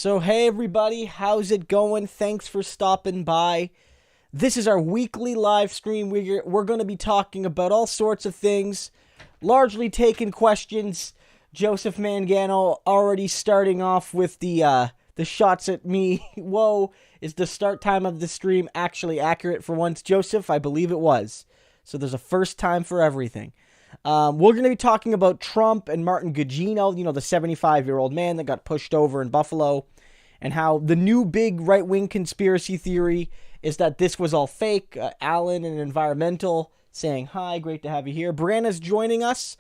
So hey everybody, how's it going? Thanks for stopping by. This is our weekly live stream. We're going to be talking about all sorts of things, largely taking questions. Joseph Mangano already starting off with the shots at me. Whoa, is the start time of the stream actually accurate for once? Joseph, I believe it was. So there's a first time for everything. We're going to be talking about Trump and Martin Gugino, the 75-year-old man that got pushed over in Buffalo, and how the new big right-wing conspiracy theory is that this was all fake. Alan and Environmental saying, hi, great to have you here. Brianna's joining us.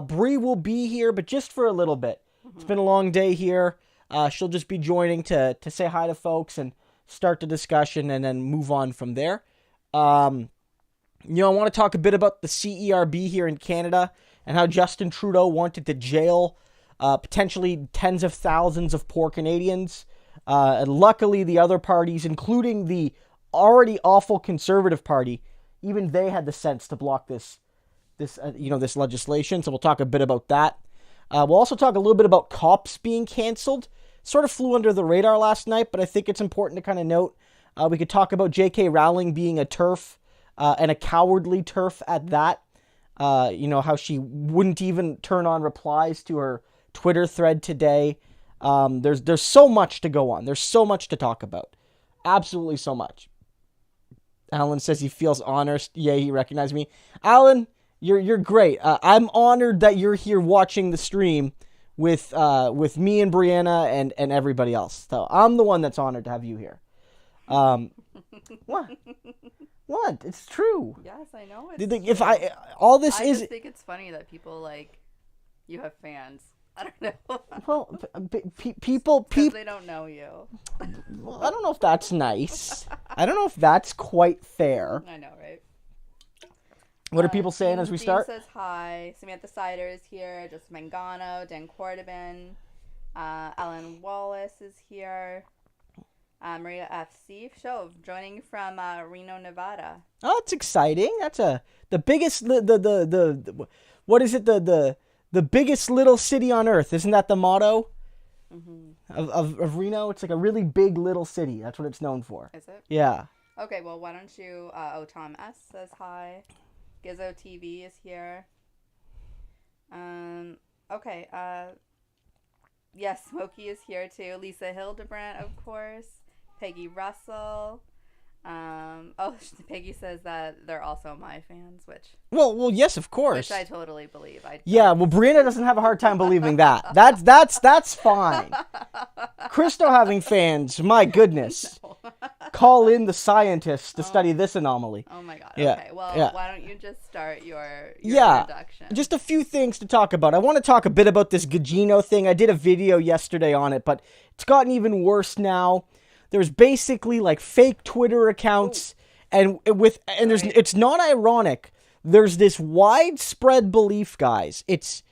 Bree will be here, but just for a little bit. It's been a long day here. She'll just be joining to say hi to folks and start the discussion and then move on from there. I want to talk a bit about the CERB here in Canada and how Justin Trudeau wanted to jail potentially tens of thousands of poor Canadians. And luckily, the other parties, including the already awful Conservative Party, even they had the sense to block this legislation. So we'll talk a bit about that. We'll also talk a little bit about cops being canceled. Sort of flew under the radar last night, but I think it's important to kind of note. We could talk about JK Rowling being a Terf. And a cowardly Terf at that. How she wouldn't even turn on replies to her Twitter thread today. There's so much to go on. There's so much to talk about. Absolutely so much. Alan says he feels honored. Yeah, he recognized me. Alan, you're great. I'm honored that you're here watching the stream with me and Brianna and everybody else. So I'm the one that's honored to have you here. What? What? It's true. Yes, I know. I just think it's funny that people you have fans. I don't know. Well, people they don't know you. Well, I don't know if that's nice. I don't know if that's quite fair. I know, right? What are people saying as we start? Says hi. Samantha Sider is here. Justin Mangano, Dan Cordobin, Alan Wallace is here. Maria FC show joining from Reno, Nevada. Oh, it's exciting. That's the biggest what is it, the biggest little city on earth? Isn't that the motto of Reno? It's like a really big little city. That's what it's known for. Is it? Yeah. Okay, well, why don't you Tom S says hi. Gizzo TV is here. Okay, yes, Smokey is here too. Lisa Hildebrandt, of course. Peggy Russell. Peggy says that they're also my fans, which... Well, yes, of course. Which I totally believe. Well, Brianna doesn't have a hard time believing that. That's fine. Christo having fans, my goodness. No. Call in the scientists to study this anomaly. Oh my god, yeah. Okay, well, why don't you just start your introduction? Just a few things to talk about. I want to talk a bit about this Gugino thing. I did a video yesterday on it, but it's gotten even worse now. There's basically fake Twitter accounts, it's not ironic. There's this widespread belief, guys. It's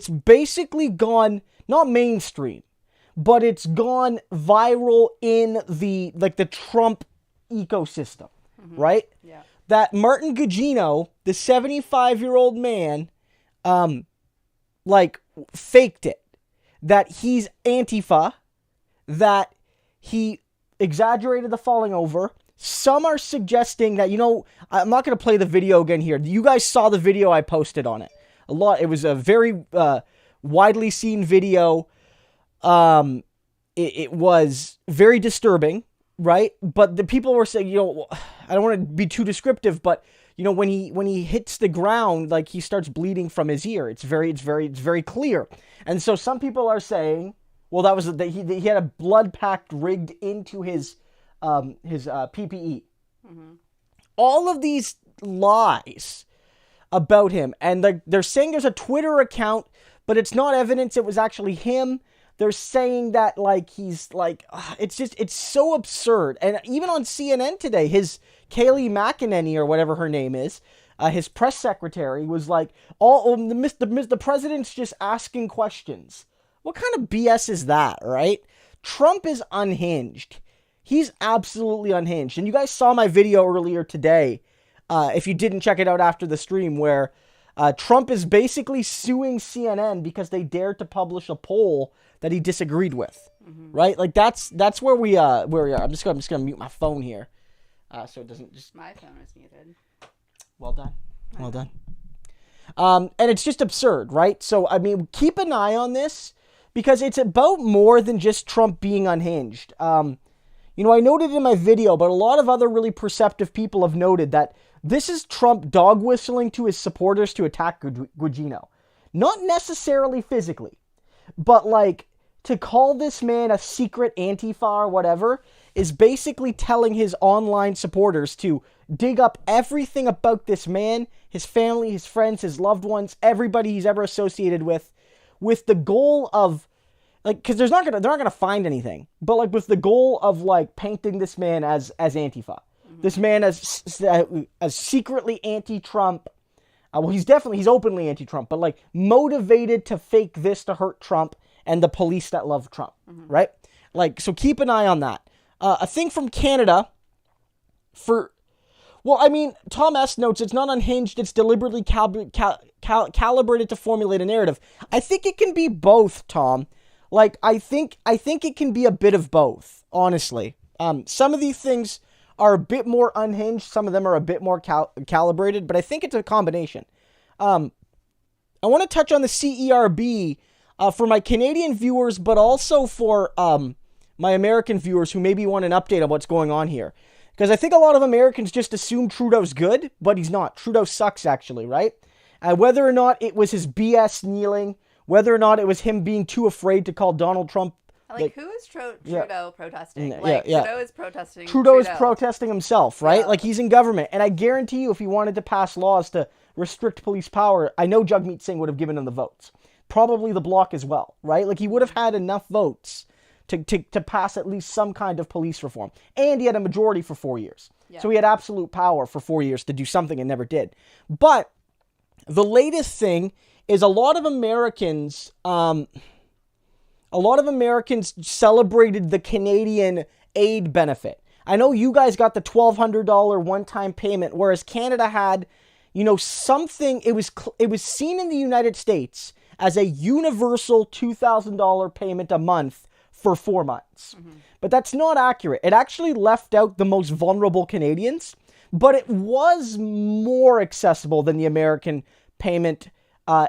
basically gone not mainstream, but it's gone viral in the Trump ecosystem, right? Yeah. That Martin Gugino, the 75-year-old man, faked it. That he's Antifa, that he exaggerated the falling over. Some are suggesting that, I'm not going to play the video again here. You guys saw the video I posted on it. It was a very widely seen video. It was very disturbing, right? But the people were saying, I don't want to be too descriptive, but when he hits the ground, he starts bleeding from his ear. It's very clear. And so some people are saying, well, that was he had a blood pack rigged into his PPE. All of these lies about him, and they're saying there's a Twitter account, but it's not evidence it was actually him. They're saying that it's so absurd. And even on CNN today, his Kayleigh McEnany or whatever her name is, his press secretary was the president's just asking questions. What kind of BS is that, right? Trump is unhinged. He's absolutely unhinged. And you guys saw my video earlier today, if you didn't check it out after the stream, where Trump is basically suing CNN because they dared to publish a poll that he disagreed with, right? Like that's where we are. I'm just gonna mute my phone here, so it doesn't just. My phone is muted. Well done, well done. And it's just absurd, right? So I mean, keep an eye on this because it's about more than just Trump being unhinged. You know, I noted in my video, but a lot of other really perceptive people have noted that this is Trump dog whistling to his supporters to attack Gugino. Not necessarily physically, but like to call this man a secret Antifa or whatever is basically telling his online supporters to dig up everything about this man, his family, his friends, his loved ones, everybody he's ever associated with the goal of, like, because they're not gonna find anything, but like with the goal of like painting this man as Antifa, this man as secretly anti-Trump. Well, he's openly anti-Trump, but like motivated to fake this to hurt Trump and the police that love Trump, right? Like, so keep an eye on that. A thing from Canada Tom S. notes it's not unhinged, it's deliberately calibrated to formulate a narrative. I think it can be both, Tom. Like, I think it can be a bit of both, honestly. Some of these things are a bit more unhinged, some of them are a bit more calibrated, but I think it's a combination. I want to touch on the CERB for my Canadian viewers, but also for my American viewers who maybe want an update on what's going on here. Because I think a lot of Americans just assume Trudeau's good, but he's not. Trudeau sucks, actually, right? Whether or not it was his BS kneeling, whether or not it was him being too afraid to call Donald Trump. Like who is Trudeau protesting? Trudeau is protesting. Trudeau is protesting himself, right? Yeah. Like, he's in government. And I guarantee you, if he wanted to pass laws to restrict police power, I know Jagmeet Singh would have given him the votes. Probably the Bloc as well, right? Like, he would have had enough votes to pass at least some kind of police reform. And he had a majority for 4 years. Yeah. So he had absolute power for 4 years to do something and never did. But the latest thing is a lot of Americans celebrated the Canadian aid benefit. I know you guys got the $1,200 one-time payment, whereas Canada had, something. It was seen in the United States as a universal $2,000 payment a month for 4 months. But that's not accurate. It actually left out the most vulnerable Canadians, but it was more accessible than the American payment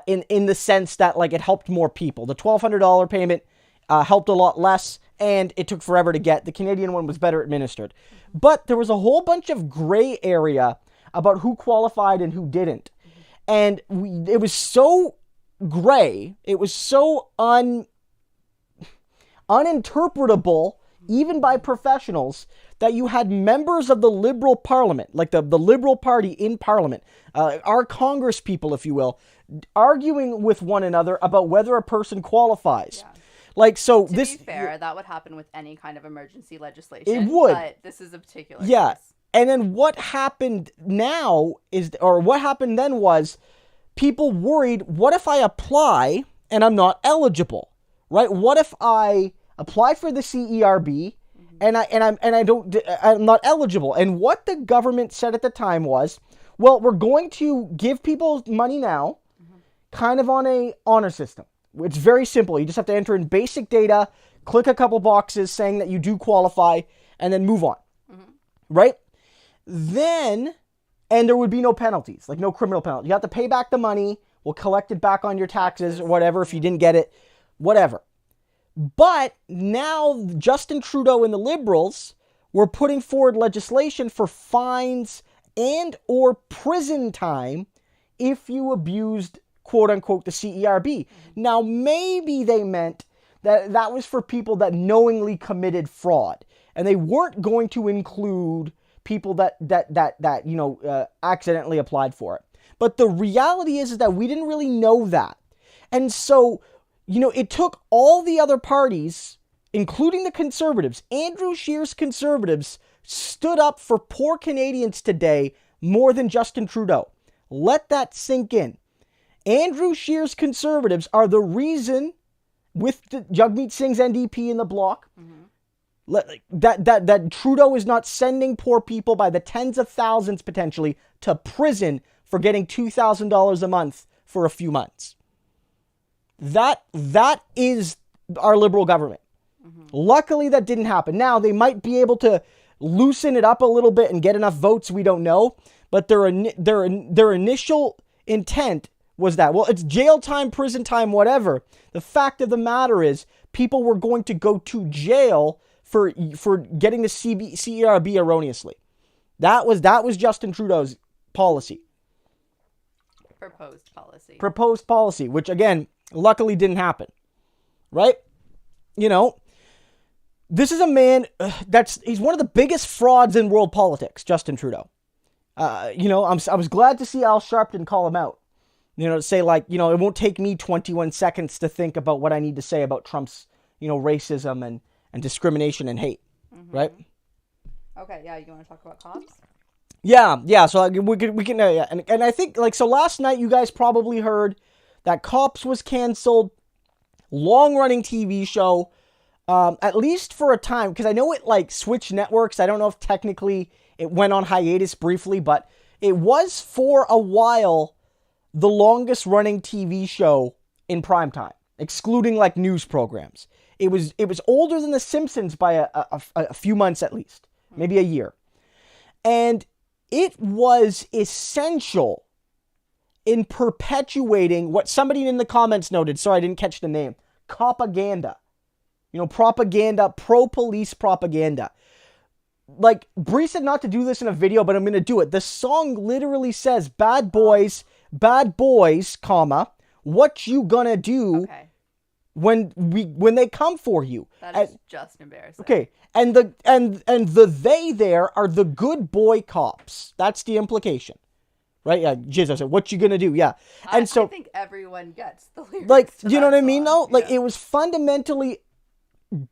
in the sense that, like, it helped more people. The $1,200 payment helped a lot less, and it took forever to get. The Canadian one was better administered. But there was a whole bunch of gray area about who qualified and who didn't. And it was so gray, it was so uninterpretable, even by professionals, that you had members of the Liberal Parliament, like the Liberal Party in Parliament, our Congress people, if you will, arguing with one another about whether a person qualifies. Yeah. Like, so to be fair, that would happen with any kind of emergency legislation. It would. But this is a particular case. And then what happened now what happened then was people worried, what if I apply and I'm not eligible, right? What if I apply for the CERB and I'm not eligible? And what the government said at the time was, well, we're going to give people money now, kind of on a honor system. It's very simple. You just have to enter in basic data, click a couple boxes saying that you do qualify, and then move on. Right? Then, and there would be no penalties, like no criminal penalty. You have to pay back the money. We'll collect it back on your taxes or whatever if you didn't get it, whatever. But now Justin Trudeau and the Liberals were putting forward legislation for fines and or prison time if you abused, quote unquote, the CERB. Now, maybe they meant that was for people that knowingly committed fraud, and they weren't going to include people that accidentally applied for it. But the reality is that we didn't really know that. And so, it took all the other parties, including the Conservatives. Andrew Scheer's Conservatives stood up for poor Canadians today more than Justin Trudeau. Let that sink in. Andrew Scheer's Conservatives are the reason, with Jagmeet Singh's NDP in the Bloc, that Trudeau is not sending poor people by the tens of thousands potentially to prison for getting $2,000 a month for a few months. That is our Liberal government. Luckily, that didn't happen. Now, they might be able to loosen it up a little bit and get enough votes. We don't know. But their initial intent was that, well, it's jail time, prison time, whatever. The fact of the matter is people were going to go to jail for getting the CERB erroneously. That was Justin Trudeau's policy. Proposed policy, which, again, luckily didn't happen. Right? You know, this is a man he's one of the biggest frauds in world politics, Justin Trudeau. You know, I was glad to see Al Sharpton call him out. You know, to say, like, you know, it won't take me 21 seconds to think about what I need to say about Trump's, you know, racism and discrimination and hate. Right? Okay, yeah, you want to talk about cops? Yeah. So we can, yeah. And I think, like, so last night you guys probably heard that Cops was canceled, long-running TV show, at least for a time, because I know it, like, switched networks. I don't know if technically it went on hiatus briefly, but it was for a while the longest-running TV show in primetime, excluding, like, news programs. It was older than The Simpsons by a few months at least, maybe a year. And it was essential in perpetuating what somebody in the comments noted, sorry, I didn't catch the name, propaganda. You know, propaganda, pro-police propaganda. Like, Bree said not to do this in a video, but I'm going to do it. The song literally says, bad boys, comma, what you gonna do when they come for you. That is just embarrassing. Okay, and the they there are the good boy cops. That's the implication. Right? Yeah, Jiz, I said, what you gonna do? Yeah. And I think everyone gets the lyrics. Like, you know what I mean, though? Like, it was fundamentally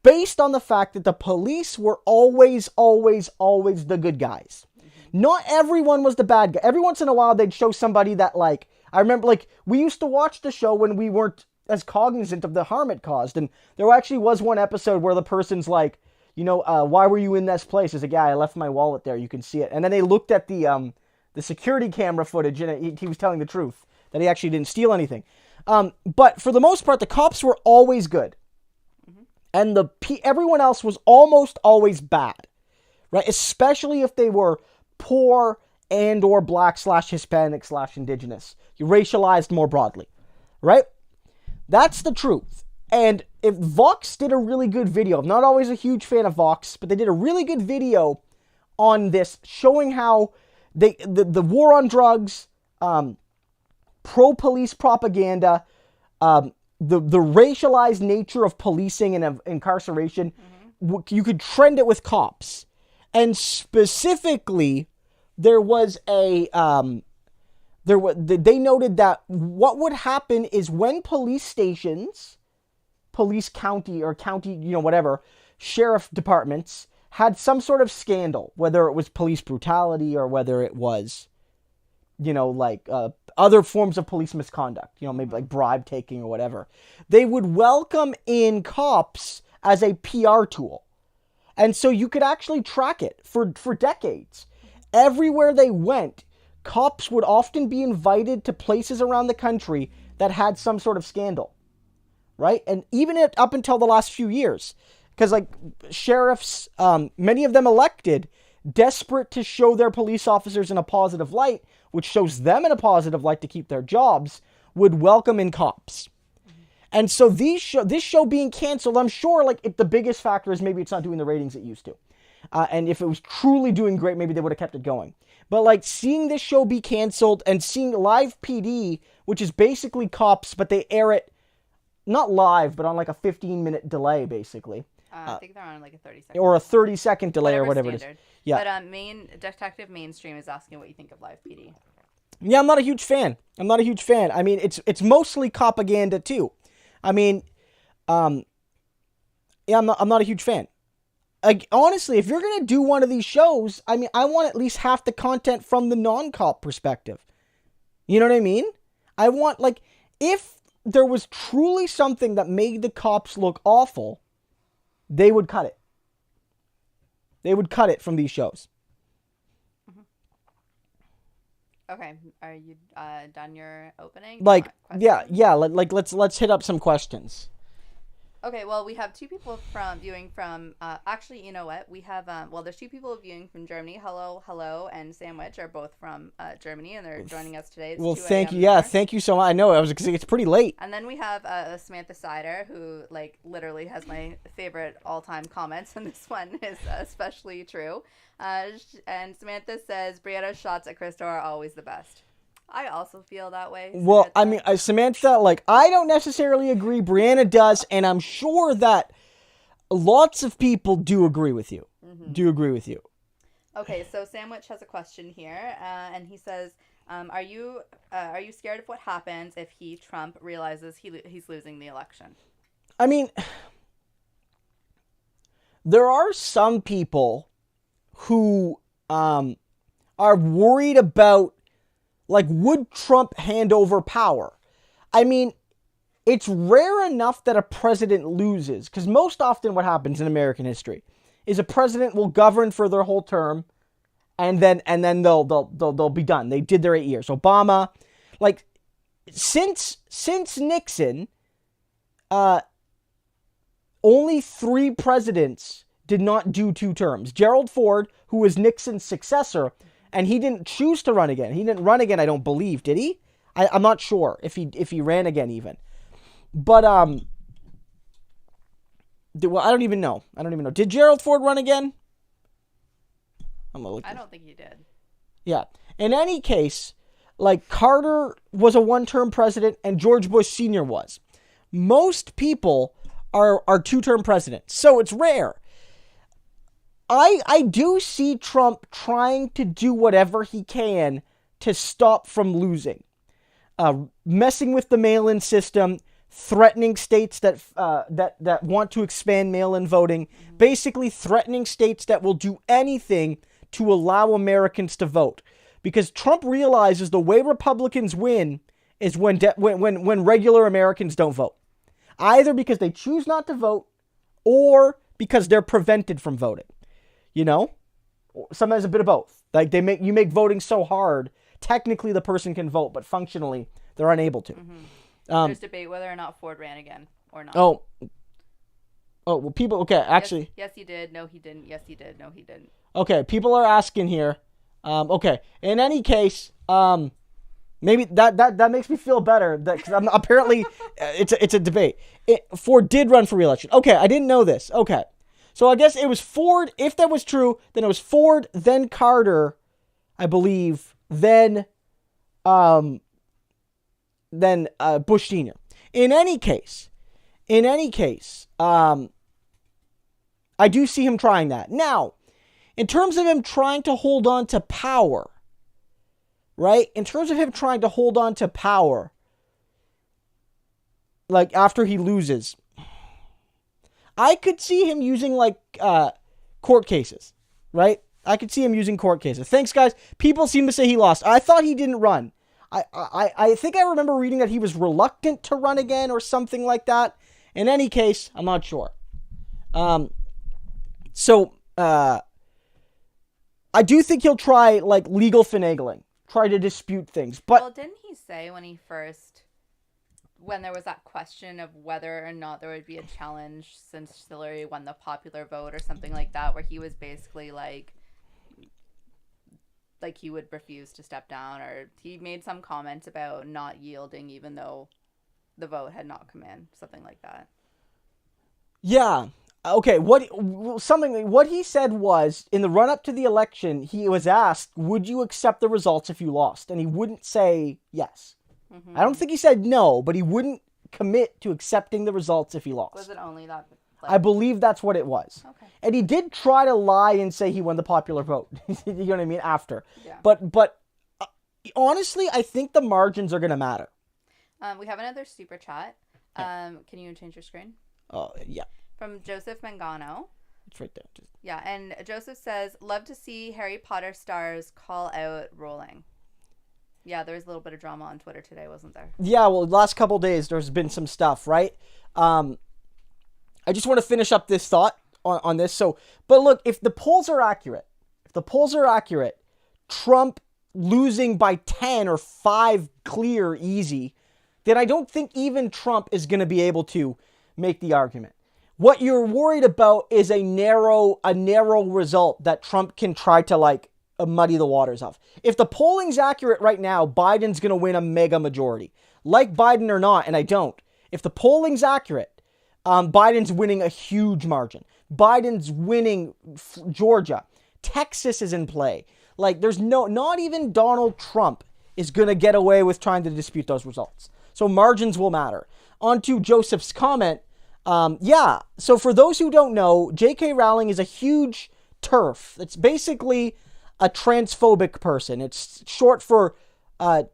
based on the fact that the police were always the good guys. Not everyone was the bad guy. Every once in a while, they'd show somebody that, like, I remember, like, we used to watch the show when we weren't as cognizant of the harm it caused. And there actually was one episode where the person's like, you know, why were you in this place? As a guy, I left my wallet there. You can see it. And then they looked at the security camera footage, and he was telling the truth, that he actually didn't steal anything. But for the most part, the cops were always good. And everyone else was almost always bad. Right? Especially if they were poor and or black / Hispanic / indigenous. You racialized more broadly. Right? That's the truth. And if Vox did a really good video, I'm not always a huge fan of Vox, but they did a really good video on this, showing how the war on drugs, pro-police propaganda, the racialized nature of policing and of incarceration, you could trend it with cops. And specifically, there was they noted that what would happen is when police stations, police county, you know, whatever, sheriff departments had some sort of scandal, whether it was police brutality or whether it was, you know, like other forms of police misconduct, you know, maybe like bribe taking or whatever, they would welcome in cops as a PR tool. And so you could actually track it for decades. Everywhere they went, cops would often be invited to places around the country that had some sort of scandal, right? And even up until the last few years, because, like, sheriffs, many of them elected, desperate to show their police officers in a positive light, which shows them in a positive light to keep their jobs, would welcome in cops. And so this show being canceled, I'm sure, like, the biggest factor is maybe it's not doing the ratings it used to. And if it was truly doing great, maybe they would have kept it going. But, like, seeing this show be canceled and seeing live PD, which is basically cops, but they air it not live, but on like a 15-minute delay, basically. I think they're on like a 30-second. Or a 30-second delay or whatever standard. It is. Yeah. But Detective Mainstream is asking what you think of live PD. Yeah, I'm not a huge fan. I mean, it's mostly propaganda too. I mean, yeah, I'm not a huge fan. Like, honestly, if you're gonna do one of these shows, I mean, I want at least half the content from the non-cop perspective. You know what I mean? I want, like, if there was truly something that made the cops look awful, they would cut it. They would cut it from these shows. Okay, are you done your opening? Like, yeah. Like, let's hit up some questions. Okay, well, we have two people viewing from. Actually, you know what? We have. There's two people viewing from Germany. Hello, and Sandwich are both from Germany, and they're joining us today. It's Well, 2 thank you. a.m. Yeah, there. thank you so much. I know it's pretty late. And then we have Samantha Sider, who literally has my favorite all-time comments, and this one is especially true. And Samantha says, "Brianna's shots at Christo are always the best." I also feel that way. Well, Samantha. I mean, Samantha, I don't necessarily agree. Brianna does, and I'm sure that lots of people do agree with you. Do agree with you. Okay, so Sandwich has a question here, and he says, "Are you scared of what happens if Trump realizes he's losing the election?" I mean, there are some people who are worried about, would Trump hand over power? I mean, it's rare enough that a president loses, because most often what happens in American history is a president will govern for their whole term, and then they'll be done. They did their 8 years. Obama, since Nixon, only 3 presidents did not do 2 terms. Gerald Ford, who was Nixon's successor, and he didn't choose to run again. He didn't run again, I don't believe, did he? I'm not sure if he ran again even. But I don't even know. Did Gerald Ford run again? I'm gonna look. I don't think he did. Yeah. In any case, Carter was a 1-term president and George Bush Sr. was. Most people are 2-term presidents, so it's rare. I do see Trump trying to do whatever he can to stop from losing. Messing with the mail-in system, threatening states that want to expand mail-in voting, basically threatening states that will do anything to allow Americans to vote. Because Trump realizes the way Republicans win is when regular Americans don't vote. Either because they choose not to vote or because they're prevented from voting. You know? Sometimes a bit of both. You make voting so hard, technically the person can vote, but functionally they're unable to. There's debate whether or not Ford ran again or not. Oh, well, people, okay, actually. Yes, he did. No, he didn't. Yes, he did. No, he didn't. Okay, people are asking here. Okay, in any case, maybe that makes me feel better because I'm apparently it's a debate. Ford did run for re-election. Okay, I didn't know this. Okay, so I guess it was Ford. If that was true, then it was Ford, then Carter, I believe, then Bush Sr. In any case, I do see him trying that. Now, in terms of him trying to hold on to power, right? In terms of him trying to hold on to power, after he loses, I could see him using court cases, right? I could see him using court cases. Thanks, guys. People seem to say he lost. I thought he didn't run. I think I remember reading that he was reluctant to run again or something like that. In any case, I'm not sure. I do think he'll try legal finagling, try to dispute things. But didn't he say when there was that question of whether or not there would be a challenge since Hillary won the popular vote or something like that, where he was basically he would refuse to step down, or he made some comments about not yielding even though the vote had not come in, something like that. Yeah. Okay, what he said was, in the run-up to the election, he was asked, would you accept the results if you lost? And he wouldn't say yes. Mm-hmm. I don't think he said no, but he wouldn't commit to accepting the results if he lost. Was it only that? I believe that's what it was. Okay. And he did try to lie and say he won the popular vote. You know what I mean? After. Yeah. But honestly, I think the margins are going to matter. We have another super chat. Yeah. Can you change your screen? Oh, yeah. From Joseph Mangano. It's right there. Yeah, and Joseph says, love to see Harry Potter stars call out Rowling. Yeah, there was a little bit of drama on Twitter today, wasn't there? Yeah, well, the last couple of days, there's been some stuff, right? I just want to finish up this thought on this. But look, if the polls are accurate, Trump losing by 10 or 5 clear easy, then I don't think even Trump is going to be able to make the argument. What you're worried about is a narrow result that Trump can try to like muddy the waters of. If the polling's accurate right now, Biden's going to win a mega majority. Like Biden or not, and I don't. If the polling's accurate, Biden's winning a huge margin. Biden's winning Georgia. Texas is in play. Like, there's not even Donald Trump is going to get away with trying to dispute those results. So margins will matter. On to Joseph's comment. So for those who don't know, JK Rowling is a huge Terf. It's basically a transphobic person. It's short for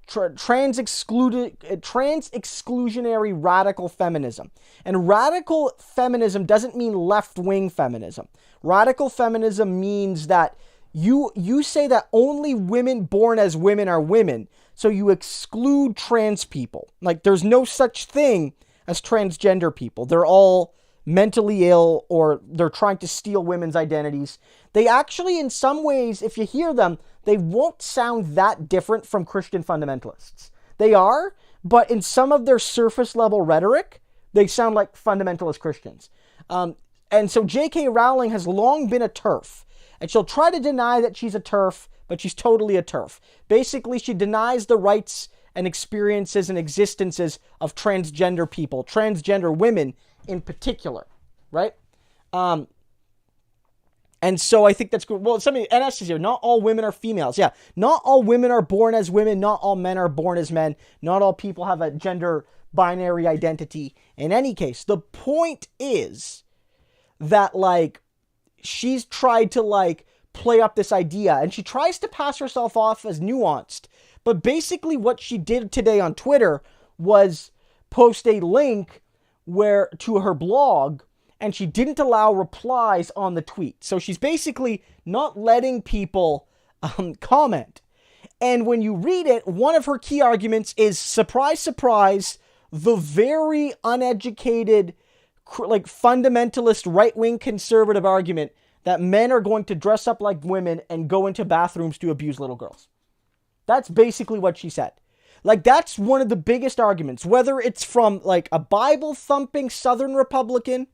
trans exclusionary radical feminism. And radical feminism doesn't mean left-wing feminism. Radical feminism means that you say that only women born as women are women, so you exclude trans people. Like, there's no such thing as transgender people. They're all mentally ill, or they're trying to steal women's identities. They actually, in some ways, if you hear them, they won't sound that different from Christian fundamentalists. They are, but in some of their surface level rhetoric, they sound like fundamentalist Christians. And so J.K. Rowling has long been a TERF, and she'll try to deny that she's a TERF, but she's totally a TERF. Basically, she denies the rights and experiences and existences of transgender people, transgender women in particular, right? And so I think that's good. Well, somebody, NS is here. Not all women are females. Yeah, not all women are born as women. Not all men are born as men. Not all people have a gender binary identity. In any case, the point is that, like, she's tried to, like, play up this idea, and she tries to pass herself off as nuanced. But basically what she did today on Twitter was post a link to her blog, and she didn't allow replies on the tweet. So she's basically not letting people comment. And when you read it, one of her key arguments is, surprise, surprise, the very uneducated, like, fundamentalist right-wing conservative argument that men are going to dress up like women and go into bathrooms to abuse little girls. That's basically what she said. Like, that's one of the biggest arguments, whether it's from, like, a Bible-thumping Southern Republican,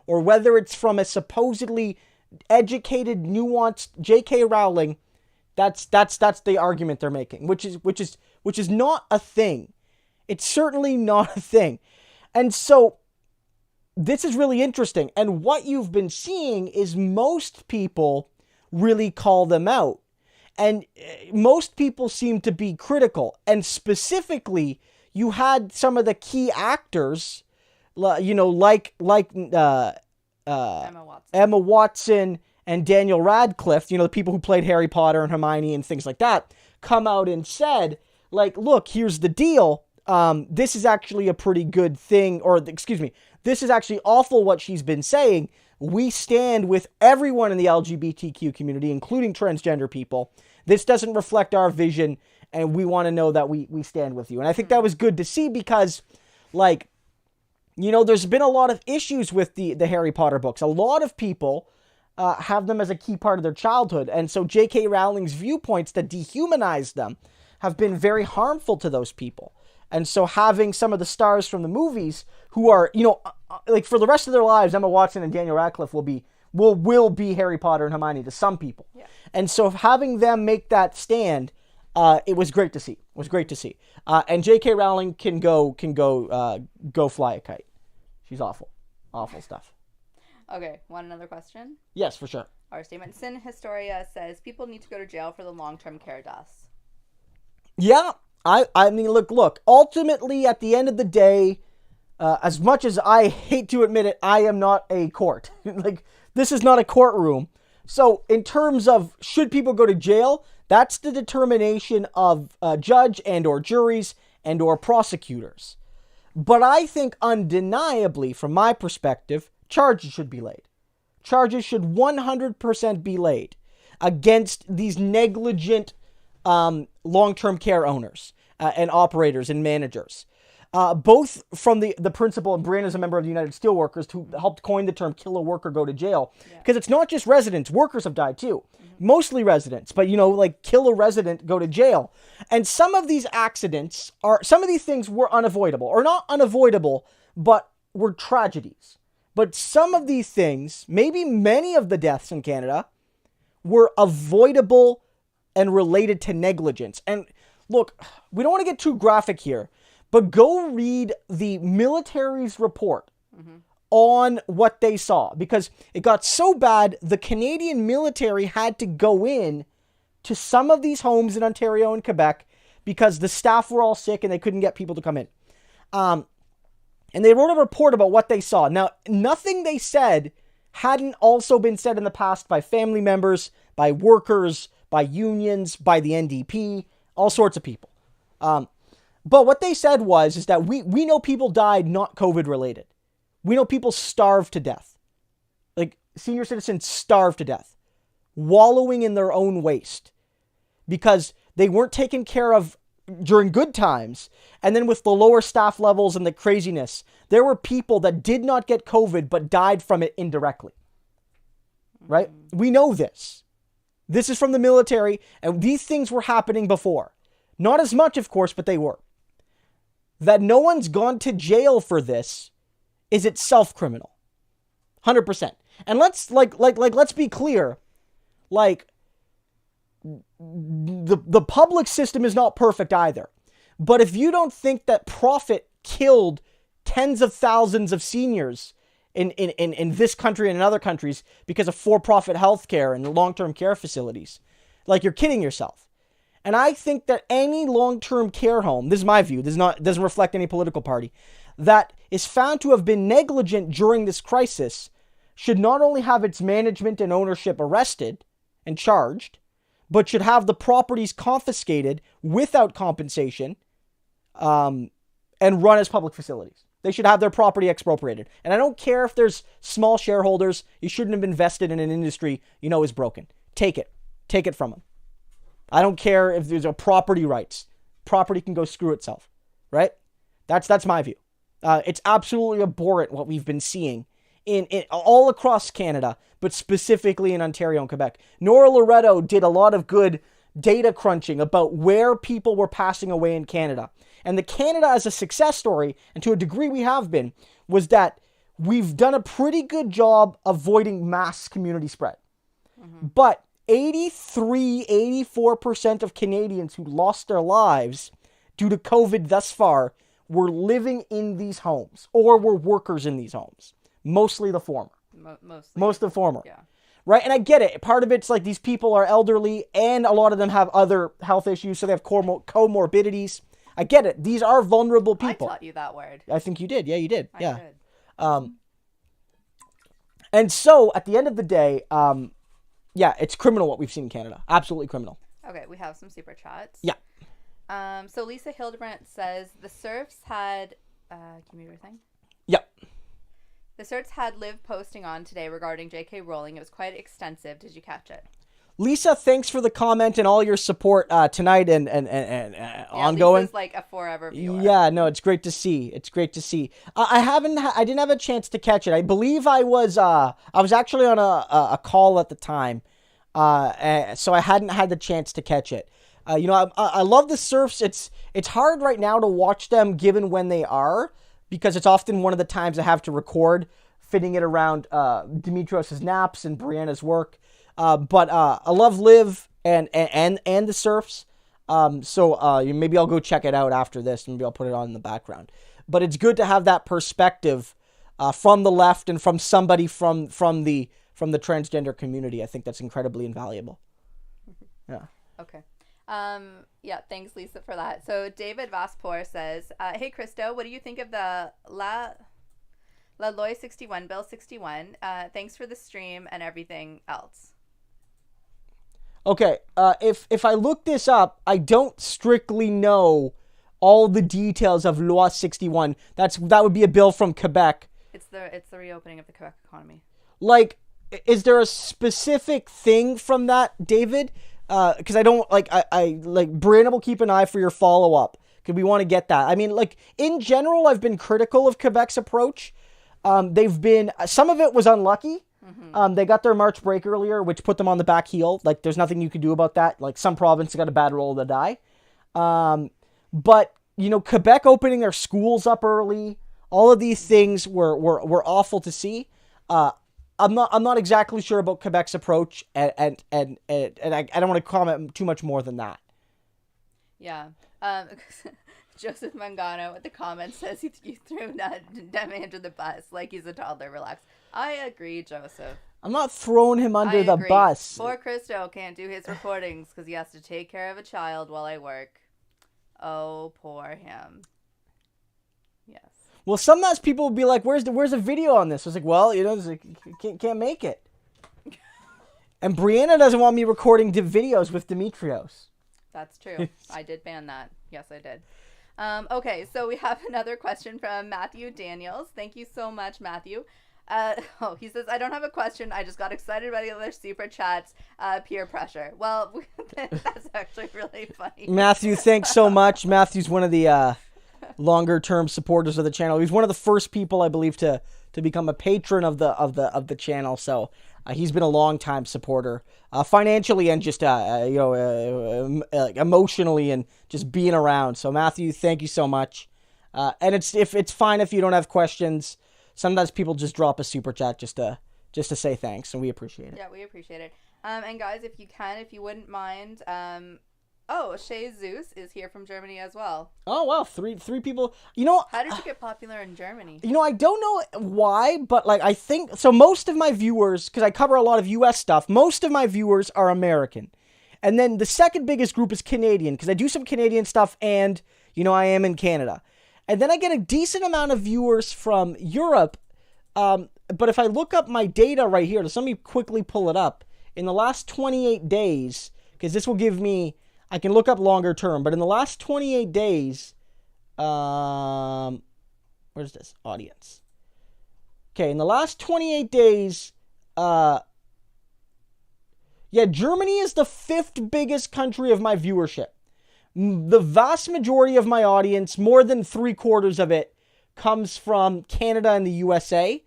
or whether it's from a supposedly educated, nuanced J.K. Rowling. That's the argument they're making, which is not a thing. It's certainly not a thing. And so this is really interesting. And what you've been seeing is most people really call them out. And most people seem to be critical. And specifically, you had some of the key actors, you know, like Emma Watson and Daniel Radcliffe, you know, the people who played Harry Potter and Hermione and things like that, come out and said, like, look, here's the deal. This is actually a pretty good thing, or excuse me, this is actually awful what she's been saying. We stand with everyone in the LGBTQ community, including transgender people. This doesn't reflect our vision, and we want to know that we stand with you. And I think that was good to see because, like, you know, there's been a lot of issues with the Harry Potter books. A lot of people have them as a key part of their childhood. And so J.K. Rowling's viewpoints that dehumanize them have been very harmful to those people. And so having some of the stars from the movies who are, you know, like, for the rest of their lives, Emma Watson and Daniel Radcliffe will be Harry Potter and Hermione to some people. Yeah. And so having them make that stand, it was great to see. It was great to see. And J.K. Rowling can go fly a kite. She's awful. Awful stuff. Okay, want another question? Yes, for sure. Our statement, Sin Historia, says people need to go to jail for the long-term care deaths. Yeah, I mean, look, ultimately, at the end of the day, as much as I hate to admit it, I am not a court. Like, this is not a courtroom. So in terms of should people go to jail, that's the determination of judge and or juries and or prosecutors. But I think undeniably, from my perspective, charges should be laid. Charges should 100% be laid against these negligent long-term care owners and operators and managers. Both from the principal, and Brianna's a member of the United Steelworkers who helped coin the term kill a worker, go to jail. Because it's not just residents, workers have died too. Mm-hmm. Mostly residents, but, you know, like, kill a resident, go to jail. And some of these accidents some of these things were unavoidable, or not unavoidable, but were tragedies. But some of these things, maybe many of the deaths in Canada, were avoidable and related to negligence. And look, we don't want to get too graphic here, but go read the military's report on what they saw, because it got so bad, the Canadian military had to go in to some of these homes in Ontario and Quebec because the staff were all sick and they couldn't get people to come in. And they wrote a report about what they saw. Now, nothing they said hadn't also been said in the past by family members, by workers, by unions, by the NDP, all sorts of people. But what they said is that we know people died not COVID related. We know people starved to death. Like, senior citizens starved to death, wallowing in their own waste because they weren't taken care of during good times. And then with the lower staff levels and the craziness, there were people that did not get COVID but died from it indirectly. Right? We know this. This is from the military, and these things were happening before. Not as much, of course, but they were. That no one's gone to jail for this is itself criminal. 100%. And let's let's be clear. Like, the public system is not perfect either. But if you don't think that profit killed tens of thousands of seniors in this country and in other countries because of for-profit healthcare and long-term care facilities, like, you're kidding yourself. And I think that any long-term care home, this is my view, doesn't reflect any political party, that is found to have been negligent during this crisis should not only have its management and ownership arrested and charged, but should have the properties confiscated without compensation, and run as public facilities. They should have their property expropriated. And I don't care if there's small shareholders. You shouldn't have invested in an industry you know is broken. Take it. Take it from them. I don't care if there's a property rights. Property can go screw itself. Right? That's my view. It's absolutely abhorrent what we've been seeing in all across Canada, but specifically in Ontario and Quebec. Nora Loretto did a lot of good data crunching about where people were passing away in Canada. And the Canada as a success story, and to a degree we have been, was that we've done a pretty good job avoiding mass community spread. But 84% of Canadians who lost their lives due to COVID thus far were living in these homes or were workers in these homes. Mostly the former. Most of the former. Yeah. Right? And I get it. Part of it's like these people are elderly and a lot of them have other health issues, so they have comorbidities. I get it. These are vulnerable people. I taught you that word. I think you did. Yeah, you did. I yeah. did. And so, at the end of the day, yeah, it's criminal what we've seen in Canada. Absolutely criminal. Okay, we have some super chats. Yeah. So Lisa Hildebrandt says, the CERFs had... can you read your thing? Yep. The CERFs had Liv posting on today regarding JK Rowling. It was quite extensive. Did you catch it? Lisa, thanks for the comment and all your support tonight and ongoing. Lisa's like a forever viewer. Yeah, no, it's great to see. It's great to see. I didn't have a chance to catch it. I believe I was actually on a call at the time, so I hadn't had the chance to catch it. I love the CERFs. It's hard right now to watch them given when they are, because it's often one of the times I have to record, fitting it around Dimitrios' naps and Brianna's work. But I love Liv and the CERFs. So maybe I'll go check it out after this, and maybe I'll put it on in the background. But it's good to have that perspective from the left and from somebody from the transgender community. I think that's incredibly invaluable. Yeah. Okay. Yeah, thanks, Lisa, for that. So David Vaspour says, hey, Christo, what do you think of the La Loi 61, Bill 61? Thanks for the stream and everything else. Okay, if I look this up, I don't strictly know all the details of Loi 61. That would be a bill from Quebec. It's the reopening of the Quebec economy. Like, is there a specific thing from that, David? Because I don't, I Brianna will keep an eye for your follow-up, because we want to get that. I mean, like, in general, I've been critical of Quebec's approach. Some of it was unlucky. Mm-hmm. They got their March break earlier, which put them on the back heel. Like, there's nothing you can do about that. Like, some provinces got a bad roll of the die. But, Quebec opening their schools up early, All of these things were awful to see. I'm not exactly sure about Quebec's approach, and I don't want to comment too much more than that. Yeah. Joseph Mangano with the comments says you threw Demi under the bus like he's a toddler. Relax. I agree, Joseph. I'm not throwing him under the bus. Poor Christo can't do his recordings because he has to take care of a child while I work. Oh, poor him. Yes. Well, sometimes people will be like, "Where's a video on this?" I was like, "Well, can't make it." And Brianna doesn't want me recording videos with Demetrios. That's true. I did ban that. Yes, I did. Okay, so we have another question from Matthew Daniels. Thank you so much, Matthew. He says, I don't have a question. I just got excited by the other super chats. Peer pressure. Well, that's actually really funny. Matthew, thanks so much. Matthew's one of the longer term supporters of the channel. He's one of the first people, I believe, to become a patron of the channel. So he's been a long time supporter, financially and just emotionally and just being around. So Matthew, thank you so much. And it's fine if you don't have questions. Sometimes people just drop a super chat just to say thanks, and we appreciate it. Yeah, we appreciate it. And guys, if you wouldn't mind, Shay Zeus is here from Germany as well. Oh wow, three people. How did you get popular in Germany? I don't know why, but I think so. Most of my viewers, because I cover a lot of U.S. stuff, most of my viewers are American, and then the second biggest group is Canadian, because I do some Canadian stuff, and I am in Canada. And then I get a decent amount of viewers from Europe. But if I look up my data right here, let me quickly pull it up. In the last 28 days, because this will give me, I can look up longer term, but in the last 28 days, where's this? Audience. Okay, in the last 28 days, Germany is the 5th biggest country of my viewership. The vast majority of my audience, more than 3/4 of it, comes from Canada and the USA.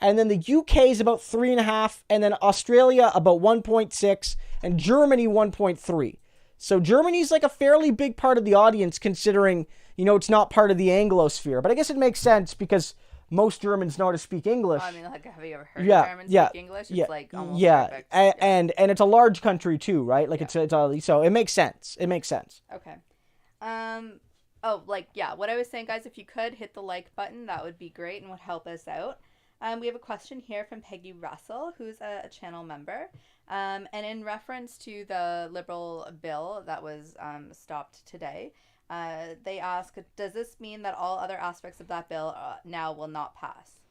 And then the UK is about 3.5, and then Australia about 1.6, and Germany 1.3. So Germany's a fairly big part of the audience, considering, it's not part of the Anglosphere. But I guess it makes sense because most Germans know how to speak English. I mean, have you ever heard Germans speak English? It's almost perfect. And it's a large country too, right? So it makes sense. It makes sense. Okay. What I was saying, guys, if you could hit the like button, that would be great and would help us out. We have a question here from Peggy Russell, who's a channel member. And in reference to the Liberal bill that was stopped today, they ask, does this mean that all other aspects of that bill now will not pass?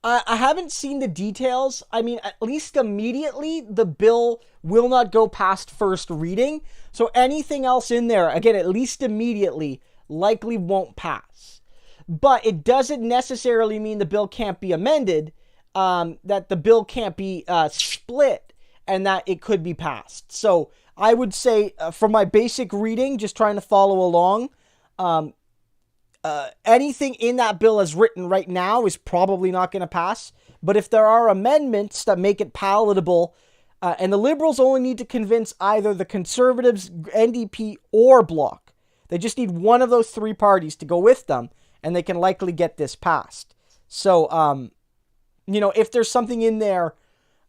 I haven't seen the details. I mean, at least immediately, the bill will not go past first reading. So anything else in there, again, at least immediately, likely won't pass. But it doesn't necessarily mean the bill can't be amended, that the bill can't be split, and that it could be passed. So I would say, from my basic reading, just trying to follow along, anything in that bill as written right now is probably not going to pass. But if there are amendments that make it palatable, and the Liberals only need to convince either the Conservatives, NDP, or Bloc. They just need one of those 3 parties to go with them, and they can likely get this passed. So, if there's something in there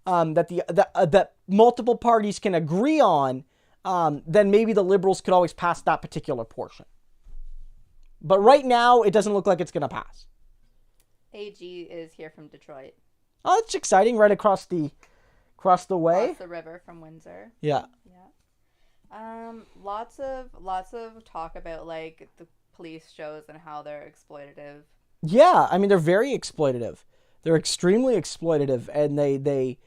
that multiple parties can agree on, then maybe the Liberals could always pass that particular portion. But right now, it doesn't look like it's going to pass. AG is here from Detroit. Oh, it's exciting, right across the way. Across the river from Windsor. Yeah. Lots of talk about the police shows and how they're exploitative. Yeah, I mean, they're very exploitative. They're extremely exploitative, and they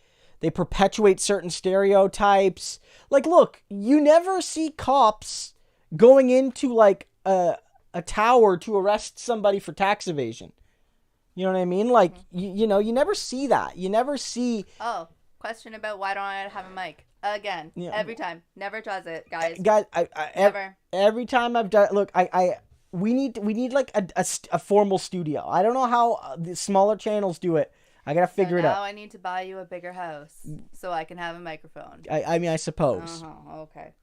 perpetuate certain stereotypes. Look, you never see cops going into a tower to arrest somebody for tax evasion. You know what I mean? You never see that. You never see... Oh, question about why don't I have a mic? Again, every time. Never does it, guys. Guys, never. Every time I've done... Look, we need a formal studio. I don't know how the smaller channels do it. I gotta figure it out. Now I need to buy you a bigger house so I can have a microphone. I mean, I suppose. Okay.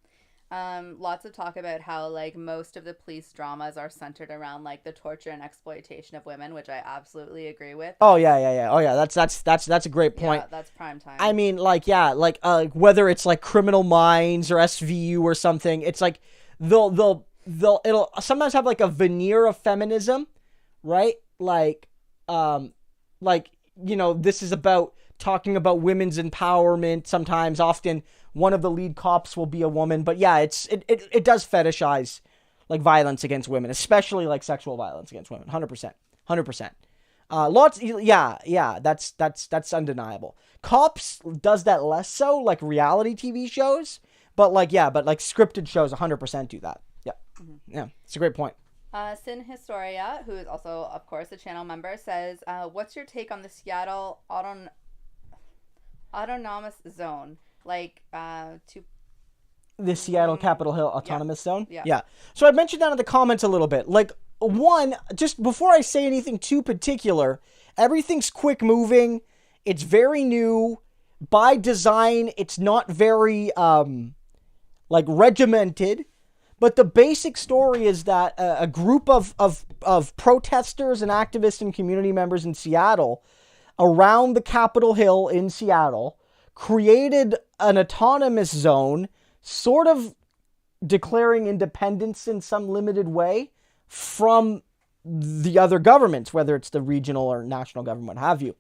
Lots of talk about how like most of the police dramas are centered around like the torture and exploitation of women, which I absolutely agree with. Oh yeah. Oh yeah, that's a great point. Yeah, that's prime time. I mean, like, yeah, like whether it's like Criminal Minds or SVU or something, it's like it'll sometimes have like a veneer of feminism, right? Like this is about talking about women's empowerment. Sometimes, often, one of the lead cops will be a woman. But yeah, it does fetishize like violence against women, especially like sexual violence against women. 100%. That's undeniable. Cops does that less so, like reality TV shows. But like scripted shows 100% do that. Yeah. Mm-hmm. Yeah, it's a great point. Sin Historia, who is also, of course, a channel member, says, what's your take on the Seattle autonomous zone? Like, the Seattle Capitol Hill Autonomous Zone? Yeah. Yeah. So I mentioned that in the comments a little bit. Like, one, just before I say anything too particular, everything's quick moving. It's very new. By design, it's not very, regimented. But the basic story is that a group of protesters and activists and community members in Seattle, around the Capitol Hill in Seattle, created an autonomous zone, sort of declaring independence in some limited way from the other governments, whether it's the regional or national government, what have you.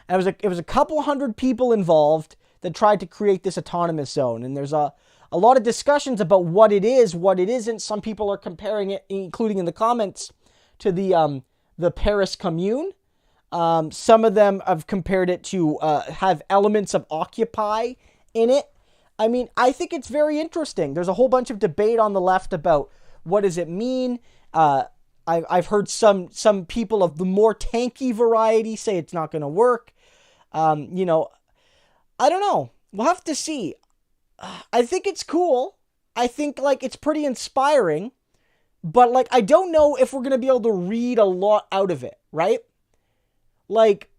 And it was a couple hundred people involved that tried to create this autonomous zone. And there's a lot of discussions about what it is, what it isn't. Some people are comparing it, including in the comments, to the Paris Commune. Some of them have compared it to have elements of Occupy in it. I mean, I think it's very interesting. There's a whole bunch of debate on the left about what does it mean. I've heard some people of the more tanky variety say it's not going to work. I don't know. We'll have to see. I think it's cool. I think like it's pretty inspiring. But like I don't know if we're going to be able to read a lot out of it, right? Like,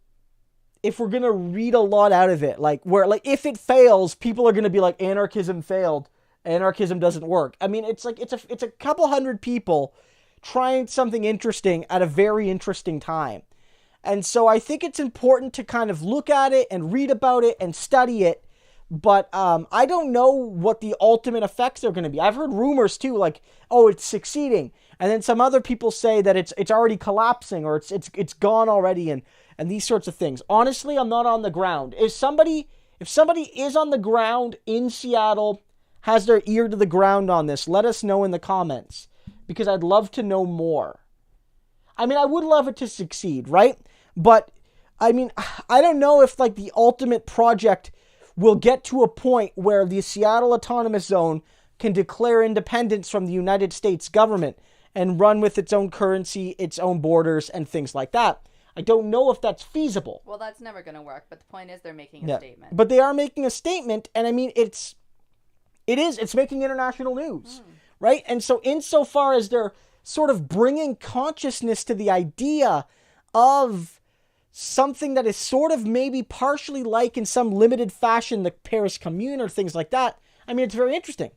if we're going to read a lot out of it, like, where, like, if it fails, people are going to be like, anarchism failed, anarchism doesn't work. I mean, it's like, it's a couple hundred people trying something interesting at a very interesting time. And so I think it's important to kind of look at it and read about it and study it. But I don't know what the ultimate effects are going to be. I've heard rumors too, like, oh, it's succeeding. And then some other people say that it's already collapsing or it's gone already and these sorts of things. Honestly, I'm not on the ground. If somebody is on the ground in Seattle, has their ear to the ground on this, let us know in the comments, because I'd love to know more. I mean, I would love it to succeed, right? But I mean, I don't know if like the ultimate project will get to a point where the Seattle Autonomous Zone can declare independence from the United States government and run with its own currency, its own borders, and things like that. I don't know if that's feasible. Well, that's never going to work, but the point is they're making a statement. But they are making a statement, and I mean, it's making international news, right? And so insofar as they're sort of bringing consciousness to the idea of something that is sort of maybe partially like in some limited fashion the Paris Commune or things like that, I mean, it's very interesting.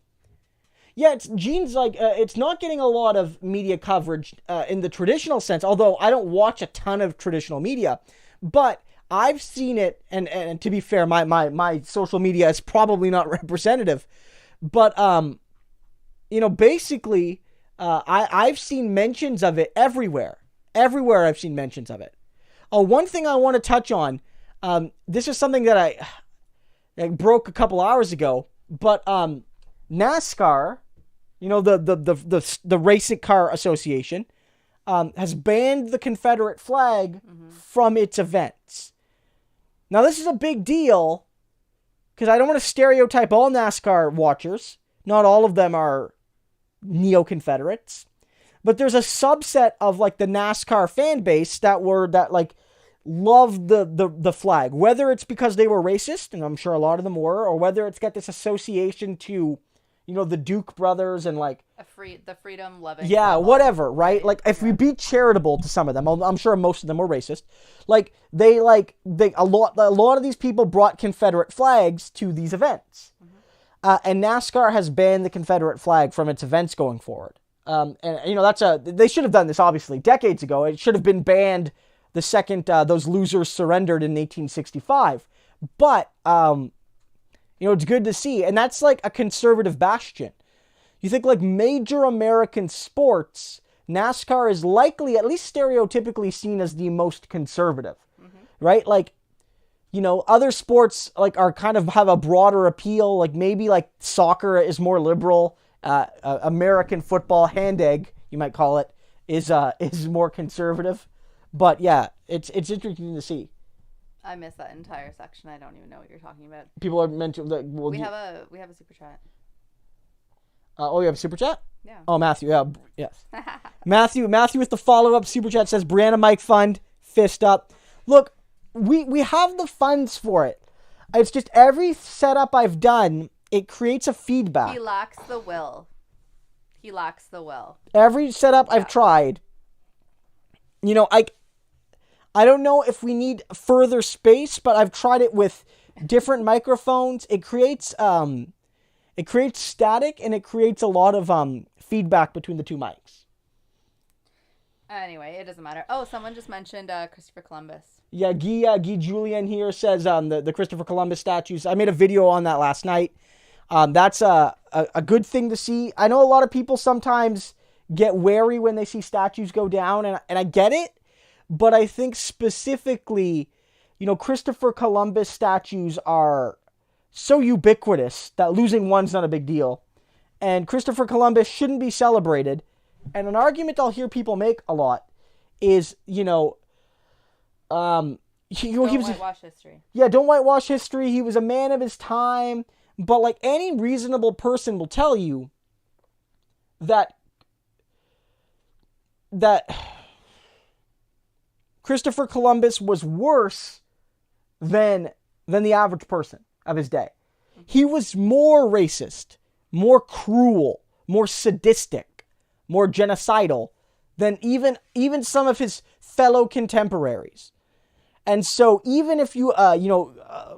Yeah, Gene's like, it's not getting a lot of media coverage in the traditional sense, although I don't watch a ton of traditional media, but I've seen it, and to be fair, my social media is probably not representative, but, basically, I've seen mentions of it everywhere. Everywhere I've seen mentions of it. One thing I want to touch on, this is something that I broke a couple hours ago, but NASCAR, the Racing Car Association, has banned the Confederate flag from its events. Now, this is a big deal because I don't want to stereotype all NASCAR watchers. Not all of them are neo-Confederates. But there's a subset of like the NASCAR fan base that loved the flag, whether it's because they were racist, and I'm sure a lot of them were, or whether it's got this association to, the Duke brothers and like the freedom loving. Yeah, whatever, right? Like if we be charitable to some of them, I'm sure most of them were racist. Like a lot of these people brought Confederate flags to these events. and NASCAR has banned the Confederate flag from its events going forward. And they should have done this obviously decades ago. It should have been banned the second those losers surrendered in 1865. But it's good to see, and that's like a conservative bastion. You think like major American sports, NASCAR is likely, at least stereotypically, seen as the most conservative, right? Like, other sports like are kind of have a broader appeal. Like maybe like soccer is more liberal. American football, hand egg, you might call it, is more conservative. But yeah, it's interesting to see. I missed that entire section. I don't even know what you're talking about. People are meant to. We have a super chat. You have a super chat? Yeah. Oh, Matthew. Yeah. Yes. Matthew with the follow-up super chat says, Brianna Mike Fund, fist up. Look, we have the funds for it. It's just every setup I've done, it creates a feedback. He lacks the will. Every setup I've tried, I don't know if we need further space, but I've tried it with different microphones. It creates static, and it creates a lot of feedback between the two mics. Anyway, it doesn't matter. Oh, someone just mentioned Christopher Columbus. Yeah, Guy Julian here says the Christopher Columbus statues. I made a video on that last night. That's a good thing to see. I know a lot of people sometimes get wary when they see statues go down, and I get it. But I think specifically, Christopher Columbus statues are so ubiquitous that losing one's not a big deal. And Christopher Columbus shouldn't be celebrated. And an argument I'll hear people make a lot is, Don't whitewash history. Yeah, don't whitewash history. He was a man of his time. But like any reasonable person will tell you that Christopher Columbus was worse than the average person of his day. He was more racist, more cruel, more sadistic, more genocidal than even some of his fellow contemporaries. And so even if you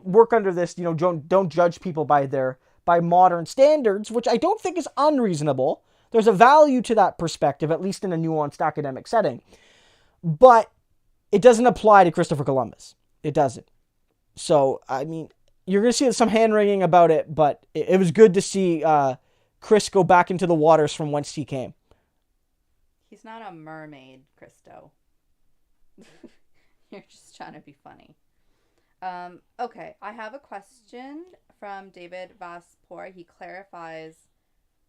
work under this, don't judge people by modern standards, which I don't think is unreasonable. There's a value to that perspective, at least in a nuanced academic setting. But it doesn't apply to Christopher Columbus. It doesn't. So, I mean, you're going to see some hand-wringing about it, but it was good to see Chris go back into the waters from whence he came. He's not a mermaid, Christo. You're just trying to be funny. Okay, I have a question from David Vaspor. He clarifies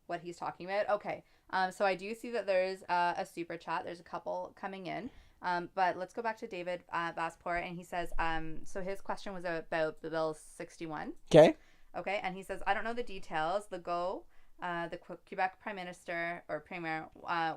what he's talking about. Okay, so I do see that there's a super chat. There's a couple coming in. But let's go back to David Vaspor, and he says, so his question was about the Bill 61. Okay. Okay, and he says, I don't know the details. The Quebec Prime Minister or Premier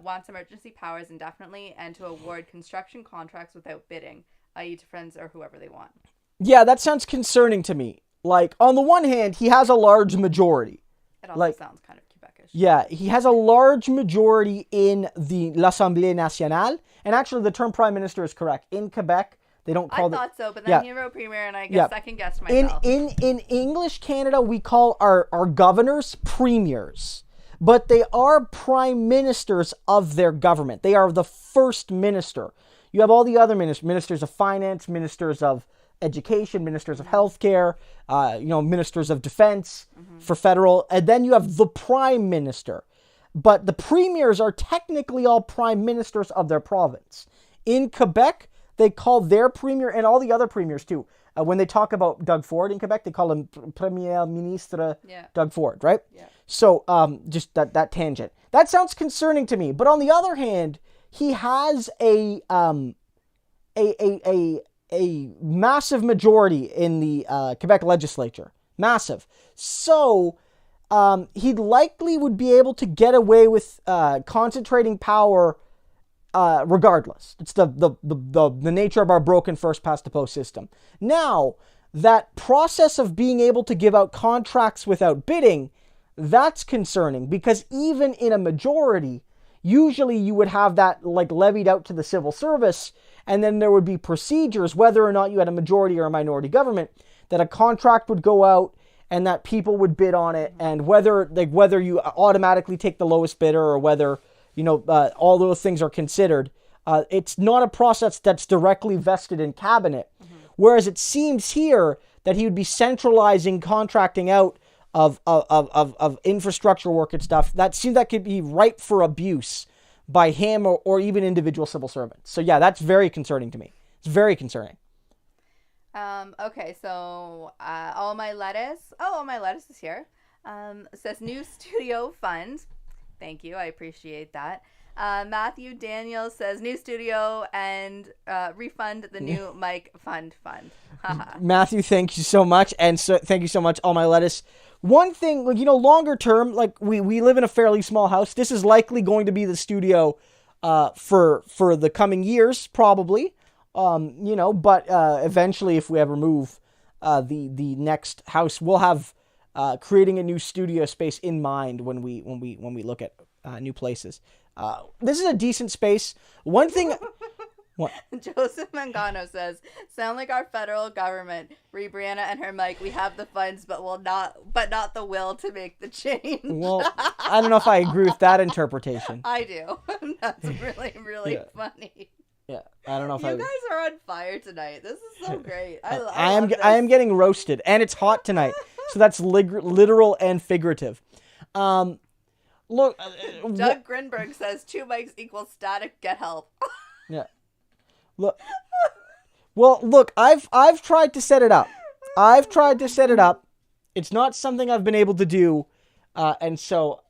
wants emergency powers indefinitely and to award construction contracts without bidding, i.e. to friends or whoever they want. Yeah, that sounds concerning to me. Like, on the one hand, he has a large majority. It also sounds kind of Quebecish. Yeah, he has a large majority in the L'Assemblée Nationale. And actually, the term prime minister is correct. In Quebec, they don't call it... I thought so, but then he wrote premier, and I guess second-guessed myself. In English Canada, we call our governors premiers. But they are prime ministers of their government. They are the first minister. You have all the other ministers of finance, ministers of education, ministers of healthcare, ministers of defense for federal. And then you have the prime minister. But the premiers are technically all prime ministers of their province. In Quebec, they call their premier, and all the other premiers too. When they talk about Doug Ford in Quebec, they call him Premier Ministre Doug Ford, right? Yeah. So just that tangent. That sounds concerning to me. But on the other hand, he has a massive majority in the Quebec legislature. Massive. So he likely would be able to get away with concentrating power regardless. It's the nature of our broken first past the post system. Now, that process of being able to give out contracts without bidding, that's concerning, because even in a majority, usually you would have that levied out to the civil service, and then there would be procedures, whether or not you had a majority or a minority government, that a contract would go out, and that people would bid on it, and whether you automatically take the lowest bidder or whether, all those things are considered. It's not a process that's directly vested in cabinet. Whereas it seems here that he would be centralizing contracting out of infrastructure work and stuff. That seems that could be ripe for abuse by him or even individual civil servants. So yeah, that's very concerning to me. It's very concerning. Okay, so all my lettuce is here. Says new studio fund. Thank you, I appreciate that. Matthew Daniel says new studio and refund the new mic fund. Matthew, thank you so much, and thank you so much, all my lettuce. One thing, longer term, we live in a fairly small house. This is likely going to be the studio for the coming years, probably. But eventually, if we ever move, the next house, we'll have creating a new studio space in mind when we look at new places. This is a decent space. One thing. What? Joseph Mangano says, "Sound like our federal government. Re Brianna and her mic. We have the funds, but not the will to make the change." Well, I don't know if I agree with that interpretation. I do. That's really funny. Yeah, I don't know if you guys are on fire tonight. This is so great. I am getting roasted, and it's hot tonight, so that's literal and figurative. Look, Doug Grinberg says 2 mics equals static. Get help. Yeah. Look. Well, look. I've tried to set it up. It's not something I've been able to do, and so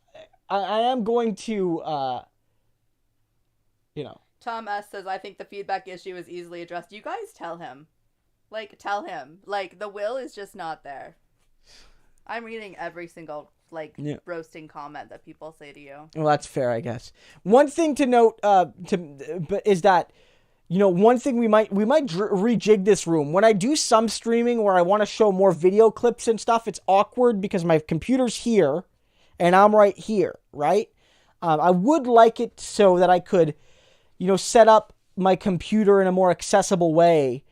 I am going to, Tom S says, I think the feedback issue is easily addressed. You guys tell him. Tell him. The will is just not there. I'm reading every single, roasting comment that people say to you. Well, that's fair, I guess. One thing to note is that, one thing we might rejig this room. When I do some streaming where I want to show more video clips and stuff, it's awkward because my computer's here and I'm right here, right? I would like it so that I could set up my computer in a more accessible way,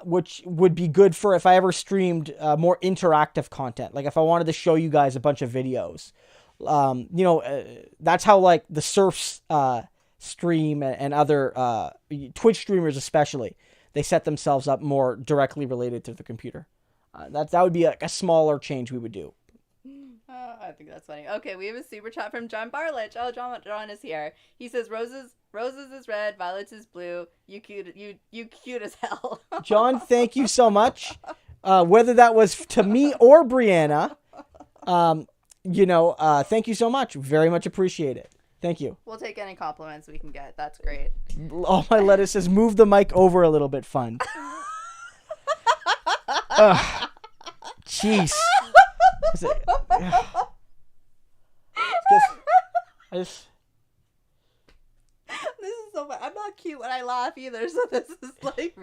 which would be good for if I ever streamed more interactive content. Like if I wanted to show you guys a bunch of videos, that's how the Surfs stream and other Twitch streamers especially, they set themselves up more directly related to the computer. That would be a smaller change we would do. I think that's funny. Okay, we have a super chat from John Barlich. Oh, John is here. He says roses is red, violets is blue. You cute as hell. John, thank you so much. Whether that was to me or Brianna, thank you so much. Very much appreciate it. Thank you. We'll take any compliments we can get. That's great. All my lettuce says move the mic over a little bit. Fun. Jeez. This is so funny. I'm not cute when I laugh either, so this is really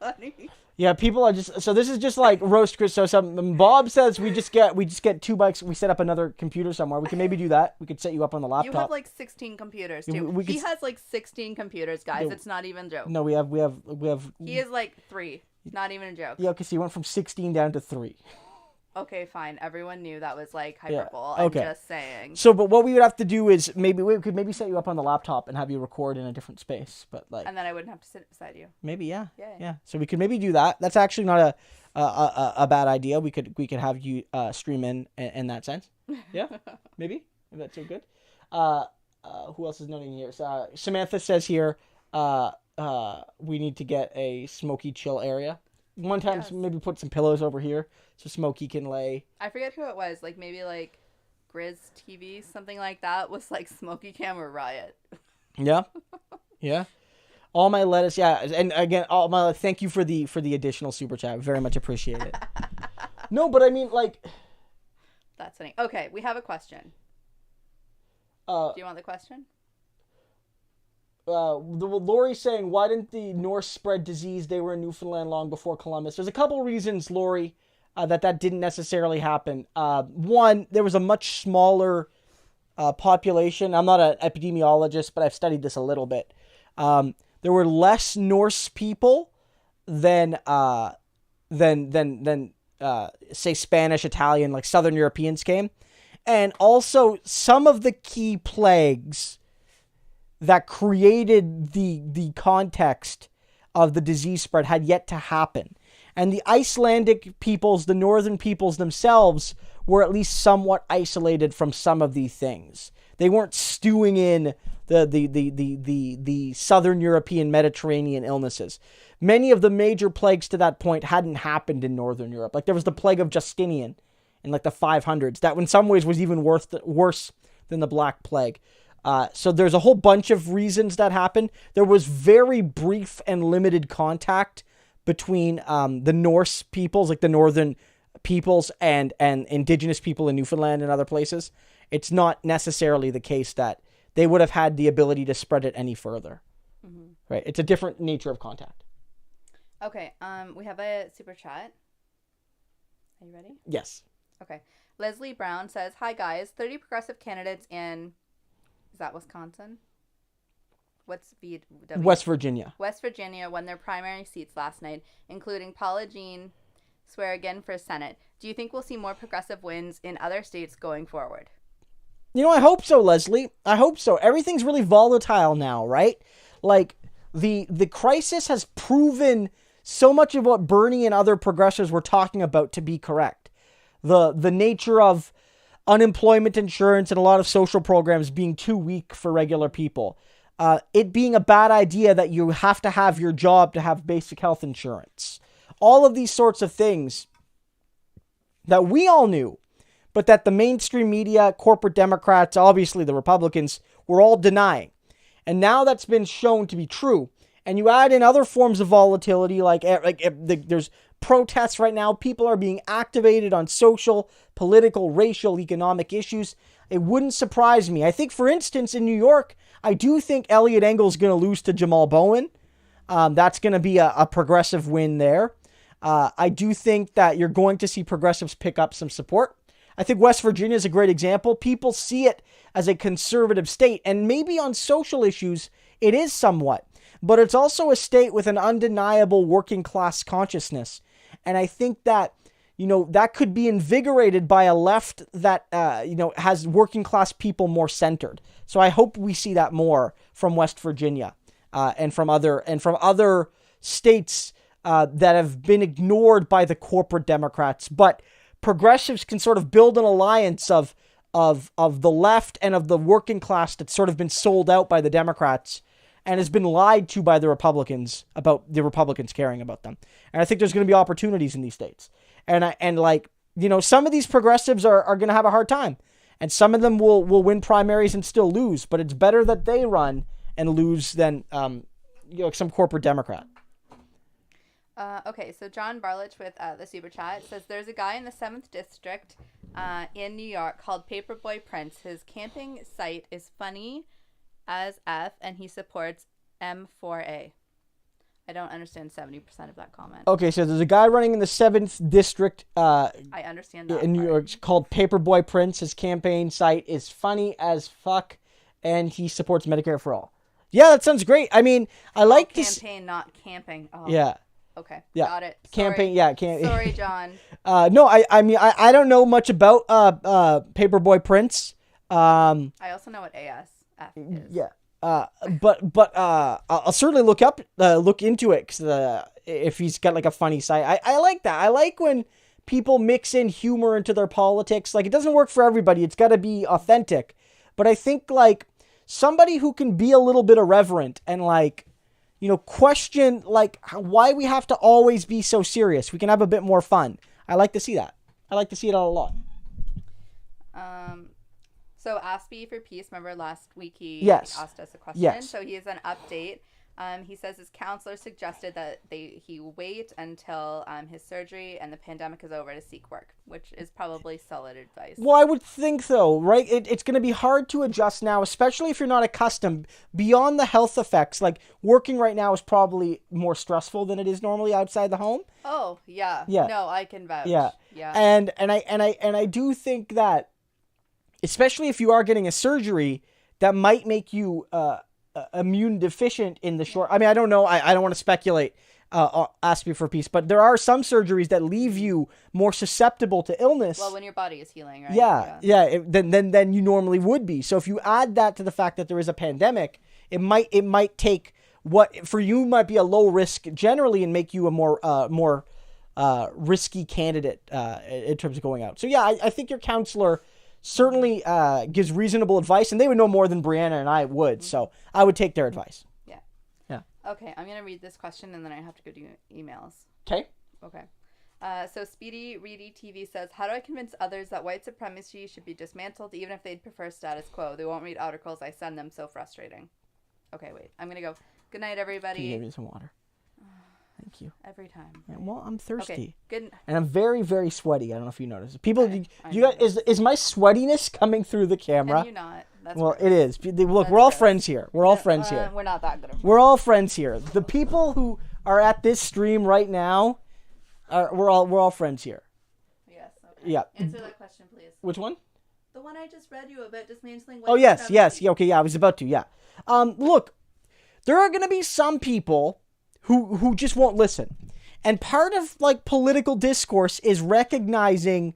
funny. Yeah, people are just so this is just roast Chris. So Bob says we just get 2 mics. We set up another computer somewhere. We can maybe do that. We could set you up on the laptop. You have 16 computers too. He has 16 computers, guys. It's not even a joke. No, we have. He is 3. Not even a joke. Yeah, okay, so you went from 16 down to 3. Okay, fine. Everyone knew that was hyperbole. Yeah, okay. I'm just saying. So, but what we would have to do is we could set you up on the laptop and have you record in a different space, but and then I wouldn't have to sit beside you. Maybe, yeah. So we could maybe do that. That's actually not a bad idea. We could have you stream in that sense. Yeah, maybe if that's so good. Who else is noting here? Samantha says here, we need to get a smoky chill area. One time, maybe put some pillows over here so Smokey can lay. I forget who it was. Maybe Grizz TV, something like that, was Smokey Cam or Riot. Yeah. Yeah. All my lettuce, yeah. And again, thank you for the additional super chat. Very much appreciate it. No, but I mean, That's funny. Okay, we have a question. Do you want the question? Lori's saying, why didn't the Norse spread disease? They were in Newfoundland long before Columbus. There's a couple reasons, Lori, that didn't necessarily happen. One, there was a much smaller population. I'm not an epidemiologist, but I've studied this a little bit. There were less Norse people than say Spanish, Italian, like Southern Europeans came. And also some of the key plagues that created the context of the disease spread had yet to happen. And the Icelandic peoples, the northern peoples themselves, were at least somewhat isolated from some of these things. They weren't stewing in the Southern European Mediterranean illnesses. Many of the major plagues to that point hadn't happened in Northern Europe. Like there was the plague of Justinian in like the 500s. That in some ways was even worse than the Black Plague. So there's a whole bunch of reasons that happened. There was very brief and limited contact between the Norse peoples, like the northern peoples, and indigenous people in Newfoundland and other places. It's not necessarily the case that they would have had the ability to spread it any further. Mm-hmm. Right? It's a different nature of contact. Okay. We have a super chat. Are you ready? Yes. Okay. Leslie Brown says, "Hi guys, 30 progressive candidates in, is that Wisconsin? What's VW? West Virginia. West Virginia won their primary seats last night, including Paula Jean swear again for Senate. Do you think we'll see more progressive wins in other states going forward?" You know, I hope so, Leslie. I hope so. Everything's really volatile now, right? Like, the crisis has proven so much of what Bernie and other progressives were talking about to be correct. The nature of unemployment insurance and a lot of social programs being too weak for regular people. It being a bad idea that you have to have your job to have basic health insurance. All of these sorts of things that we all knew, but that the mainstream media, corporate Democrats, obviously the Republicans, were all denying. And now that's been shown to be true. And you add in other forms of volatility, like there's protests right now. People are being activated on social, political, racial, economic issues. It wouldn't surprise me. I think, for instance, in New York, I do think Elliot Engel's going to lose to Jamal Bowen. That's going to be a progressive win there. I do think that you're going to see progressives pick up some support. I think West Virginia is a great example. People see it as a conservative state, and maybe on social issues, it is somewhat. But it's also a state with an undeniable working class consciousness. And I think that, that could be invigorated by a left that, has working class people more centered. So I hope we see that more from West Virginia and from other states that have been ignored by the corporate Democrats. But progressives can sort of build an alliance of the left and of the working class that's sort of been sold out by the Democrats and has been lied to by the Republicans about the Republicans caring about them. And I think there's going to be opportunities in these states. And some of these progressives are going to have a hard time. And some of them will win primaries and still lose. But it's better that they run and lose than some corporate Democrat. Okay, so John Barlich with the Super Chat says, "There's a guy in the 7th District in New York called Paperboy Prince. His camping site is funny as F, and he supports M4A. I don't understand 70% of that comment. Okay, so there's a guy running in the 7th District I understand that in New York called Paperboy Prince. His campaign site is funny as fuck, and he supports Medicare for all. Yeah, that sounds great. I mean, I like this. Campaign, not camping. Oh. Yeah. Okay, yeah. Got it. Campaign, yeah. Sorry, John. No, I mean, I don't know much about Paperboy Prince. I also know what ASF is. Yeah. But I'll certainly look into it, cause if he's got like a funny side, I like that. I like when people mix in humor into their politics. Like, it doesn't work for everybody. It's got to be authentic. But I think like somebody who can be a little bit irreverent and question like why we have to always be so serious. We can have a bit more fun. I like to see that. I like to see it a lot. So Aspie for Peace, remember last week he asked us a question. Yes. So he has an update. He says his counselor suggested that he wait until his surgery and the pandemic is over to seek work, which is probably solid advice. Well, I would think though, right? It's going to be hard to adjust now, especially if you're not accustomed. Beyond the health effects, like working right now is probably more stressful than it is normally outside the home. Oh yeah. No, I can vouch. Yeah. And I do think that, especially if you are getting a surgery, that might make you immune deficient in the short. I mean, I don't know. I don't want to speculate aspirate for peace. But there are some surgeries that leave you more susceptible to illness. Well, when your body is healing, right? Yeah. Than you normally would be. So if you add that to the fact that there is a pandemic, it might take what for you might be a low risk generally and make you a more risky candidate in terms of going out. So yeah, I think your counselor certainly gives reasonable advice, and they would know more than Brianna and I would. So I would take their advice. Yeah. Okay, I'm gonna read this question and then I have to go do emails. Okay. So Speedy Reedy TV says, how do I convince others that white supremacy should be dismantled even if they'd prefer status quo? They won't read articles I send them. So frustrating. Okay, wait. I'm gonna go. Good night, everybody. Can you give me some water? Thank you. Every time. Yeah, well, I'm thirsty. Okay, good. And I'm very, very sweaty. I don't know if you noticed. People, you guys, is my sweatiness coming through the camera? Can you not? That's well, gross. It is. Look, we're all friends here. We're all friends here. We're not that good. We're all friends here. The people who are at this stream right now, we're all friends here. Yes. Okay. Yeah. Answer that question, please. Which one? The one I just read you about dismantling. Oh yes. Yeah, okay. Yeah, I was about to. Yeah. Look, there are going to be some people who just won't listen. And part of like political discourse is recognizing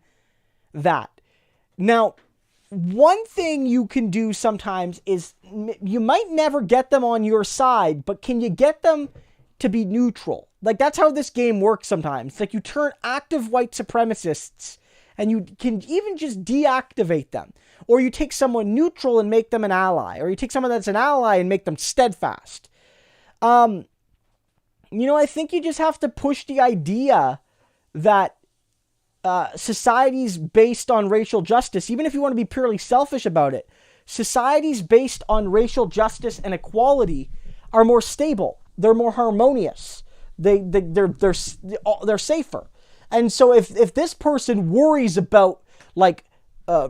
that. Now, one thing you can do sometimes is you might never get them on your side, but can you get them to be neutral? Like that's how this game works sometimes. Like you turn active white supremacists and you can even just deactivate them. Or you take someone neutral and make them an ally. Or you take someone that's an ally and make them steadfast. I think you just have to push the idea that societies based on racial justice, even if you want to be purely selfish about it, societies based on racial justice and equality are more stable. They're more harmonious. They're safer. And so if this person worries about like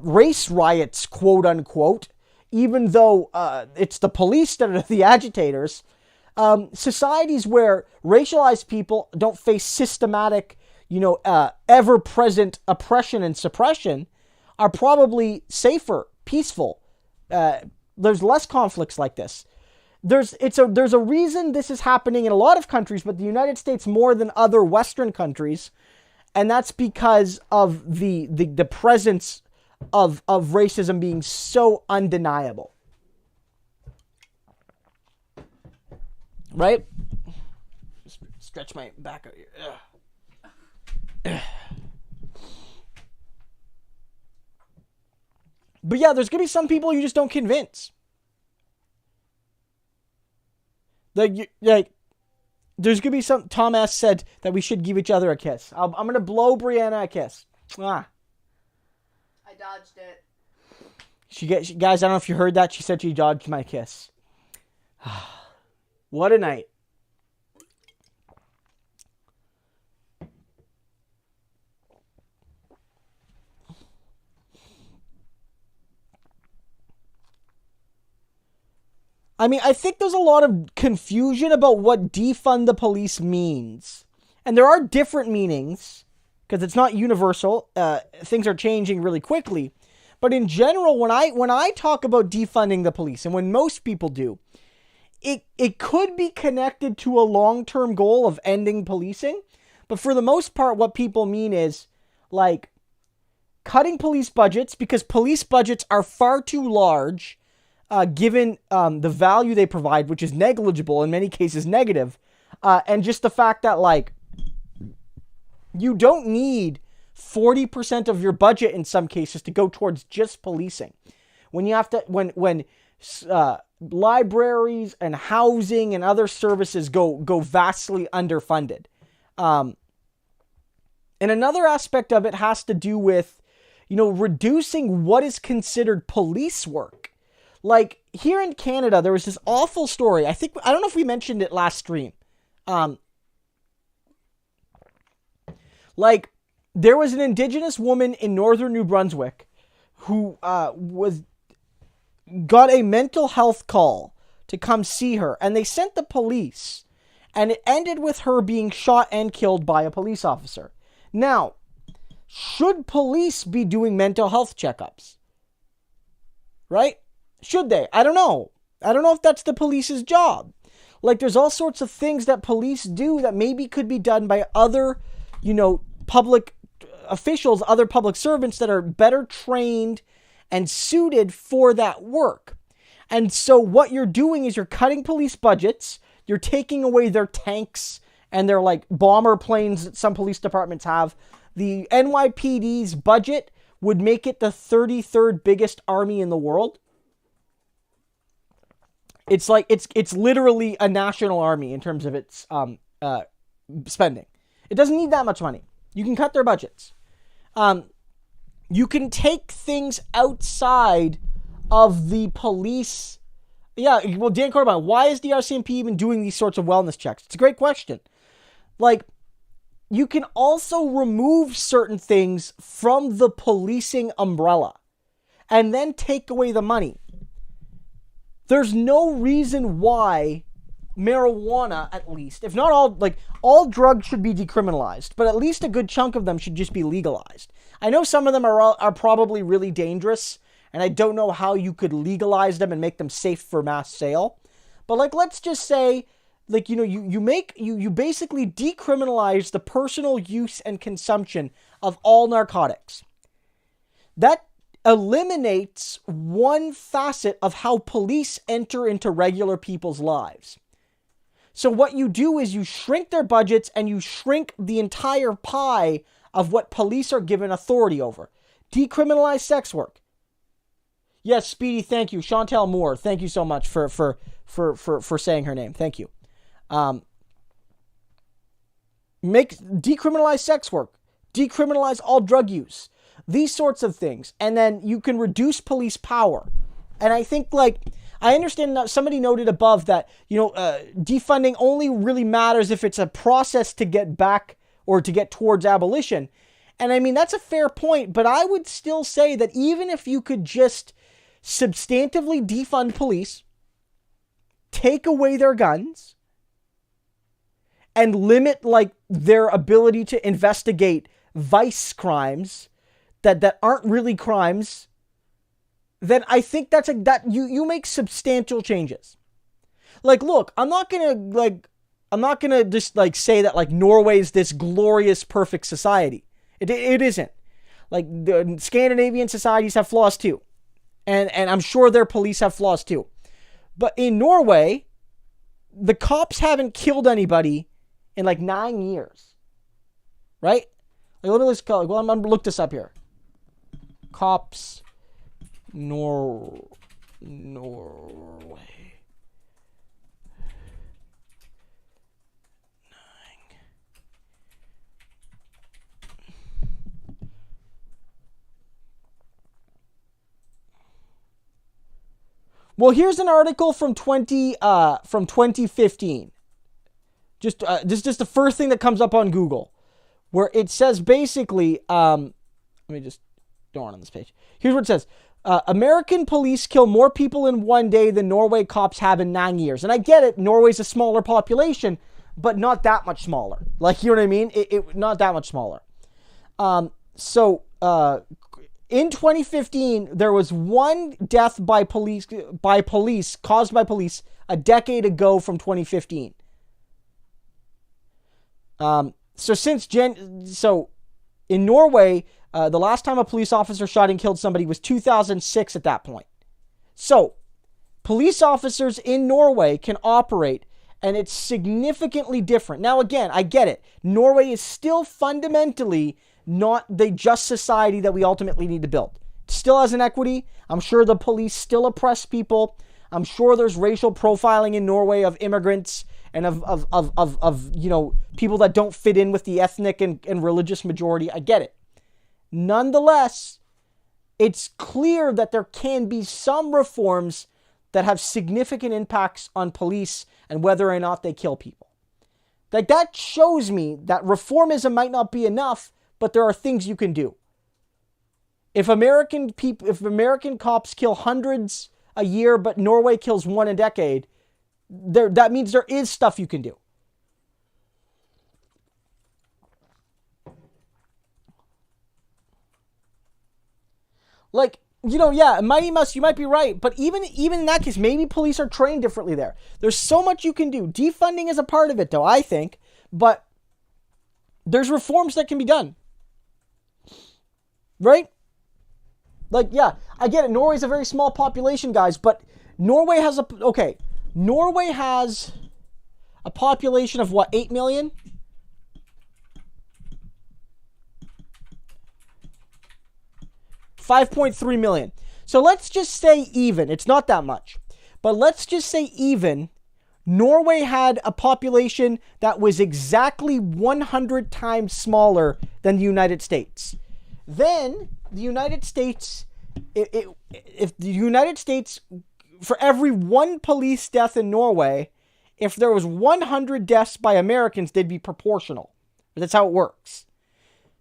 race riots, quote unquote, even though it's the police that are the agitators, societies where racialized people don't face systematic, ever-present oppression and suppression are probably safer, peaceful. There's less conflicts like this. There's a reason this is happening in a lot of countries, but the United States more than other Western countries, and that's because of the presence of racism being so undeniable. Right? Stretch my back out here. But yeah, there's going to be some people you just don't convince. Like there's going to be some... Tom S. said that we should give each other a kiss. I'm going to blow Brianna a kiss. Mwah. I dodged it. Guys, I don't know if you heard that. She said she dodged my kiss. What a night. I mean, I think there's a lot of confusion about what defund the police means. And there are different meanings, because it's not universal. Things are changing really quickly. But in general, when I talk about defunding the police, and when most people do, it could be connected to a long-term goal of ending policing. But for the most part, what people mean is, like, cutting police budgets, because police budgets are far too large, given the value they provide, which is negligible, in many cases negative, and just the fact that, like, you don't need 40% of your budget in some cases to go towards just policing. When you have to, when libraries and housing and other services go vastly underfunded. And another aspect of it has to do with, reducing what is considered police work. Like, here in Canada, there was this awful story. I don't know if we mentioned it last stream. There was an Indigenous woman in northern New Brunswick who got a mental health call to come see her, and they sent the police, and it ended with her being shot and killed by a police officer. Now, should police be doing mental health checkups? Right? Should they? I don't know. I don't know if that's the police's job. Like, there's all sorts of things that police do that maybe could be done by other, public officials, other public servants that are better trained and suited for that work. And so what you're doing is you're cutting police budgets, you're taking away their tanks and their like bomber planes that some police departments have. The NYPD's budget would make it the 33rd biggest army in the world. It's like it's literally a national army in terms of its spending. It doesn't need that much money. You can cut their budgets. You can take things outside of the police. Yeah, well, Dan Corbin, why is the RCMP even doing these sorts of wellness checks? It's a great question. Like, you can also remove certain things from the policing umbrella and then take away the money. There's no reason why marijuana, at least, if not all, like, all drugs should be decriminalized, but at least a good chunk of them should just be legalized. I know some of them are probably really dangerous, and I don't know how you could legalize them and make them safe for mass sale. But, like, let's just say, like, you basically decriminalize the personal use and consumption of all narcotics. That eliminates one facet of how police enter into regular people's lives. So what you do is you shrink their budgets and you shrink the entire pie of what police are given authority over. Decriminalize sex work. Yes, Speedy, thank you. Chantel Moore, thank you so much for saying her name. Thank you. Decriminalize sex work. Decriminalize all drug use. These sorts of things. And then you can reduce police power. And I think, like, I understand that somebody noted above that, defunding only really matters if it's a process to get back or to get towards abolition. And I mean, that's a fair point, but I would still say that even if you could just substantively defund police, take away their guns, and limit, like, their ability to investigate vice crimes that aren't really crimes, then I think that you make substantial changes. Like, look, I'm not gonna just, like, say that, like, Norway is this glorious, perfect society. It isn't. Like, the Scandinavian societies have flaws too. And I'm sure their police have flaws too. But in Norway, the cops haven't killed anybody in like 9 years. Right? Like, let me I'm gonna look this up here. Cops, Norway. Well, here's an article from 2015. Just the first thing that comes up on Google, where it says basically, let me just go on this page. Here's what it says. American police kill more people in one day than Norway cops have in 9 years. And I get it, Norway's a smaller population, but not that much smaller. Like, you know what I mean? It not that much smaller. In 2015, there was one death by police caused by police a decade ago from 2015. So in Norway, the last time a police officer shot and killed somebody was 2006 at that point. So police officers in Norway can operate, and it's significantly different. Now, again, I get it. Norway is still fundamentally not the just society that we ultimately need to build. It still has inequity. I'm sure the police still oppress people. I'm sure there's racial profiling in Norway of immigrants and of people that don't fit in with the ethnic and religious majority. I get it. Nonetheless, it's clear that there can be some reforms that have significant impacts on police and whether or not they kill people. Like, that shows me that reformism might not be enough, but there are things you can do. If American cops kill hundreds a year, but Norway kills one a decade, that means there is stuff you can do. Like, Yeah, Mighty Mouse, you might be right. But even in that case, maybe police are trained differently there. There's so much you can do. Defunding is a part of it, though, I think. But there's reforms that can be done. Right? Like, yeah, I get it. Norway's a very small population, guys. But Norway has Norway has a population of what, 8 million? $5.3 million. So let's just say even. It's not that much. But let's just say even. Norway had a population that was exactly 100 times smaller than the United States. Then the United States, if the United States, for every one police death in Norway, if there was 100 deaths by Americans, they'd be proportional. That's how it works.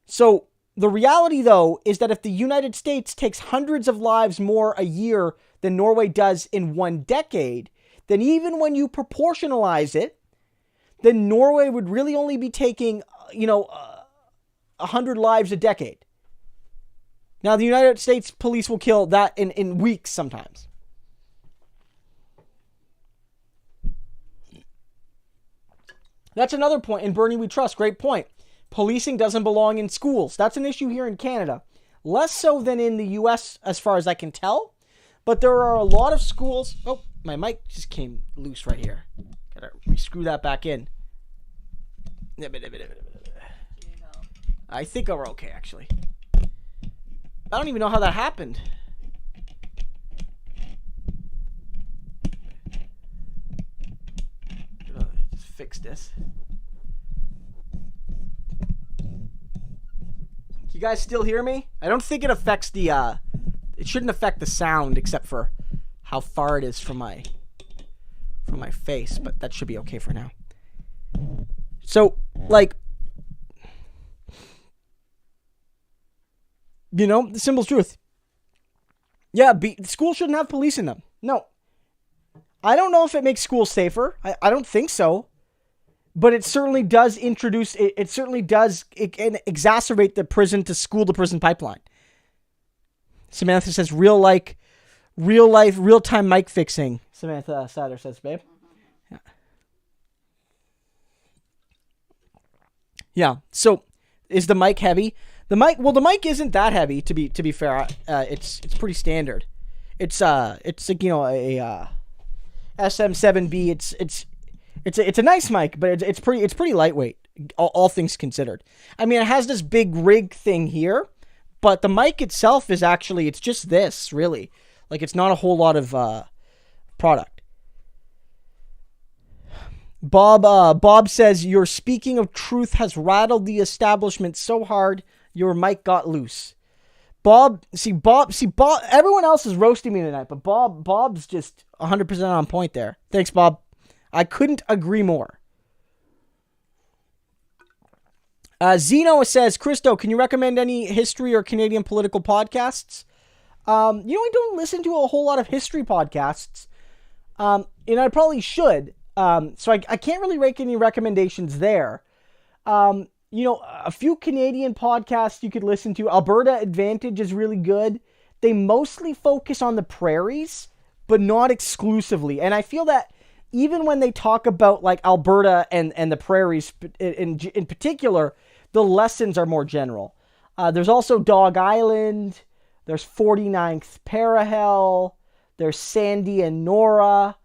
So the reality, though, is that if the United States takes hundreds of lives more a year than Norway does in 1 decade, then even when you proportionalize it, then Norway would really only be taking, 100 lives a decade. Now, the United States police will kill that in weeks sometimes. That's another point. In Bernie We Trust, great point. Policing doesn't belong in schools. That's an issue here in Canada. Less so than in the U.S. as far as I can tell. But there are a lot of schools... Oh, my mic just came loose right here. Gotta re-screw that back in. I think we're okay, actually. I don't even know how that happened. Just fix this. You guys still hear me? I don't think it affects the, it shouldn't affect the sound except for how far it is from my face, but that should be okay for now. So, like, the simple truth. Yeah, schools shouldn't have police in them. No. I don't know if it makes schools safer. I don't think so. But it certainly does introduce, it certainly does exacerbate the prison to school to prison pipeline. Samantha says real-time mic fixing. Samantha Satter says, babe. Yeah. So is the mic heavy? The mic isn't that heavy to be fair. It's pretty standard. It's like, a SM7B. It's a nice mic, but it's pretty lightweight, all things considered. I mean, it has this big rig thing here, but the mic itself is actually, it's just this, really. Like, it's not a whole lot of product. Bob says, your speaking of truth has rattled the establishment so hard, your mic got loose. Bob, everyone else is roasting me tonight, but Bob's just 100% on point there. Thanks, Bob. I couldn't agree more. Zeno says, Christo, can you recommend any history or Canadian political podcasts? I don't listen to a whole lot of history podcasts. And I probably should. So I can't really make any recommendations there. A few Canadian podcasts you could listen to. Alberta Advantage is really good. They mostly focus on the prairies, but not exclusively. And I feel that even when they talk about like Alberta and the prairies in particular, the lessons are more general. There's also Dog Island. There's 49th Parahel. There's Sandy and Nora.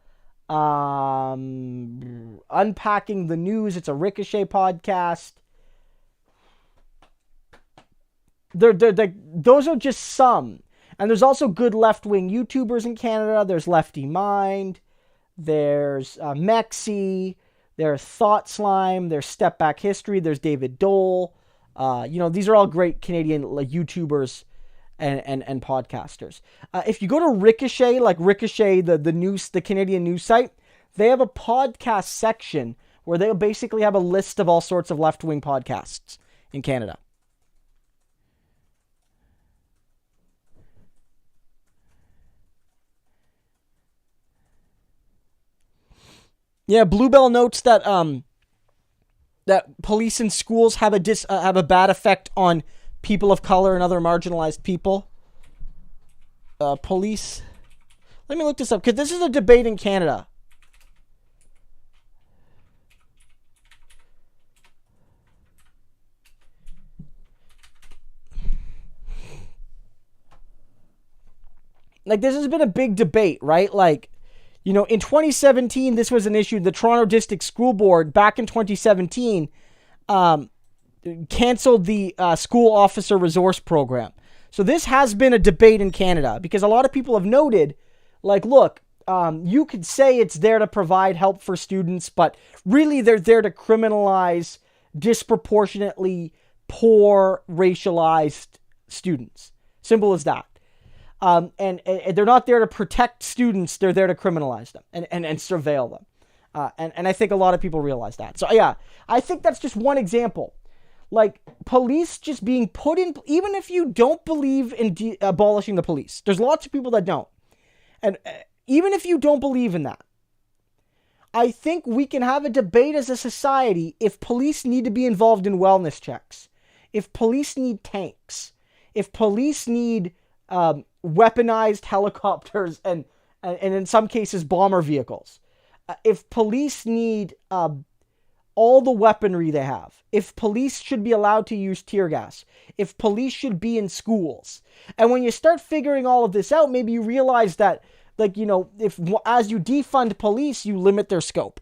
Unpacking the News. It's a Ricochet podcast. Those are just some. And there's also good left-wing YouTubers in Canada. There's Lefty Mind. There's Mexi. There's Thought Slime. There's Step Back History. There's David Dole. These are all great Canadian YouTubers and podcasters. If you go to Ricochet, like Ricochet, the Canadian news site, they have a podcast section where they'll basically have a list of all sorts of left-wing podcasts in Canada. Yeah, Bluebell notes that that police in schools have a bad effect on people of color and other marginalized people. police. Let me look this up because this is a debate in Canada. Like, this has been a big debate, right? Like, you know, in 2017, this was an issue. The Toronto District School Board, back in 2017, canceled the school officer resource program. So this has been a debate in Canada because a lot of people have noted, like, look, you could say it's there to provide help for students, but really they're there to criminalize disproportionately poor, racialized students. Simple as that. And they're not there to protect students. They're there to criminalize them and surveil them. And I think a lot of people realize that. So, yeah, I think that's just one example. Like, police just being put in, even if you don't believe in abolishing the police, there's lots of people that don't. And even if you don't believe in that, I think we can have a debate as a society if police need to be involved in wellness checks, if police need tanks, if police need weaponized helicopters and in some cases bomber vehicles, if police need all the weaponry they have, if police should be allowed to use tear gas, if police should be in schools. And when you start figuring all of this out, maybe you realize that, like, you know, if as you defund police, you limit their scope.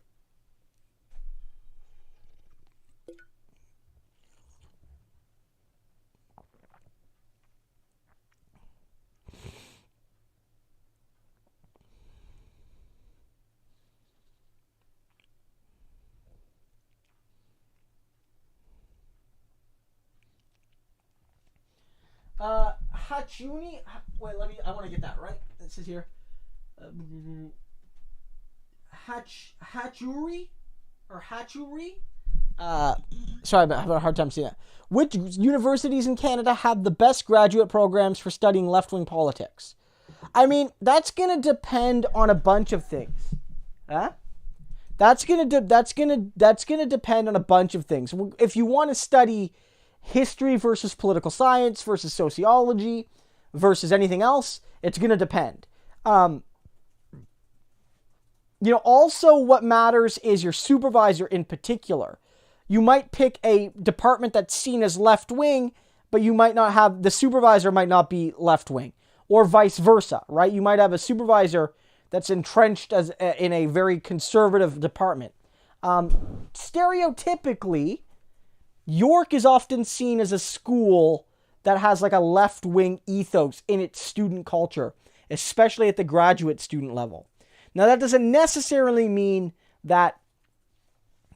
Hachuni. Wait, I want to get that right. This is here. Hachuri or Hachuri. Sorry, I'm having a hard time seeing that. Which universities in Canada have the best graduate programs for studying left-wing politics? I mean, that's gonna depend on a bunch of things. Huh? That's gonna depend on a bunch of things. If you want to study history versus political science versus sociology versus anything else, it's going to depend. You know, also what matters is your supervisor in particular. You might pick a department that's seen as left-wing, but you might not have, the supervisor might not be left-wing, or vice versa, right? You might have a supervisor that's entrenched as in a very conservative department. Stereotypically, York is often seen as a school that has like a left-wing ethos in its student culture, especially at the graduate student level. Now, that doesn't necessarily mean that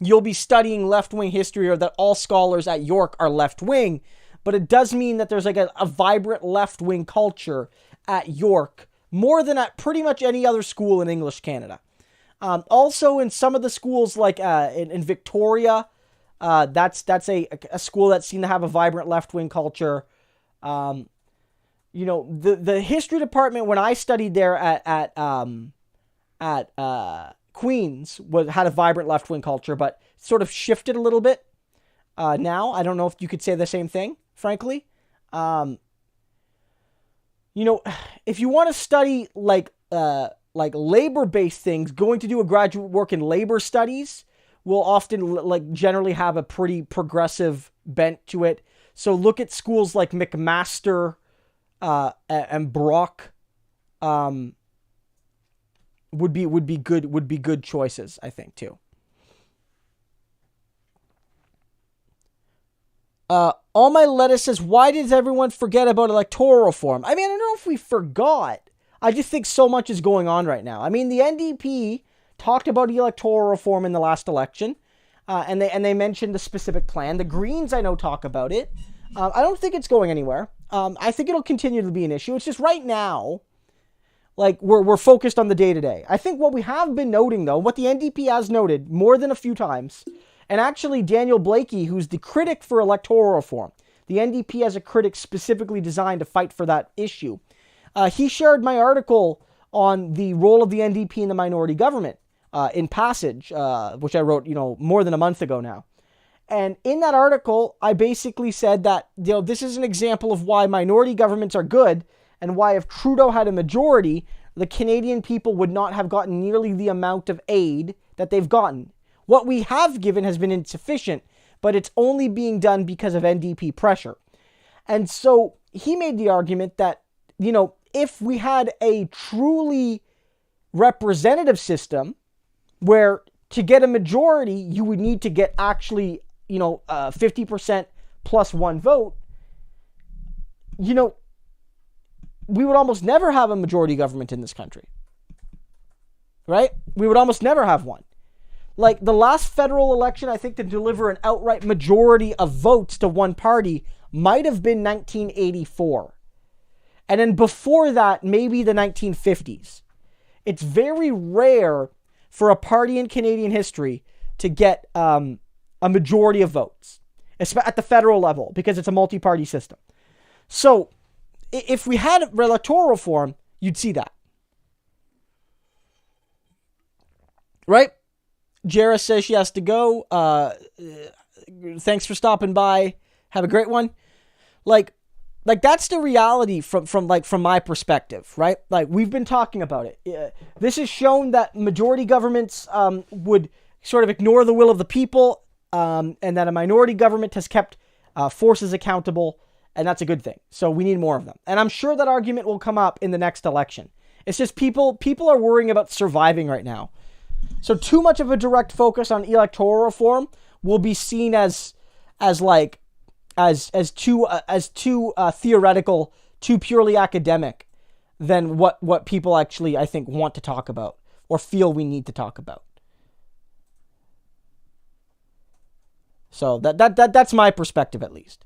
you'll be studying left-wing history or that all scholars at York are left-wing, but it does mean that there's like a vibrant left-wing culture at York, more than at pretty much any other school in English Canada. Also, in some of the schools like in Victoria, that's a school that seemed to have a vibrant left-wing culture. You know, the history department when I studied there at Queen's had a vibrant left-wing culture, but sort of shifted a little bit. Now I don't know if you could say the same thing, frankly. You know, if you want to study like labor-based things, going to do a graduate work in labor studies will often generally have a pretty progressive bent to it. So look at schools like McMaster and Brock would be good choices, I think, too. All My Lettuce says, why does everyone forget about electoral reform? I mean, I don't know if we forgot. I just think so much is going on right now. I mean, the NDP talked about electoral reform in the last election, and they mentioned the specific plan. The Greens, I know, talk about it. I don't think it's going anywhere. I think it'll continue to be an issue. It's just right now, like, we're focused on the day-to-day. I think what we have been noting, though, what the NDP has noted more than a few times, and actually Daniel Blakey, who's the critic for electoral reform, the NDP has a critic specifically designed to fight for that issue. He shared my article on the role of the NDP in the minority government in Passage, which I wrote, more than a month ago now. And in that article, I basically said that, this is an example of why minority governments are good and why if Trudeau had a majority, the Canadian people would not have gotten nearly the amount of aid that they've gotten. What we have given has been insufficient, but it's only being done because of NDP pressure. And so he made the argument that, if we had a truly representative system where to get a majority, you would need to get actually, 50% plus one vote, we would almost never have a majority government in this country. Right? We would almost never have one. Like the last federal election, I think, to deliver an outright majority of votes to one party might have been 1984. And then before that, maybe the 1950s. It's very rare for a party in Canadian history to get a majority of votes at the federal level because it's a multi-party system. So if we had electoral reform, you'd see that. Right? Jara says she has to go. Thanks for stopping by. Have a great one. Like that's the reality from my perspective, right? Like we've been talking about it. This has shown that majority governments would sort of ignore the will of the people, and that a minority government has kept forces accountable, and that's a good thing. So we need more of them. And I'm sure that argument will come up in the next election. It's just people are worrying about surviving right now. So too much of a direct focus on electoral reform will be seen as too theoretical, too purely academic than what people actually, I think, want to talk about or feel we need to talk about. So that's my perspective, at least.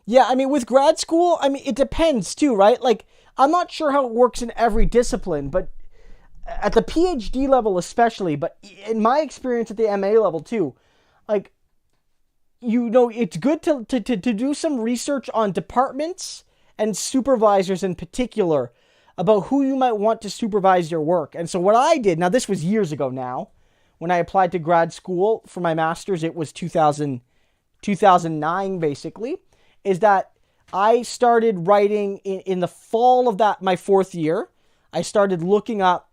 Yeah, I mean, with grad school, I mean, it depends too, right? Like, I'm not sure how it works in every discipline, but at the PhD level especially, but in my experience at the MA level too, like, it's good to do some research on departments and supervisors in particular about who you might want to supervise your work. And so what I did, now this was years ago now, when I applied to grad school for my master's, it was 2009 basically, is that I started writing in the fall of my fourth year. I started looking up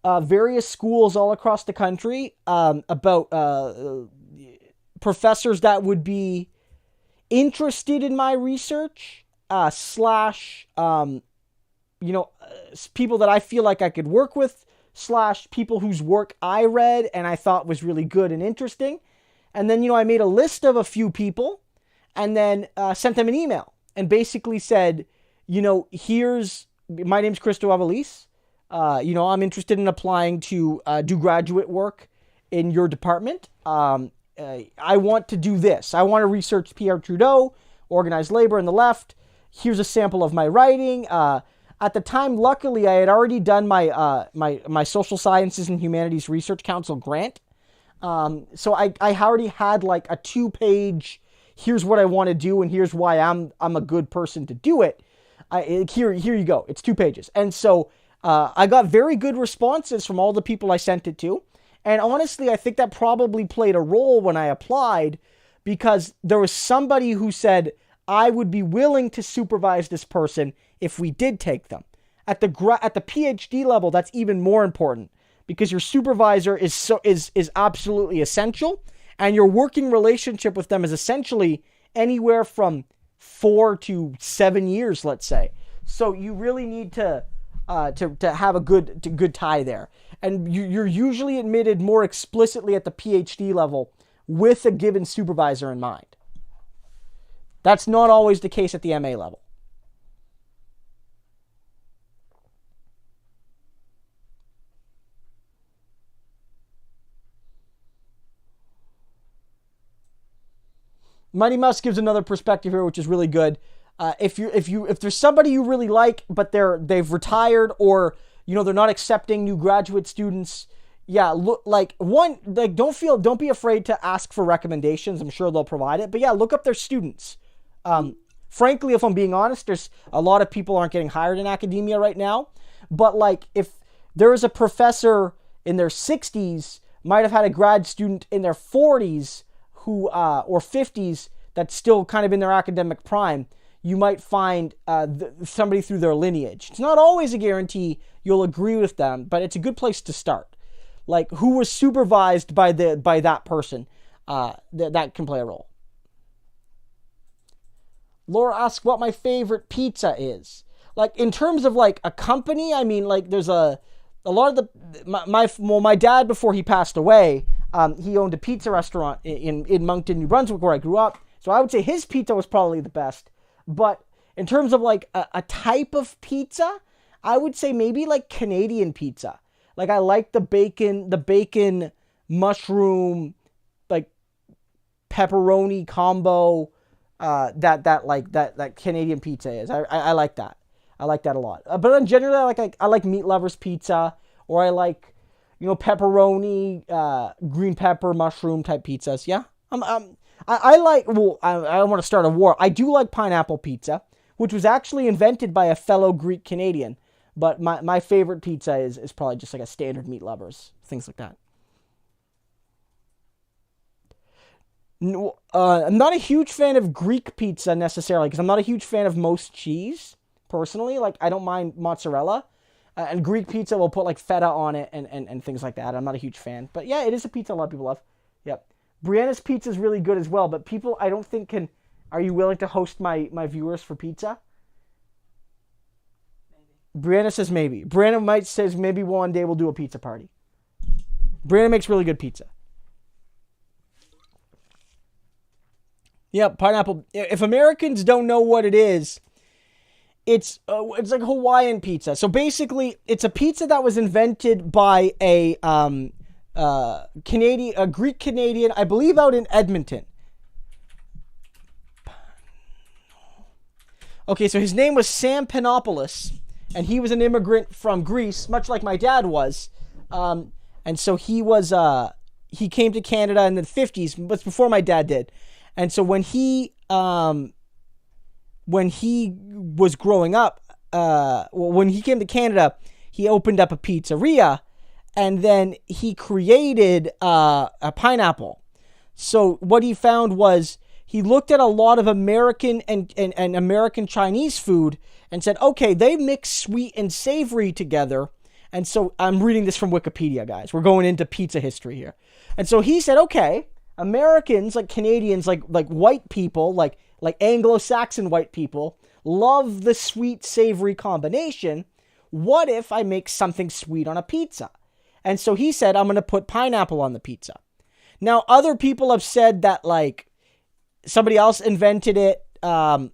various schools all across the country about professors that would be interested in my research, people that I feel like I could work with, / people whose work I read and I thought was really good and interesting. And then, I made a list of a few people and then sent them an email and basically said, my name's Christo Aivalis. I'm interested in applying to do graduate work in your department. I want to do this. I want to research Pierre Trudeau, organized labor and the left. Here's a sample of my writing. At the time, luckily, I had already done my Social Sciences and Humanities Research Council grant. So I already had like a 2-page, here's what I want to do and here's why I'm a good person to do it. Here you go. It's 2 pages. And so I got very good responses from all the people I sent it to. And honestly, I think that probably played a role when I applied, because there was somebody who said, I would be willing to supervise this person if we did take them. At the PhD level, that's even more important, because your supervisor is absolutely essential, and your working relationship with them is essentially anywhere from 4 to 7 years, let's say. So you really need to have a good tie there. And you're usually admitted more explicitly at the PhD level with a given supervisor in mind. That's not always the case at the MA level. Mighty Musk gives another perspective here, which is really good. If there's somebody you really like, but they've retired, or they're not accepting new graduate students, Yeah, look, like don't be afraid to ask for recommendations. I'm sure they'll provide it. But yeah, look up their students. Frankly, if I'm being honest, there's a lot of people aren't getting hired in academia right now. But like, if there is a professor in their 60s, might have had a grad student in their 40s who or 50s that's still kind of in their academic prime, you might find somebody through their lineage. It's not always a guarantee you'll agree with them, but it's a good place to start. Like, who was supervised by that person, that can play a role. Laura asks what my favorite pizza is. Like, in terms of like a company, I mean, like, there's a lot of my dad, before he passed away, he owned a pizza restaurant in Moncton, New Brunswick, where I grew up. So I would say his pizza was probably the best. But in terms of like a type of pizza, I would say maybe like Canadian pizza. Like, I like the bacon mushroom, like pepperoni combo that Canadian pizza is. I like that. I like that a lot. But in general, I like Meat Lover's pizza, or I like, pepperoni, green pepper, mushroom type pizzas. Yeah. I don't want to start a war. I do like pineapple pizza, which was actually invented by a fellow Greek Canadian. But my favorite pizza is probably just like a standard Meat Lovers, things like that. I'm not a huge fan of Greek pizza necessarily, because I'm not a huge fan of most cheese, personally. Like, I don't mind mozzarella. And Greek pizza will put like feta on it and things like that. I'm not a huge fan. But yeah, it is a pizza a lot of people love. Yep. Brianna's pizza is really good as well, but people, I don't think, can... Are you willing to host my viewers for pizza? Maybe. Brianna says maybe. Brianna says maybe one day we'll do a pizza party. Brianna makes really good pizza. Yep, pineapple. If Americans don't know what it is, it's like Hawaiian pizza. So basically, it's a pizza that was invented by a Greek Canadian, I believe, out in Edmonton. Okay, so his name was Sam Panopoulos, and he was an immigrant from Greece, much like my dad was. And so he came to Canada in the 50s, but before my dad did. And so when he was growing up, when he came to Canada, he opened up a pizzeria, and then he created a pineapple. So what he found was he looked at a lot of American and American Chinese food and said, okay, they mix sweet and savory together. And so I'm reading this from Wikipedia, guys. We're going into pizza history here. And so he said, okay, Americans, like Canadians, like white people, like Anglo-Saxon white people, love the sweet savory combination. What if I make something sweet on a pizza? And so he said, I'm going to put pineapple on the pizza. Now, other people have said that, like, somebody else invented it, yeah.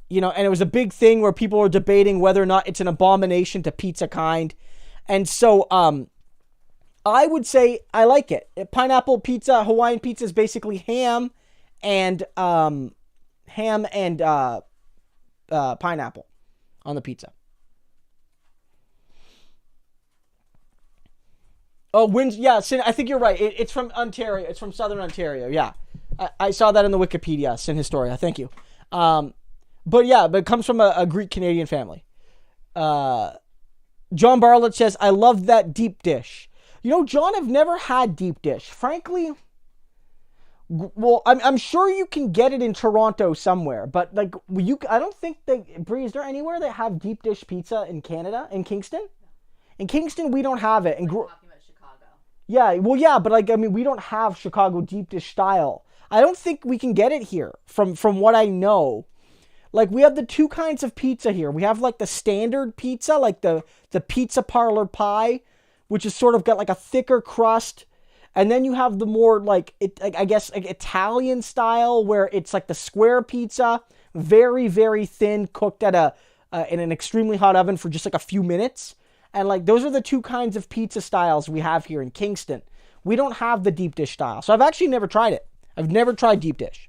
And it was a big thing where people were debating whether or not it's an abomination to pizza kind. And so, I would say I like it. Pineapple pizza, Hawaiian pizza is basically ham and pineapple on the pizza. Oh, yeah, I think you're right. It's from Ontario. It's from Southern Ontario. Yeah, I saw that in the Wikipedia. Sin Historia. Thank you. But it comes from a Greek Canadian family. John Bartlett says, I love that deep dish. John, I've never had deep dish. Frankly, well, I'm sure you can get it in Toronto somewhere, but like I don't think Brie, is there anywhere that have deep dish pizza in Canada? In Kingston? In Kingston, we don't have it. Talking about Chicago. Yeah, well, yeah, but we don't have Chicago deep dish style. I don't think we can get it here from what I know. Like, we have the two kinds of pizza here. We have like the standard pizza, like the pizza parlor pie, which is sort of got like a thicker crust. And then you have the more like Italian style, where it's like the square pizza, very, very thin, cooked at in an extremely hot oven for just like a few minutes. And like, those are the two kinds of pizza styles we have here in Kingston. We don't have the deep dish style. So I've actually never tried it. I've never tried deep dish.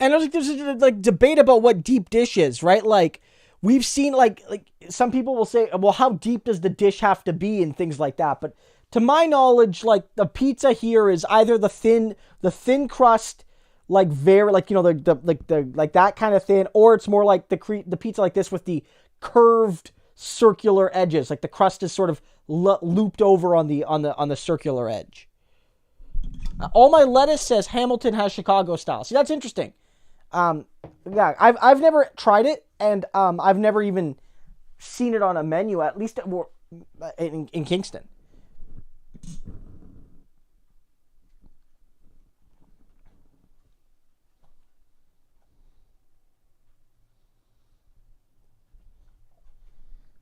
And there's like debate about what deep dish is, right? Like we've seen like some people will say, well, how deep does the dish have to be and things like that. But to my knowledge, like the pizza here is either the thin crust, like very like the like that kind of thin, or it's more like the pizza like this with the curved circular edges, like the crust is sort of looped over on the circular edge. All My Lettuce says Hamilton has Chicago style. See, that's interesting. Yeah, I've never tried it, and I've never even seen it on a menu, at least in Kingston.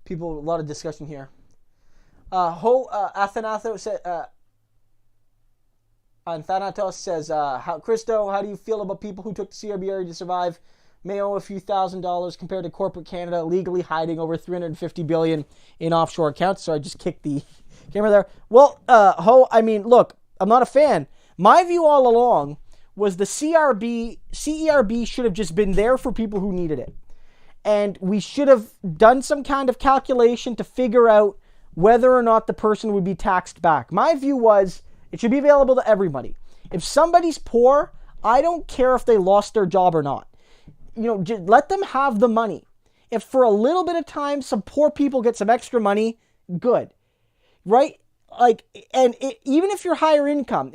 People, a lot of discussion here. Athanatos says, Christo, how do you feel about people who took the CRB area to survive, may owe a few $1,000s compared to corporate Canada legally hiding over $350 billion in offshore accounts? So I just kicked the camera there. Well, I mean, look, I'm not a fan. My view all along was the CERB should have just been there for people who needed it. And we should have done some kind of calculation to figure out whether or not the person would be taxed back. My view was it should be available to everybody. If somebody's poor, I don't care if they lost their job or not. Just let them have the money. If for a little bit of time some poor people get some extra money, good. Right? Like, even if you're higher income,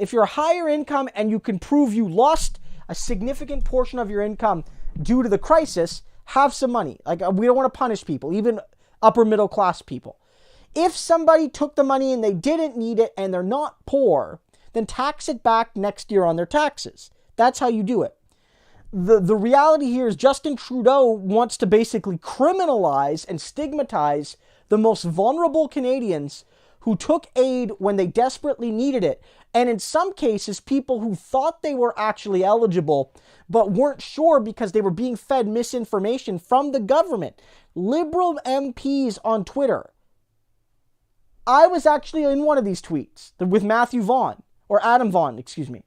and you can prove you lost a significant portion of your income due to the crisis, have some money. Like, we don't want to punish people, even upper middle class people. If somebody took the money and they didn't need it and they're not poor, then tax it back next year on their taxes. That's how you do it. The reality here is Justin Trudeau wants to basically criminalize and stigmatize the most vulnerable Canadians who took aid when they desperately needed it. And in some cases, people who thought they were actually eligible but weren't sure because they were being fed misinformation from the government. Liberal MPs on Twitter. I was actually in one of these tweets with Matthew Vaughan, or Adam Vaughan, excuse me,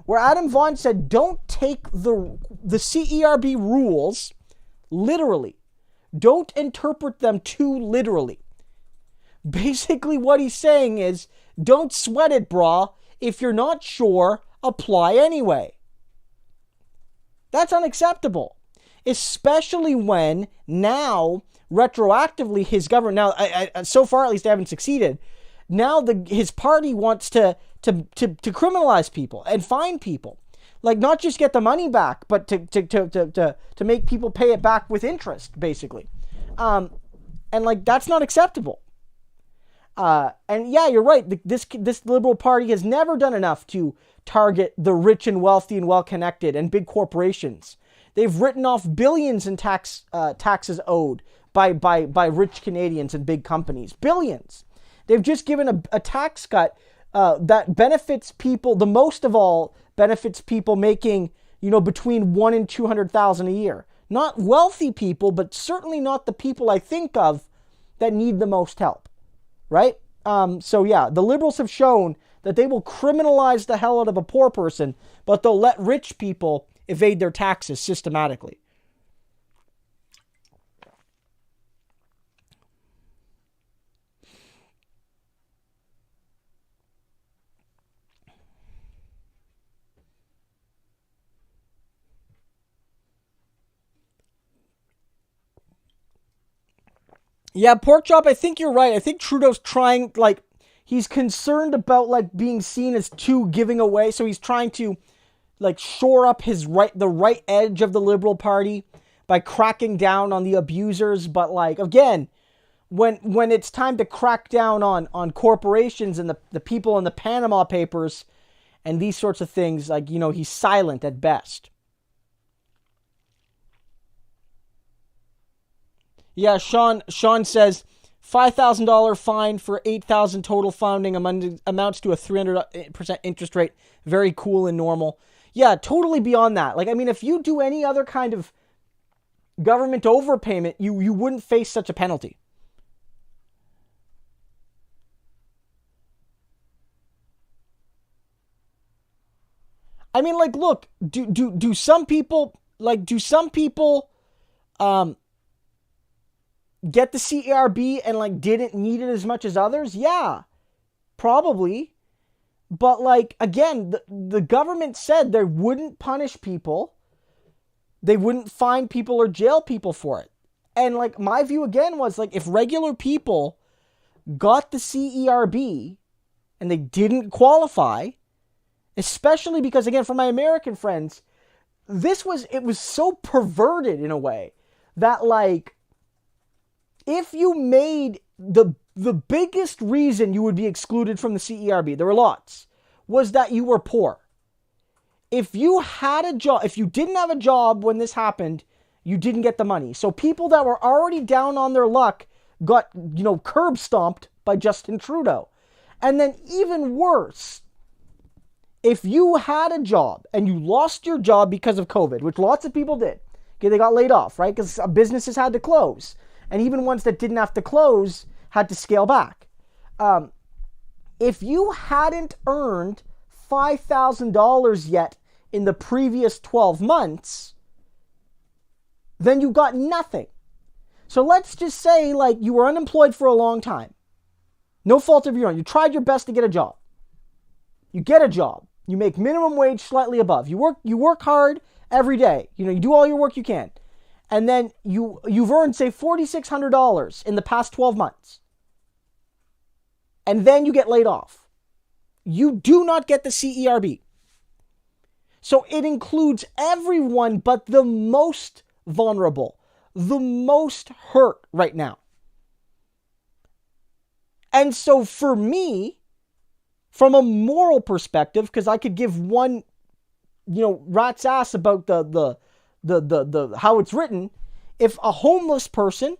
where Adam Vaughan said, don't take the CERB rules literally. Don't interpret them too literally. Basically what he's saying is, don't sweat it, brah. If you're not sure, apply anyway. That's unacceptable. Especially when now, retroactively, his government, now, so far at least they haven't succeeded, now his party wants to criminalize people and fine people. Like, not just get the money back, but to make people pay it back with interest, basically. And like, that's not acceptable. And yeah, you're right. This Liberal Party has never done enough to target the rich and wealthy and well-connected and big corporations. They've written off billions in taxes owed by rich Canadians and big companies. Billions. They've just given a tax cut that benefits people, the most of all benefits people making, between $100,000 and $200,000 a year. Not wealthy people, but certainly not the people I think of that need the most help. Right? So yeah, the Liberals have shown that they will criminalize the hell out of a poor person, but they'll let rich people evade their taxes systematically. Yeah, pork chop, I think you're right. I think Trudeau's trying, he's concerned about, being seen as too giving away. So he's trying to, shore up the right edge of the Liberal Party by cracking down on the abusers. But, again, when it's time to crack down on corporations and the people in the Panama Papers and these sorts of things, he's silent at best. Yeah, Sean says, $5,000 fine for $8,000 total founding amounts to a 300% interest rate. Very cool and normal. Yeah, totally beyond that. If you do any other kind of government overpayment, you wouldn't face such a penalty. Look, do some people do some people get the CERB and like didn't need it as much as others? Yeah, probably. But like, again, the government said they wouldn't punish people. They wouldn't fine people or jail people for it. And like, my view again was like, if regular people got the CERB and they didn't qualify, especially because, again, for my American friends, it was so perverted in a way that like, if you made the biggest reason you would be excluded from the CERB, there were lots, was that you were poor. If you had a job, if you didn't have a job when this happened, you didn't get the money. So people that were already down on their luck got, curb stomped by Justin Trudeau. And then even worse, if you had a job and you lost your job because of COVID, which lots of people did, okay, they got laid off, right? Because businesses had to close. And even ones that didn't have to close had to scale back. If you hadn't earned $5,000 yet in the previous 12 months, then you got nothing. So let's just say like you were unemployed for a long time. No fault of your own. You tried your best to get a job. You get a job. You make minimum wage slightly above. You work hard every day. You do all your work you can. And then you've earned, say, $4,600 in the past 12 months. And then you get laid off. You do not get the CERB. So it includes everyone but the most vulnerable, the most hurt right now. And so for me, from a moral perspective, because I could give one, rat's ass about the how it's written, if a homeless person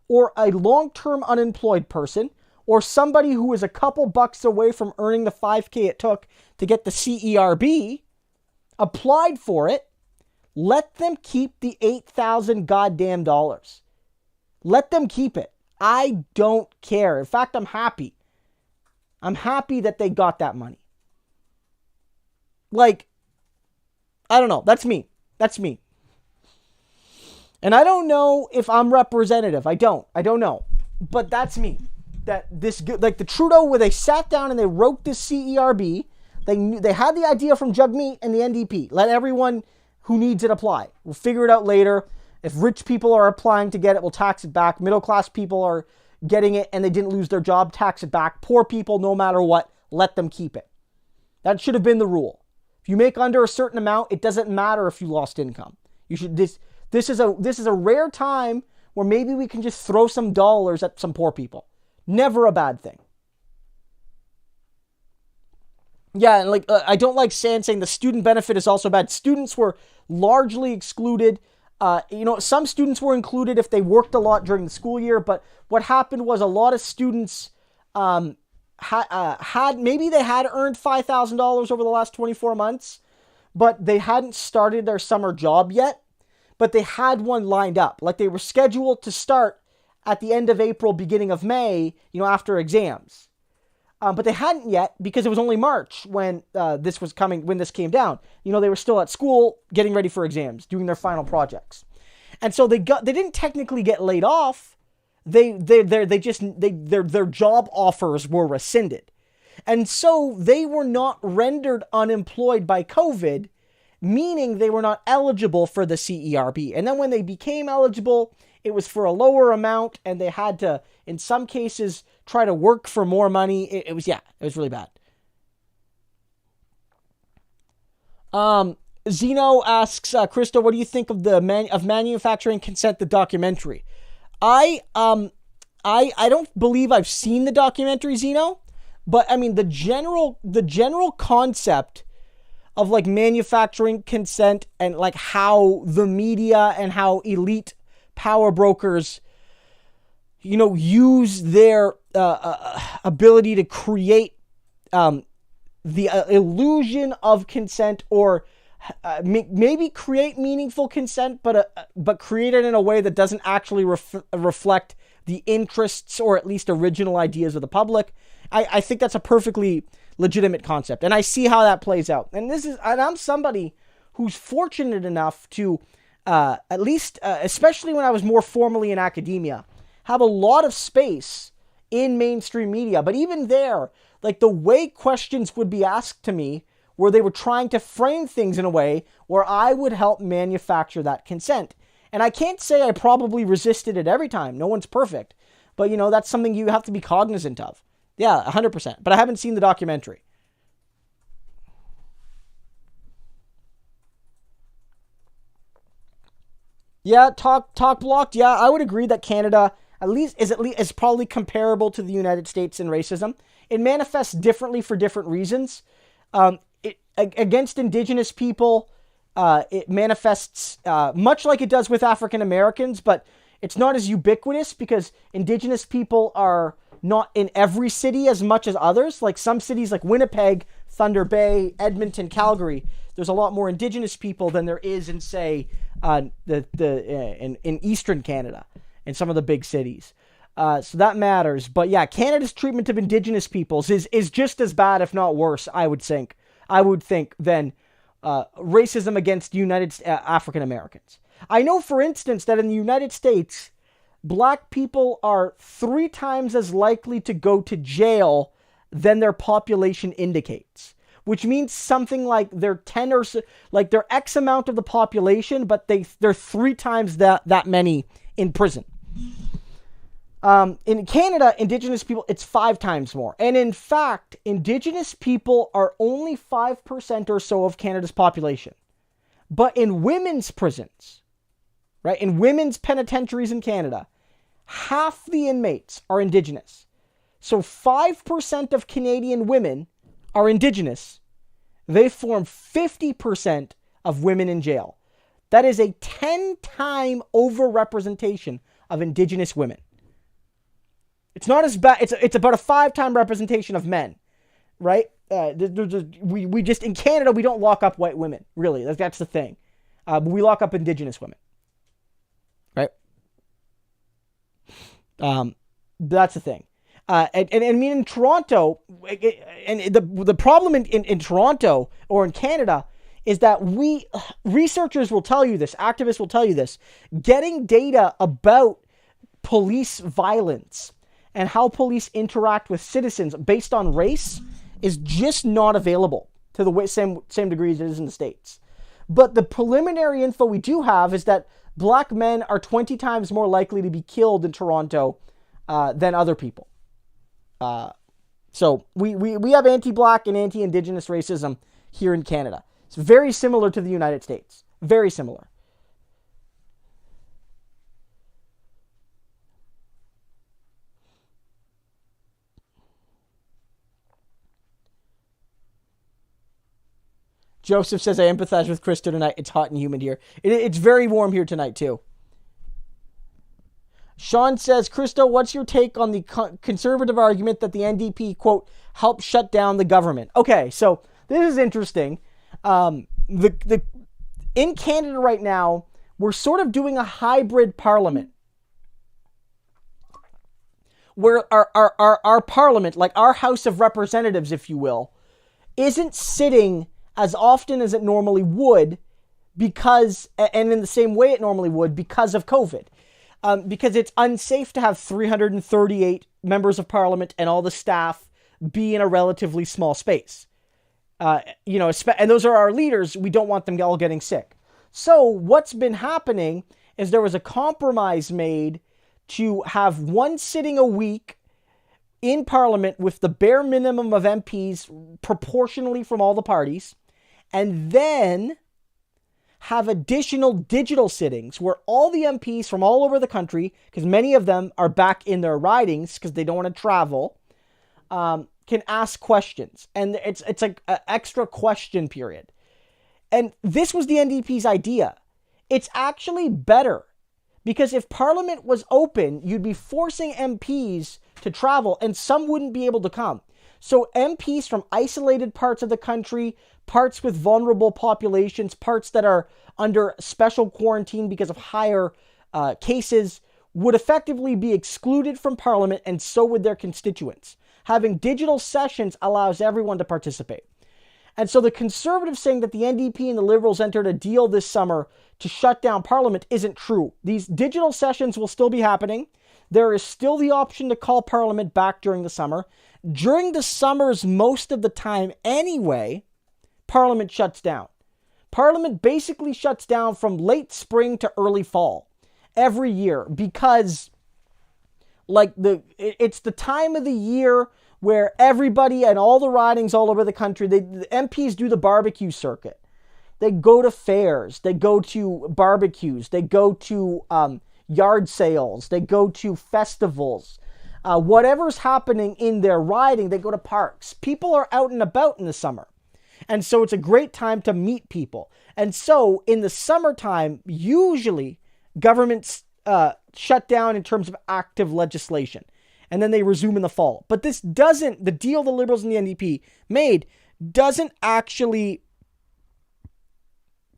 or a long-term unemployed person or somebody who is a couple bucks away from earning the $5,000 it took to get the CERB applied for it, let them keep the $8,000 goddamn dollars. Let them keep it. I don't care. In fact, I'm happy. I'm happy that they got that money. Like, I don't know. That's me. And I don't know if I'm representative. I don't know. But that's me. That this, like the Trudeau, where they sat down and they wrote this CERB, they had the idea from Jagmeet and the NDP. Let everyone who needs it apply. We'll figure it out later. If rich people are applying to get it, we'll tax it back. Middle class people are getting it and they didn't lose their job, tax it back. Poor people, no matter what, let them keep it. That should have been the rule. If you make under a certain amount, it doesn't matter if you lost income. You should This is a rare time where maybe we can just throw some dollars at some poor people. Never a bad thing. Yeah, and like I don't like saying the student benefit is also bad. Students were largely excluded. Some students were included if they worked a lot during the school year, but what happened was a lot of students had maybe they had earned $5,000 over the last 24 months, but they hadn't started their summer job yet, but they had one lined up. Like they were scheduled to start at the end of April, beginning of May, after exams. But they hadn't yet because it was only March when this came down. They were still at school getting ready for exams, doing their final projects. And so they didn't technically get laid off. Their job offers were rescinded. And so they were not rendered unemployed by COVID, meaning they were not eligible for the CERB. And then when they became eligible, it was for a lower amount, and they had to, in some cases, try to work for more money. It was really bad. Zeno asks, Christo, what do you think of the manufacturing consent, the documentary? I don't believe I've seen the documentary, Zeno, but I mean the general concept of like manufacturing consent and like how the media and how elite power brokers, use their ability to create the illusion of consent, or maybe create meaningful consent, but create it in a way that doesn't actually reflect the interests or at least original ideas of the public. I think that's a perfectly legitimate concept, and I see how that plays out. And I'm somebody who's fortunate enough to, at least, especially when I was more formally in academia, have a lot of space in mainstream media. But even there, like the way questions would be asked to me, where they were trying to frame things in a way where I would help manufacture that consent. And I can't say I probably resisted it every time. No one's perfect. But, that's something you have to be cognizant of. Yeah, 100%. But I haven't seen the documentary. Yeah, talk blocked. Yeah, I would agree that Canada is probably comparable to the United States in racism. It manifests differently for different reasons. Against Indigenous people, it manifests much like it does with African Americans, but it's not as ubiquitous because Indigenous people are not in every city as much as others. Like some cities like Winnipeg, Thunder Bay, Edmonton, Calgary, there's a lot more Indigenous people than there is in, say, in Eastern Canada in some of the big cities. So that matters. But yeah, Canada's treatment of Indigenous peoples is just as bad, if not worse, I would think, than racism against African Americans. I know, for instance, that in the United States, black people are 3 times as likely to go to jail than their population indicates, which means something like they're 10 or so, like they're X amount of the population, but they're 3 times that many in prison. In Canada, Indigenous people, it's 5 times more. And in fact, Indigenous people are only 5% or so of Canada's population. But in women's prisons, right, in women's penitentiaries in Canada, half the inmates are Indigenous. So 5% of Canadian women are Indigenous. They form 50% of women in jail. That is a 10-time overrepresentation of Indigenous women. It's not as bad. It's about a 5-time representation of men, right? We just in Canada we don't lock up white women, really. That's the thing. But we lock up Indigenous women, right? That's the thing. And I mean in Toronto, and the problem in Toronto or in Canada is that researchers will tell you this, activists will tell you this, getting data about police violence and how police interact with citizens based on race is just not available to the same degree as it is in the States. But the preliminary info we do have is that black men are 20 times more likely to be killed in Toronto than other people. So we have anti-black and anti-Indigenous racism here in Canada. It's very similar to the United States. Very similar. Joseph says, I empathize with Christo tonight. It's hot and humid here. It's very warm here tonight, too. Sean says, Christo, what's your take on the conservative argument that the NDP, quote, helped shut down the government? Okay, so this is interesting. In Canada right now, we're sort of doing a hybrid parliament. Where our parliament, like our House of Representatives, if you will, isn't sitting as often as it normally would because, and in the same way it normally would because of COVID. Because it's unsafe to have 338 members of parliament and all the staff be in a relatively small space. And those are our leaders. We don't want them all getting sick. So what's been happening is there was a compromise made to have one sitting a week in parliament with the bare minimum of MPs proportionally from all the parties, and then have additional digital sittings where all the MPs from all over the country, because many of them are back in their ridings because they don't want to travel, can ask questions. And it's like an extra question period. And this was the NDP's idea. It's actually better because if Parliament was open, you'd be forcing MPs to travel and some wouldn't be able to come. So MPs from isolated parts of the country, parts with vulnerable populations, parts that are under special quarantine because of higher cases, would effectively be excluded from Parliament, and so would their constituents. Having digital sessions allows everyone to participate. And so the Conservatives saying that the NDP and the Liberals entered a deal this summer to shut down Parliament isn't true. These digital sessions will still be happening. There is still the option to call Parliament back during the summer. During the summers, most of the time anyway, Parliament shuts down. Parliament basically shuts down from late spring to early fall every year because it's the time of the year where everybody and all the ridings all over the country, the MPs do the barbecue circuit. They go to fairs, they go to barbecues, they go to yard sales, they go to festivals. Whatever's happening in their riding, they go to parks. People are out and about in the summer. And so it's a great time to meet people. And so in the summertime, usually governments shut down in terms of active legislation. And then they resume in the fall. But this doesn't, the deal the Liberals and the NDP made doesn't actually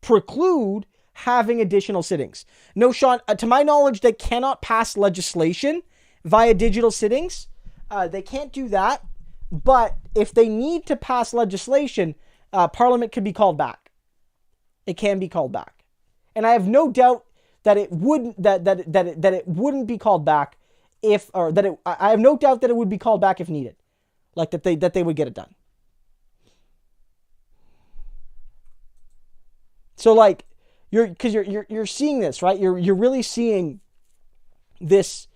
preclude having additional sittings. No, Sean, to my knowledge, they cannot pass legislation via digital sittings. They can't do that. But if they need to pass legislation, Parliament can be called back. It can be called back. And I have no doubt that it wouldn't, that it wouldn't be called back I have no doubt that it would be called back if needed. Like that they would get it done. So like you're seeing this, right? You're really seeing this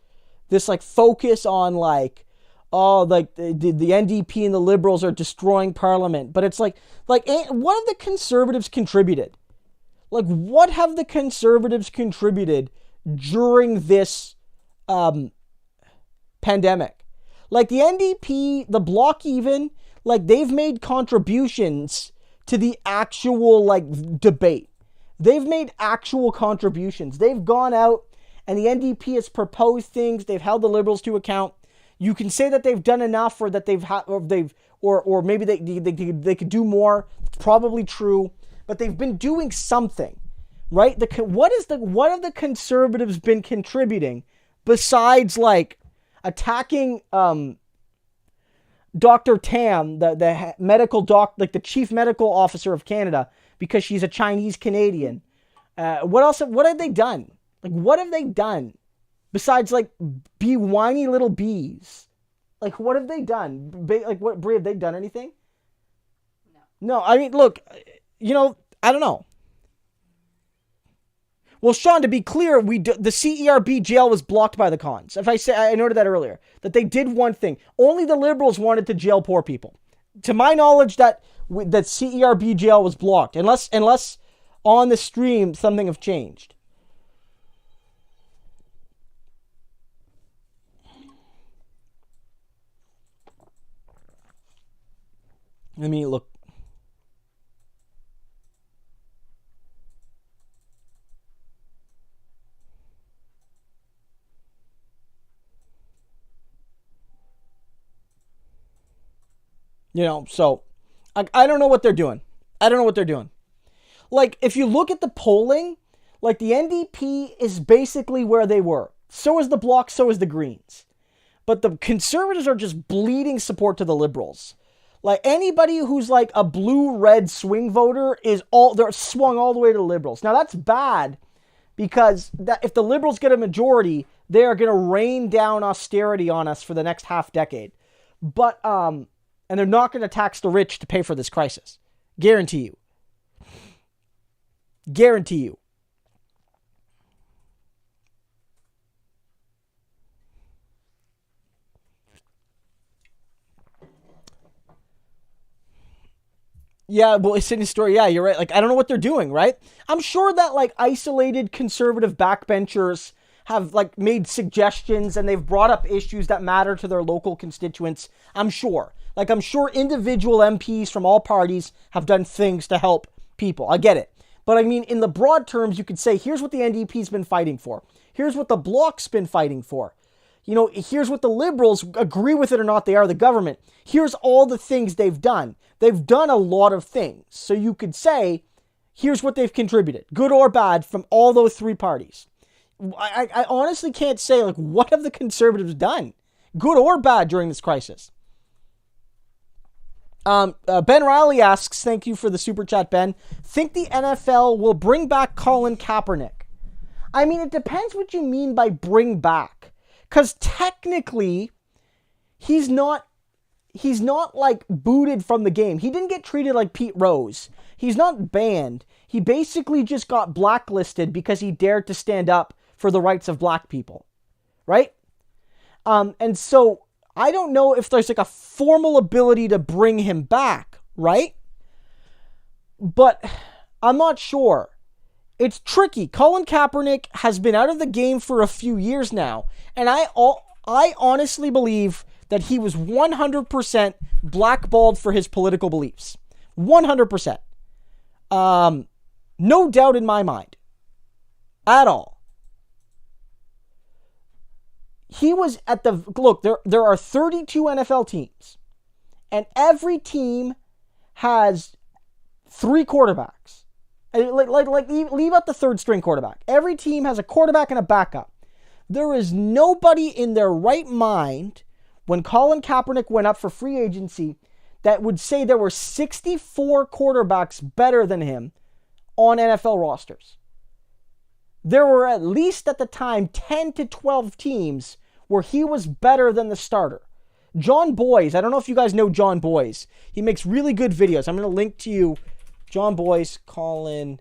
like focus on like, oh, like the NDP and the Liberals are destroying Parliament. But it's like what have the Conservatives contributed? Like what have the Conservatives contributed during this pandemic? Like the NDP, the Bloc even, like they've made contributions to the actual like debate. They've made actual contributions. They've gone out and the NDP has proposed things. They've held the Liberals to account. You can say that they've done enough or that or maybe they could do more. It's probably true, but they've been doing something, right? What have the Conservatives been contributing besides like attacking Dr. Tam, the medical like the chief medical officer of Canada, because she's a Chinese Canadian? What else? What have they done? Like, what have they done besides like be whiny little bees? Like, what have they done? Like, what, Brie, have they done anything? No. I mean, look, I don't know. Well, Sean, to be clear, the CERB jail was blocked by the cons. I noted that earlier, that they did one thing. Only the Liberals wanted to jail poor people. To my knowledge, that CERB jail was blocked, unless on the stream something have changed. Let me look. So I don't know what they're doing. Like, if you look at the polling, like the NDP is basically where they were. So is the Bloc, so is the Greens. But the Conservatives are just bleeding support to the Liberals. Like, anybody who's like a blue-red swing voter they're swung all the way to the Liberals. Now, that's bad because if the Liberals get a majority, they are going to rain down austerity on us for the next half decade. But, and they're not going to tax the rich to pay for this crisis. Guarantee you. Yeah, well, it's in the story. Yeah, you're right. Like, I don't know what they're doing, right? I'm sure that, like, isolated conservative backbenchers have, like, made suggestions and they've brought up issues that matter to their local constituents. I'm sure. Like, I'm sure individual MPs from all parties have done things to help people. I get it. But, I mean, in the broad terms, you could say, here's what the NDP's been fighting for. Here's what the Bloc's been fighting for. Here's what the Liberals, agree with it or not, they are the government. Here's all the things they've done. They've done a lot of things. So you could say, here's what they've contributed, good or bad, from all those three parties. I honestly can't say, like, what have the Conservatives done, good or bad, during this crisis? Ben Riley asks, thank you for the super chat, Ben. Think the NFL will bring back Colin Kaepernick? I mean, it depends what you mean by bring back. Because technically, he's not like booted from the game. He didn't get treated like Pete Rose. He's not banned. He basically just got blacklisted because he dared to stand up for the rights of black people. Right? And so I don't know if there's like a formal ability to bring him back, right? But I'm not sure. It's tricky. Colin Kaepernick has been out of the game for a few years now, and I honestly believe that he was 100% blackballed for his political beliefs. 100%. No doubt in my mind. At all. He was at the... Look, there are 32 NFL teams. And every team has 3 quarterbacks. Leave out the third string quarterback. Every team has a quarterback and a backup. There is nobody in their right mind when Colin Kaepernick went up for free agency that would say there were 64 quarterbacks better than him on NFL rosters. There were at least at the time 10 to 12 teams where he was better than the starter. John Boyes, I don't know if you guys know John Boyes. He makes really good videos. I'm going to link to you John Boyes, Colin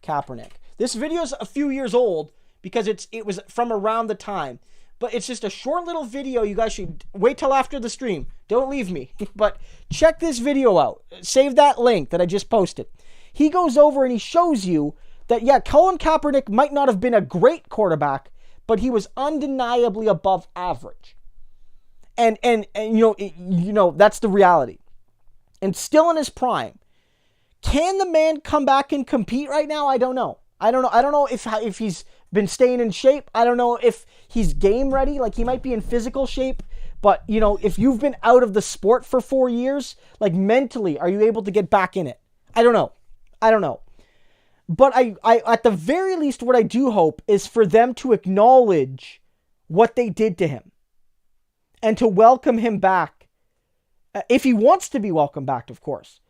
Kaepernick. This video is a few years old because it was from around the time. But it's just a short little video. You guys should wait till after the stream. Don't leave me. But check this video out. Save that link that I just posted. He goes over and he shows you that, yeah, Colin Kaepernick might not have been a great quarterback, but he was undeniably above average. And you know that's the reality. And still in his prime. Can the man come back and compete right now? I don't know. I don't know if he's been staying in shape. I don't know if he's game ready. Like, he might be in physical shape. But, you know, if you've been out of the sport for 4 years, like, mentally, are you able to get back in it? I don't know. But I at the very least, what I do hope is for them to acknowledge what they did to him and to welcome him back. If he wants to be welcomed back, of course,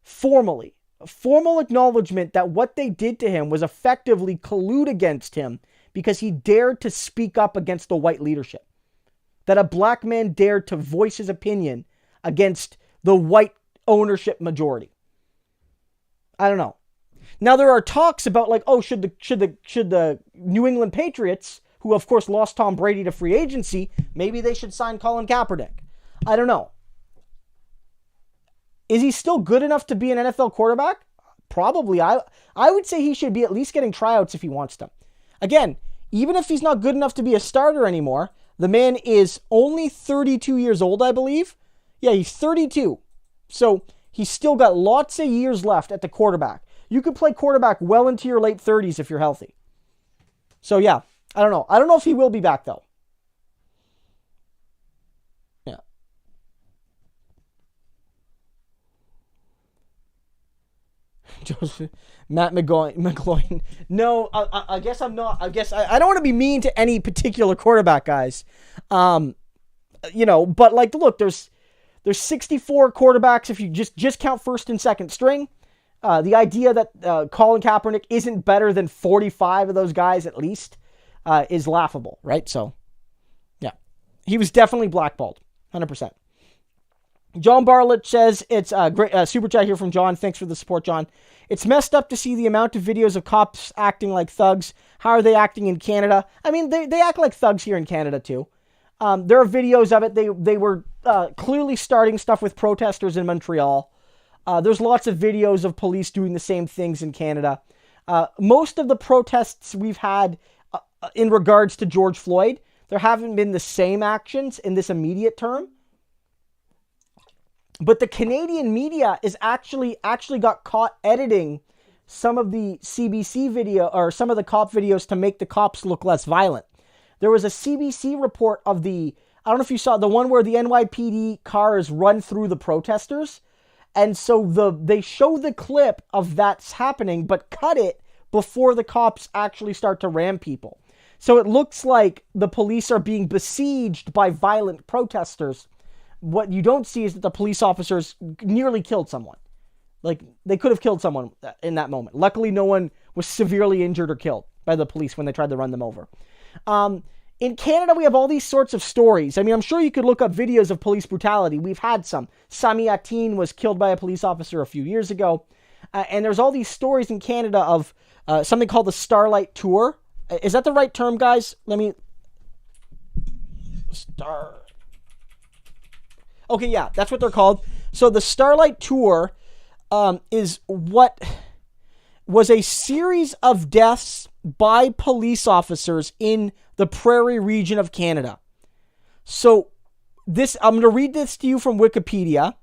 formally. A formal acknowledgement that what they did to him was effectively collude against him because he dared to speak up against the white leadership. That a black man dared to voice his opinion against the white ownership majority. I don't know. Now there are talks about like, oh, should the New England Patriots, who of course lost Tom Brady to free agency, maybe they should sign Colin Kaepernick. I don't know. Is he still good enough to be an NFL quarterback? Probably. I would say he should be at least getting tryouts if he wants them. Again, even if he's not good enough to be a starter anymore, the man is only 32 years old, I believe. Yeah, he's 32. So he's still got lots of years left at the quarterback. You could play quarterback well into your late 30s if you're healthy. So yeah, I don't know. I don't know if he will be back though. Yeah. Joseph, Matt McGloin. No, I guess I'm not. I guess I don't want to be mean to any particular quarterback, guys. You know, but like, look, there's 64 quarterbacks if you just count first and second string. The idea that Colin Kaepernick isn't better than 45 of those guys at least is laughable, right? So, yeah. He was definitely blackballed, 100%. John Barlett says, it's a great super chat here from John. Thanks for the support, John. It's messed up to see the amount of videos of cops acting like thugs. How are they acting in Canada? I mean, they act like thugs here in Canada, too. There are videos of it. They were clearly starting stuff with protesters in Montreal. There's lots of videos of police doing the same things in Canada. Most of the protests we've had in regards to George Floyd, there haven't been the same actions in this immediate term. But the Canadian media is actually got caught editing some of the CBC video or some of the cop videos to make the cops look less violent. There was a CBC report of I don't know if you saw the one where the NYPD cars run through the protesters. And so they show the clip of that's happening, but cut it before the cops actually start to ram people. So it looks like the police are being besieged by violent protesters. what you don't see is that the police officers nearly killed someone. Like, they could have killed someone in that moment. Luckily, no one was severely injured or killed by the police when they tried to run them over. In Canada, we have all these sorts of stories. I mean, I'm sure you could look up videos of police brutality. We've had some. Sami Atin was killed by a police officer a few years ago. And there's all these stories in Canada of something called the Starlight Tour. Is that the right term, guys? Okay, yeah, that's what they're called. So the Starlight Tour is what was a series of deaths by police officers in the prairie region of Canada. So I'm going to read this to you from Wikipedia.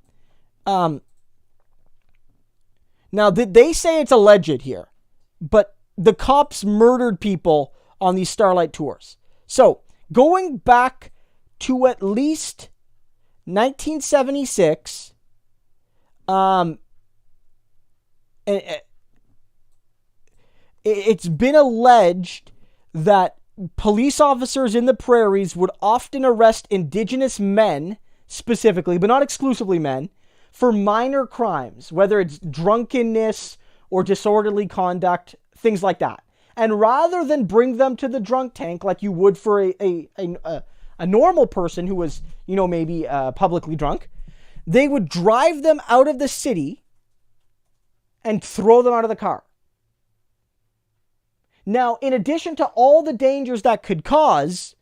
Now, they say it's alleged here, but the cops murdered people on these Starlight Tours. So, going back to at least 1976, it's been alleged that police officers in the prairies would often arrest Indigenous men, specifically, but not exclusively men, for minor crimes, whether it's drunkenness or disorderly conduct, things like that. And rather than bring them to the drunk tank like you would for a normal person who was, maybe publicly drunk, they would drive them out of the city and throw them out of the car. Now, in addition to all the dangers that could cause,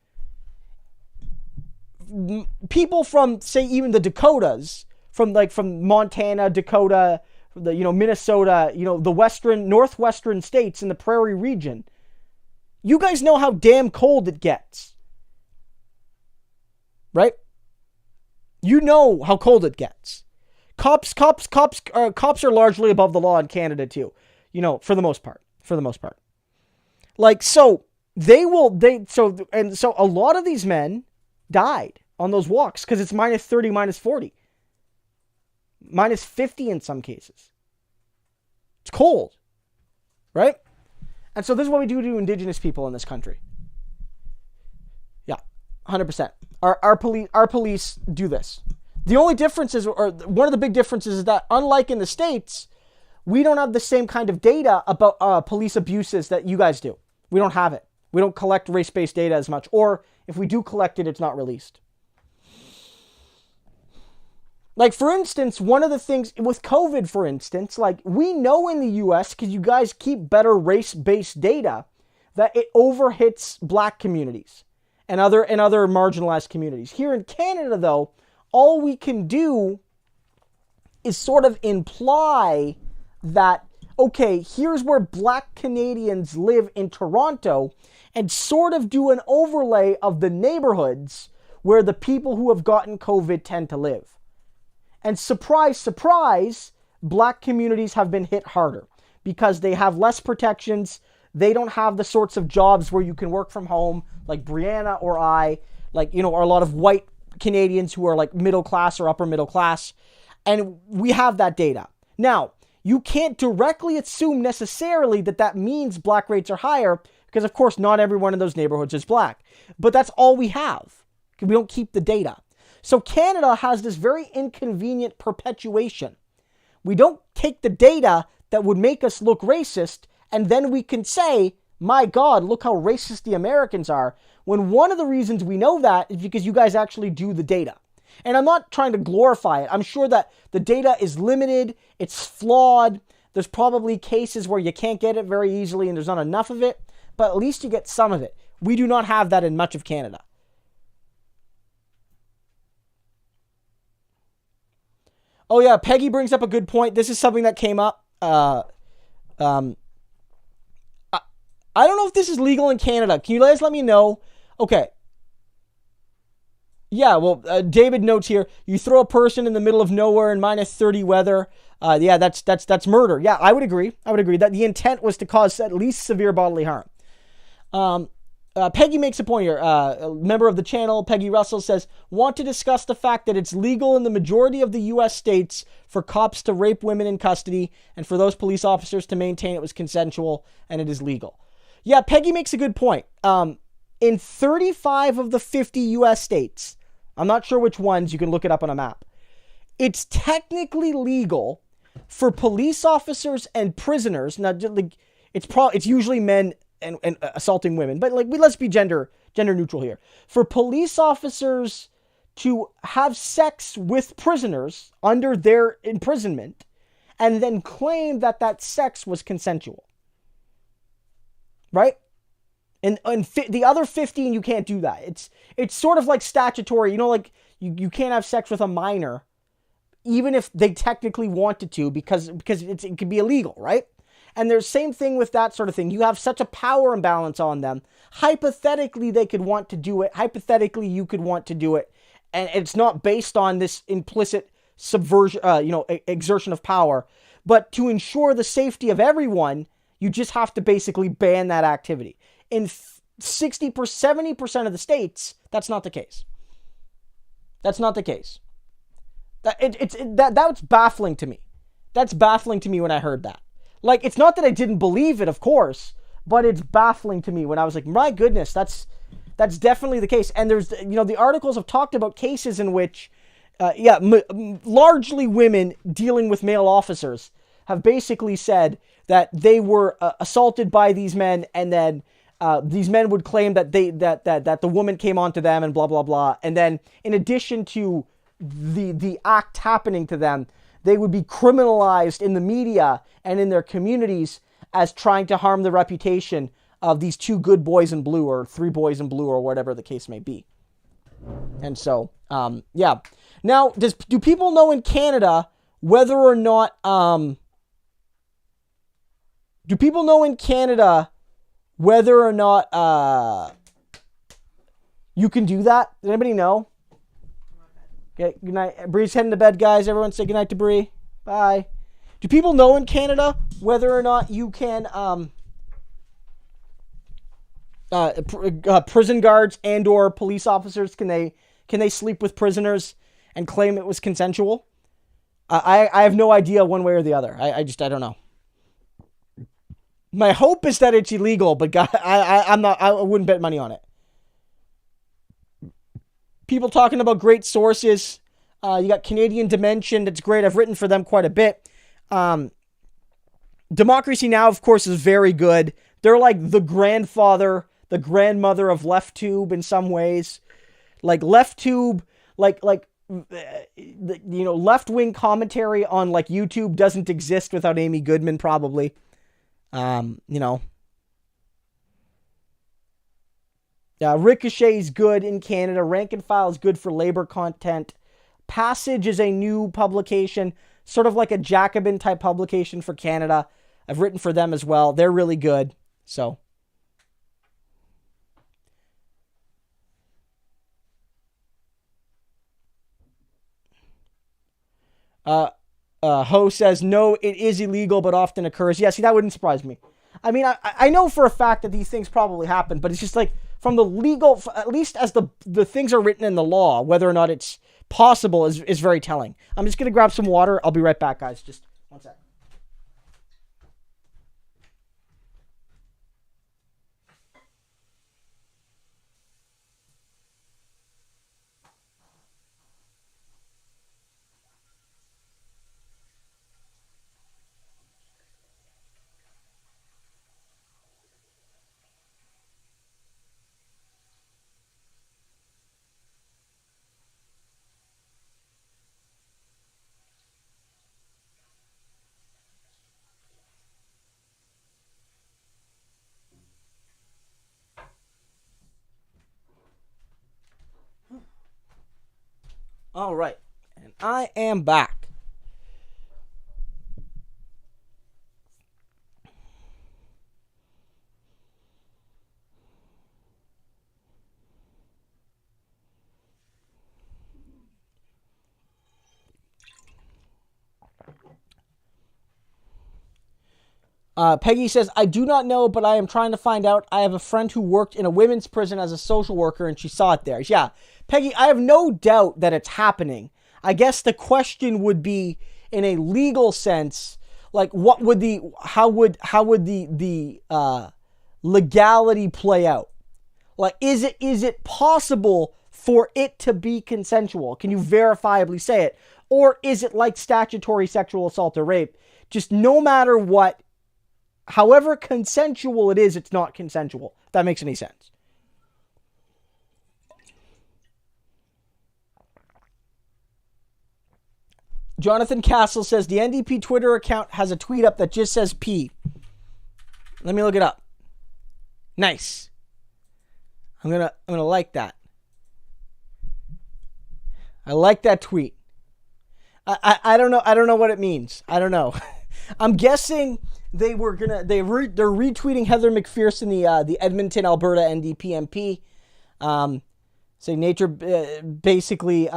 people from, say, even the Dakotas, from Montana, Dakota, Minnesota, the northwestern states in the prairie region, you guys know how damn cold it gets. Right? You know how cold it gets. Cops are largely above the law in Canada too. For the most part. So a lot of these men died on those walks because it's minus 30, minus 40, minus 50 in some cases. It's cold, right? And so this is what we do to Indigenous people in this country. Yeah, 100%. Our police do this. The only difference is, or one of the big differences is that unlike in the States, we don't have the same kind of data about police abuses that you guys do. We don't have it. We don't collect race-based data as much. Or if we do collect it, it's not released. Like, for instance, one of the things with COVID, for instance, like, we know in the US, because you guys keep better race-based data, that it overhits black communities and other marginalized communities. Here in Canada, though, all we can do is sort of imply that, okay, here's where black Canadians live in Toronto, and sort of do an overlay of the neighborhoods where the people who have gotten COVID tend to live. And surprise, surprise, black communities have been hit harder because they have less protections. They don't have the sorts of jobs where you can work from home, like Brianna or I, or a lot of white Canadians who are like middle class or upper middle class. And we have that data. Now, you can't directly assume necessarily that means black rates are higher because, of course, not everyone in those neighborhoods is black. But that's all we have. We don't keep the data. So Canada has this very inconvenient perpetuation. We don't take the data that would make us look racist, and then we can say, my God, look how racist the Americans are, when one of the reasons we know that is because you guys actually do the data. And I'm not trying to glorify it. I'm sure that the data is limited, it's flawed, there's probably cases where you can't get it very easily and there's not enough of it, but at least you get some of it. We do not have that in much of Canada. Oh yeah, Peggy brings up a good point. This is something that came up. I don't know if this is legal in Canada. Can you guys let me know? Okay. Yeah, well, David notes here, you throw a person in the middle of nowhere in minus 30 weather. Yeah, that's murder. Yeah, I would agree that the intent was to cause at least severe bodily harm. Peggy makes a point here. A member of the channel, Peggy Russell, says, want to discuss the fact that it's legal in the majority of the U.S. states for cops to rape women in custody and for those police officers to maintain it was consensual and it is legal. Yeah, Peggy makes a good point. In 35 of the 50 U.S. states, I'm not sure which ones. You can look it up on a map. It's technically legal for police officers and prisoners. Now, it's usually men and assaulting women, but like let's be gender neutral here. For police officers to have sex with prisoners under their imprisonment and then claim that sex was consensual. Right? And the other 15, you can't do that. It's sort of like statutory, like you can't have sex with a minor, even if they technically wanted to, because it could be illegal, right? And there's same thing with that sort of thing. You have such a power imbalance on them. Hypothetically, they could want to do it. Hypothetically, you could want to do it. And it's not based on this implicit subversion, exertion of power. But to ensure the safety of everyone, you just have to basically ban that activity. In 70% of the states, that's not the case. That's not the case. That's baffling to me. That's baffling to me when I heard that. Like, it's not that I didn't believe it, of course, but it's baffling to me when I was like, my goodness, that's definitely the case. And there's, the articles have talked about cases in which, largely women dealing with male officers have basically said that they were assaulted by these men, and then these men would claim that that the woman came onto them and blah blah blah, and then in addition to the act happening to them, they would be criminalized in the media and in their communities as trying to harm the reputation of these 2 good boys in blue, or 3 boys in blue, or whatever the case may be. And so, Now, do people know in Canada whether or not you can do that? Does anybody know? Okay, good night. Bree's heading to bed, guys. Everyone say good night to Bree. Bye. Do people know in Canada whether or not you can prison guards and or police officers, can they sleep with prisoners and claim it was consensual? I have no idea one way or the other. I don't know. My hope is that it's illegal, but God, I wouldn't bet money on it. People talking about great sources. You got Canadian Dimension. That's great. I've written for them quite a bit. Democracy Now!, of course, is very good. They're like the grandmother of LeftTube in some ways. Like LeftTube, left-wing commentary on like YouTube doesn't exist without Amy Goodman, probably. Ricochet's good in Canada. Rank and File is good for labor content. Passage is a new publication, sort of like a Jacobin type publication for Canada. I've written for them as well. They're really good. So. Ho says, no, it is illegal, but often occurs. Yeah, see, that wouldn't surprise me. I mean, I know for a fact that these things probably happen, but it's just like, from the legal, at least as the things are written in the law, whether or not it's possible is very telling. I'm just going to grab some water. I'll be right back, guys. Just one sec. All right, and I am back. Peggy says, I do not know, but I am trying to find out. I have a friend who worked in a women's prison as a social worker, and she saw it there. Yeah, Peggy, I have no doubt that it's happening. I guess the question would be, in a legal sense, like, how would the legality play out? Like, is it possible for it to be consensual? Can you verifiably say it? Or is it like statutory sexual assault or rape? Just no matter what, however consensual it is, it's not consensual. If that makes any sense. Jonathan Castle says the NDP Twitter account has a tweet up that just says P. Let me look it up. Nice. I'm gonna like that. I like that tweet. I don't know what it means. I don't know. I'm guessing they're retweeting Heather McPherson, the Edmonton, Alberta NDP MP. Say nature basically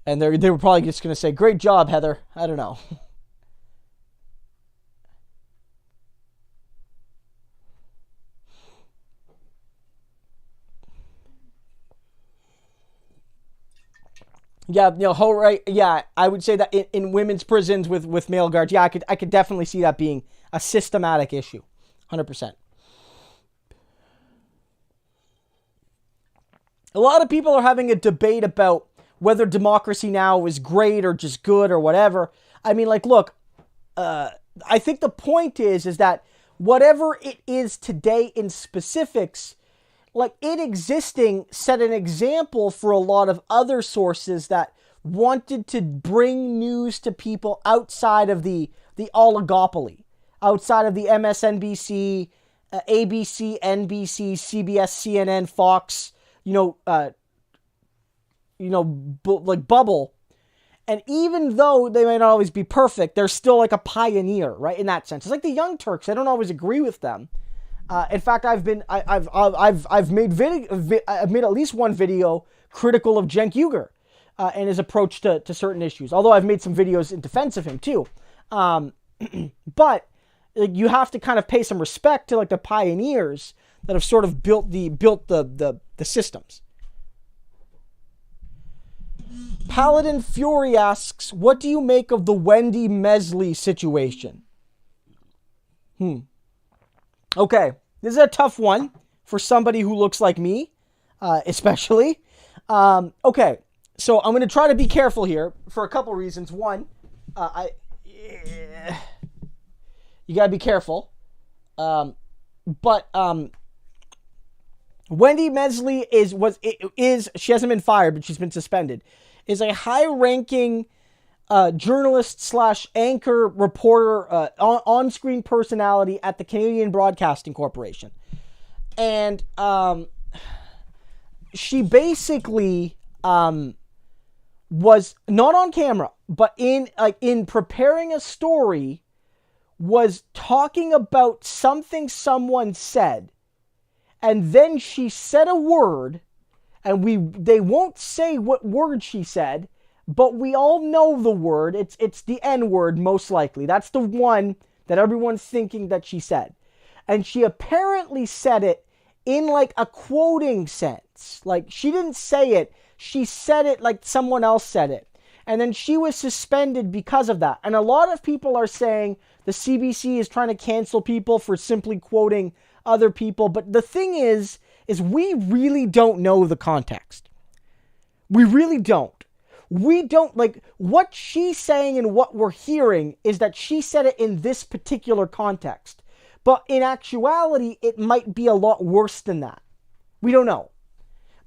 and they were probably just going to say, great job, Heather. I don't know. Yeah, right. Yeah, I would say that in women's prisons with male guards, yeah, I could definitely see that being a systematic issue. 100%. A lot of people are having a debate about whether democracy now is great or just good or whatever. I mean, like, look, I think the point is that whatever it is today in specifics, like it existing set an example for a lot of other sources that wanted to bring news to people outside of the oligopoly, outside of the MSNBC, ABC, NBC, CBS, CNN, Fox, like bubble. And even though they may not always be perfect, they're still like a pioneer, right? In that sense, it's like the Young Turks. I don't always agree with them. In fact, I've made at least one video critical of Cenk Uygur and his approach to certain issues. Although I've made some videos in defense of him too. But you have to kind of pay some respect to like the pioneers that have sort of built the systems. Paladin Fury asks, what do you make of the Wendy Mesley situation? Okay, this is a tough one for somebody who looks like me, especially. Okay, so I'm going to try to be careful here for a couple reasons. One, you got to be careful. But Wendy Mesley she hasn't been fired, but she's been suspended, is a high-ranking journalist / anchor reporter, on-screen personality at the Canadian Broadcasting Corporation. And she basically was not on camera, but in preparing a story, was talking about something someone said, and then she said a word, and they won't say what word she said, but we all know the word. It's the N-word, most likely. That's the one that everyone's thinking that she said. And she apparently said it in like a quoting sense. Like, she didn't say it. She said it like someone else said it. And then she was suspended because of that. And a lot of people are saying the CBC is trying to cancel people for simply quoting other people. But the thing is we really don't know the context. We really don't. We don't, like, what she's saying and what we're hearing is that she said it in this particular context. But in actuality, it might be a lot worse than that. We don't know.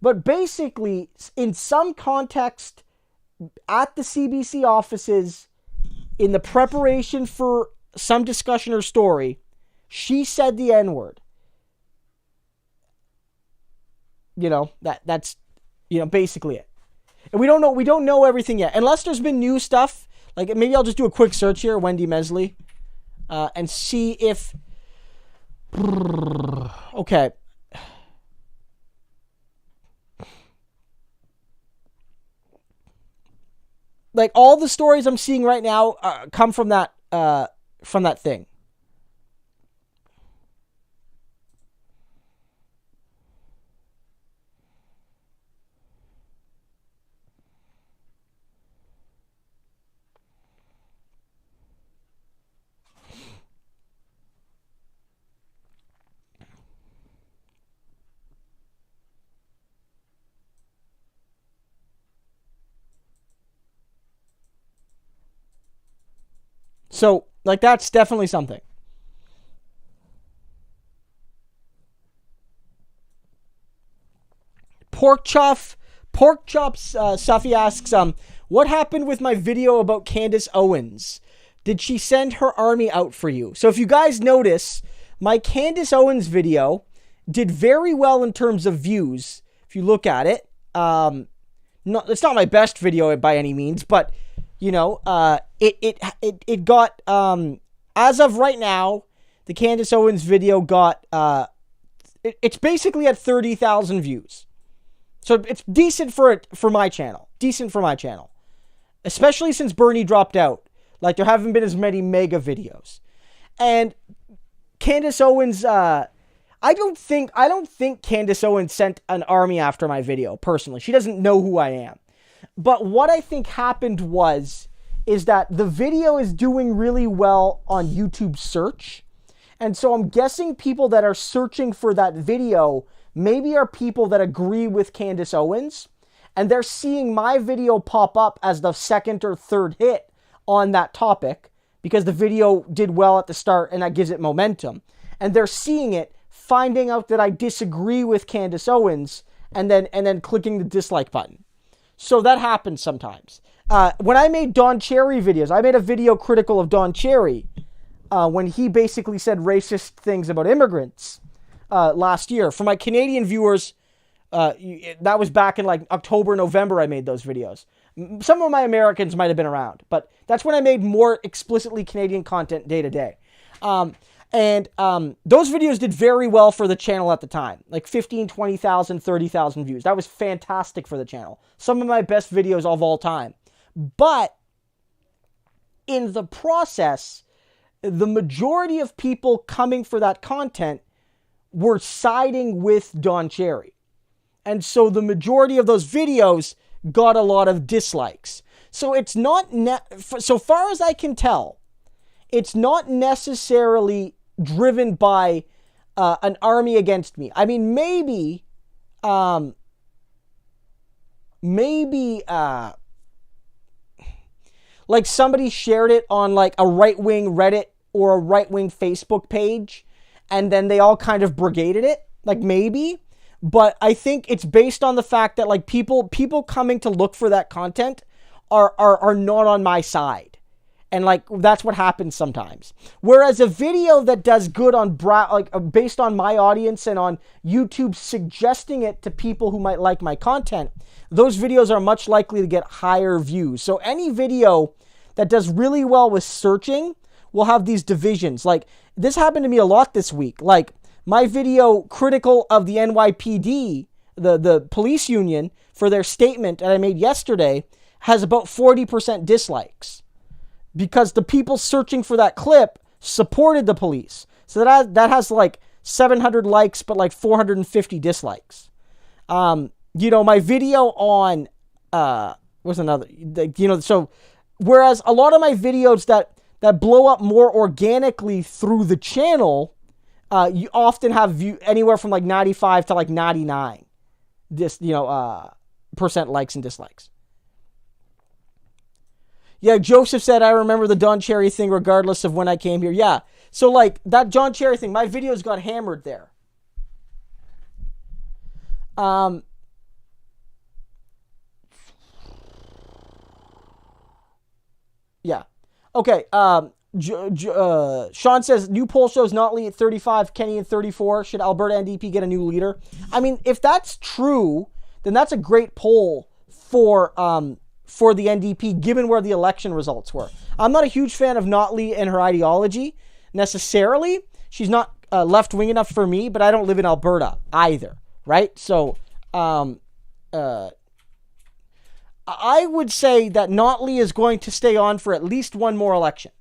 But basically, in some context, at the CBC offices, in the preparation for some discussion or story, she said the N-word. That's basically it. And we don't know everything yet. Unless there's been new stuff. Like, maybe I'll just do a quick search here, Wendy Mesley, and see if... Okay. Like, all the stories I'm seeing right now come from that thing. So, like, that's definitely something. Pork Chops, Suffy asks, what happened with my video about Candace Owens? Did she send her army out for you? So if you guys notice, my Candace Owens video did very well in terms of views. If you look at it, it's not my best video by any means, but you know, it got, as of right now, the Candace Owens video got, it's basically at 30,000 views. So it's decent for my channel. Decent for my channel. Especially since Bernie dropped out. Like, there haven't been as many mega videos. And Candace Owens, I don't think Candace Owens sent an army after my video, personally. She doesn't know who I am. But what I think happened is that the video is doing really well on YouTube search. And so I'm guessing people that are searching for that video maybe are people that agree with Candace Owens, and they're seeing my video pop up as the second or third hit on that topic because the video did well at the start and that gives it momentum. And they're seeing it, finding out that I disagree with Candace Owens, and then clicking the dislike button. So that happens sometimes. When I made Don Cherry videos, I made a video critical of Don Cherry when he basically said racist things about immigrants. Last year. For my Canadian viewers, that was back in like October, November I made those videos. Some of my Americans might have been around, but that's when I made more explicitly Canadian content day to day. Those videos did very well for the channel at the time. Like 15, 20,000, 30,000 views. That was fantastic for the channel. Some of my best videos of all time. But in the process, the majority of people coming for that content were siding with Don Cherry. And so the majority of those videos got a lot of dislikes. So it's not, so far as I can tell, it's not necessarily driven by an army against me. I mean, maybe like somebody shared it on like a right-wing Reddit or a right-wing Facebook page, and then they all kind of brigaded it, like maybe. But I think it's based on the fact that like people coming to look for that content are not on my side. And like that's what happens sometimes. Whereas a video that does good on based on my audience and on YouTube suggesting it to people who might like my content, those videos are much likely to get higher views. So any video that does really well with searching will have these divisions. Like, this happened to me a lot this week. Like, my video critical of the NYPD, the police union, for their statement that I made yesterday, has about 40% dislikes. Because the people searching for that clip supported the police. So that has like 700 likes, but like 450 dislikes. My video on, what's another, so whereas a lot of my videos that blow up more organically through the channel, you often have anywhere from like 95 to like 99 percent likes and dislikes. Yeah, Joseph said, I remember the Don Cherry thing regardless of when I came here. Yeah, so like that Don Cherry thing, my videos got hammered there. Yeah. Okay, Sean says, new poll shows Notley at 35, Kenny at 34. Should Alberta NDP get a new leader? I mean, if that's true, then that's a great poll for the NDP, given where the election results were. I'm not a huge fan of Notley and her ideology, necessarily. She's not left-wing enough for me, but I don't live in Alberta either, right? So, I would say that Notley is going to stay on for at least one more election.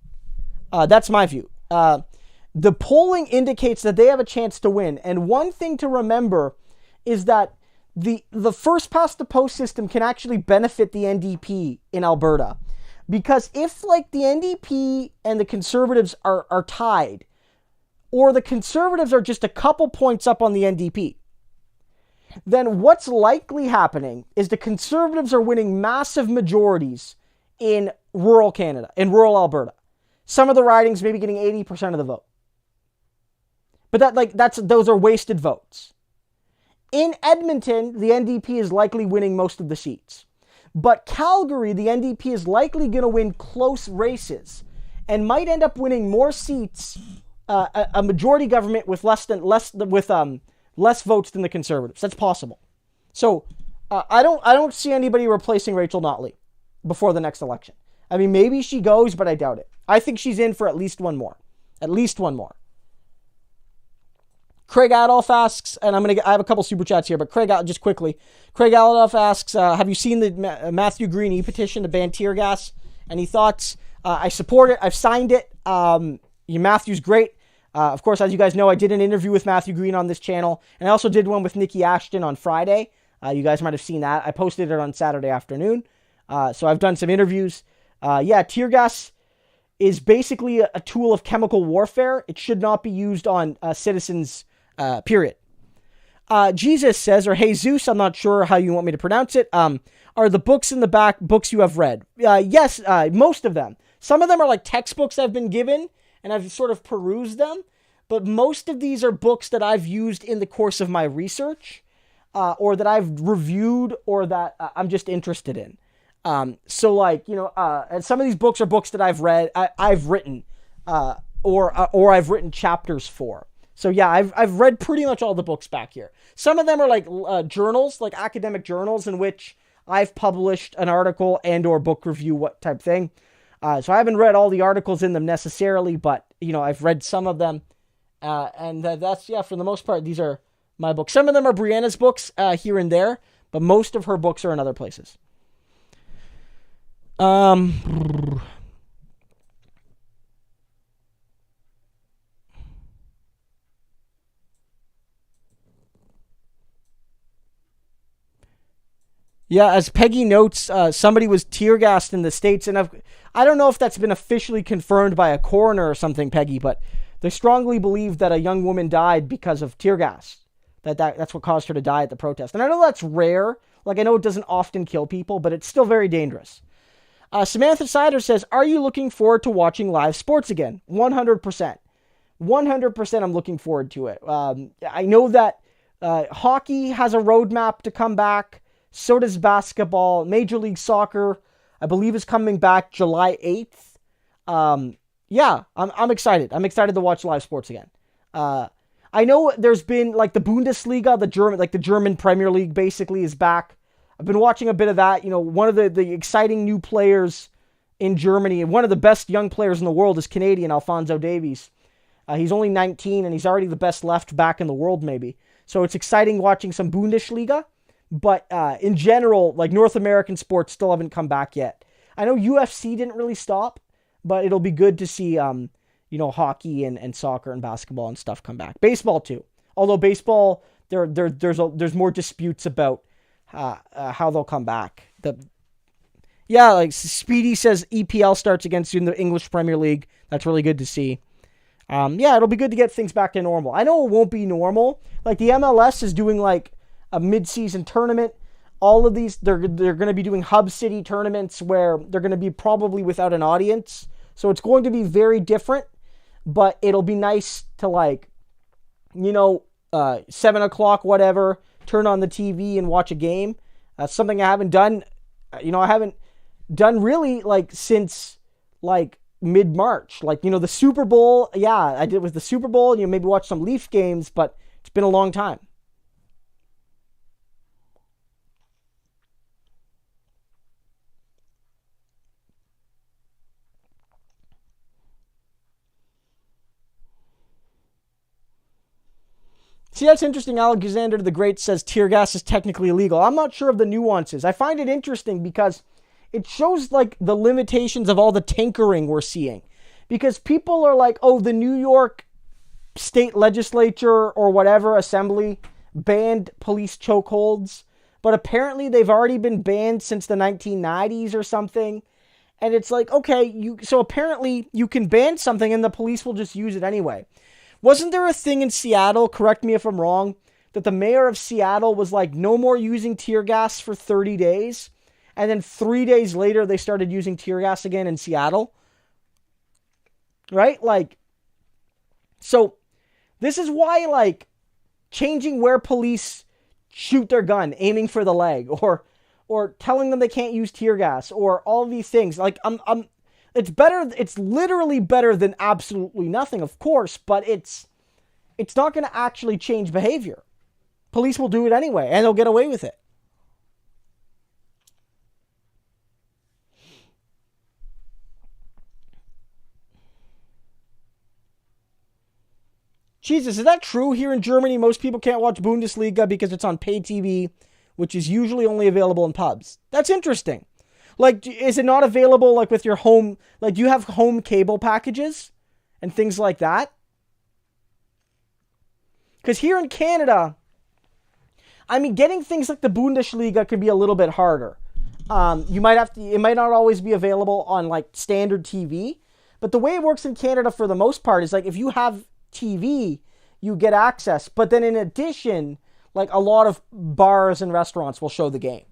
That's my view. The polling indicates that they have a chance to win. And one thing to remember is that the first past the post system can actually benefit the NDP in Alberta. Because if like the NDP and the Conservatives are tied, or the Conservatives are just a couple points up on the NDP, then what's likely happening is the Conservatives are winning massive majorities in rural Canada, in rural Alberta. some of the ridings maybe getting 80% of the vote. But those are wasted votes. In Edmonton, the NDP is likely winning most of the seats. But Calgary, the NDP is likely going to win close races and might end up winning more seats, a majority government with less votes than the Conservatives. That's possible. So I don't see anybody replacing Rachel Notley before the next election. I mean, maybe she goes, but I doubt it. I think she's in for at least one more. At least one more. Craig Adolph asks, and I have a couple super chats here, but just quickly. Craig Adolph asks, have you seen the Matthew Green e-petition to ban tear gas? Any thoughts? I support it. I've signed it. Matthew's great. Of course, as you guys know, I did an interview with Matthew Green on this channel, and I also did one with Nikki Ashton on Friday. You guys might have seen that. I posted it on Saturday afternoon. So I've done some interviews. Tear gas is basically a tool of chemical warfare. It should not be used on citizens, period. Jesus says, or Jesus, I'm not sure how you want me to pronounce it. Are the books in the back books you have read? Yes, most of them. Some of them are like textbooks I've been given, and I've sort of perused them. But most of these are books that I've used in the course of my research, or that I've reviewed, or that I'm just interested in. And some of these books are books that I've read, I've written, or I've written chapters for. So yeah, I've read pretty much all the books back here. Some of them are like journals, like academic journals, in which I've published an article and or book review, what type thing. So I haven't read all the articles in them necessarily, but I've read some of them, and that's for the most part, these are my books. Some of them are Brianna's books here and there, but most of her books are in other places. Yeah, as Peggy notes, somebody was tear gassed in the States, and I don't know if that's been officially confirmed by a coroner or something, Peggy, but they strongly believe that a young woman died because of tear gas. That's what caused her to die at the protest. And I know that's rare. Like, I know it doesn't often kill people, but it's still very dangerous. Samantha Sider says, are you looking forward to watching live sports again? 100%. 100% I'm looking forward to it. I know that hockey has a roadmap to come back. So does basketball. Major League Soccer, I believe, is coming back July 8th. I'm excited. I'm excited to watch live sports again. I know there's been like the Bundesliga, the German Premier League basically is back. I've been watching a bit of that. One of the exciting new players in Germany, and one of the best young players in the world is Canadian Alphonso Davies. He's only 19 and he's already the best left back in the world maybe. So it's exciting watching some Bundesliga. But in general, like North American sports still haven't come back yet. I know UFC didn't really stop, but it'll be good to see, hockey and soccer and basketball and stuff come back. Baseball too. Although baseball, there's more disputes about how they'll come back. Like Speedy says, EPL starts again soon, the English Premier League. That's really good to see. It'll be good to get things back to normal. I know it won't be normal. Like the MLS is doing like a mid-season tournament. All of these, they're going to be doing hub city tournaments where they're going to be probably without an audience. So it's going to be very different, but it'll be nice to 7 o'clock, whatever, turn on the TV and watch a game. That's something I haven't done. I haven't done really since mid-March. The Super Bowl. Yeah, I did with the Super Bowl, and maybe watch some Leaf games, but it's been a long time. See, that's interesting. Alexander the Great says tear gas is technically illegal. I'm not sure of the nuances. I find it interesting because it shows the limitations of all the tinkering we're seeing. Because people are like, oh, the New York state legislature or whatever assembly banned police chokeholds. But apparently they've already been banned since the 1990s or something. And it's like, okay, so apparently you can ban something and the police will just use it anyway. Wasn't there a thing in Seattle, correct me if I'm wrong, that the mayor of Seattle was like, no more using tear gas for 30 days? And then 3 days later, they started using tear gas again in Seattle? right? Like, so this is why, like, changing where police shoot their gun, aiming for the leg, or telling them they can't use tear gas, or all these things. Like, it's better. It's literally better than absolutely nothing, of course, but it's not going to actually change behavior. Police will do it anyway, and they'll get away with it. Jesus, is that true? Here in Germany, most people can't watch Bundesliga because it's on pay TV, which is usually only available in pubs. That's interesting. Like, is it not available, like, with your home? Like, do you have home cable packages and things like that? Because here in Canada, I mean, getting things like the Bundesliga can be a little bit harder. You might have to. It might not always be available on, like, standard TV. But the way it works in Canada, for the most part, is like if you have TV, you get access. But then in addition, like, a lot of bars and restaurants will show the game.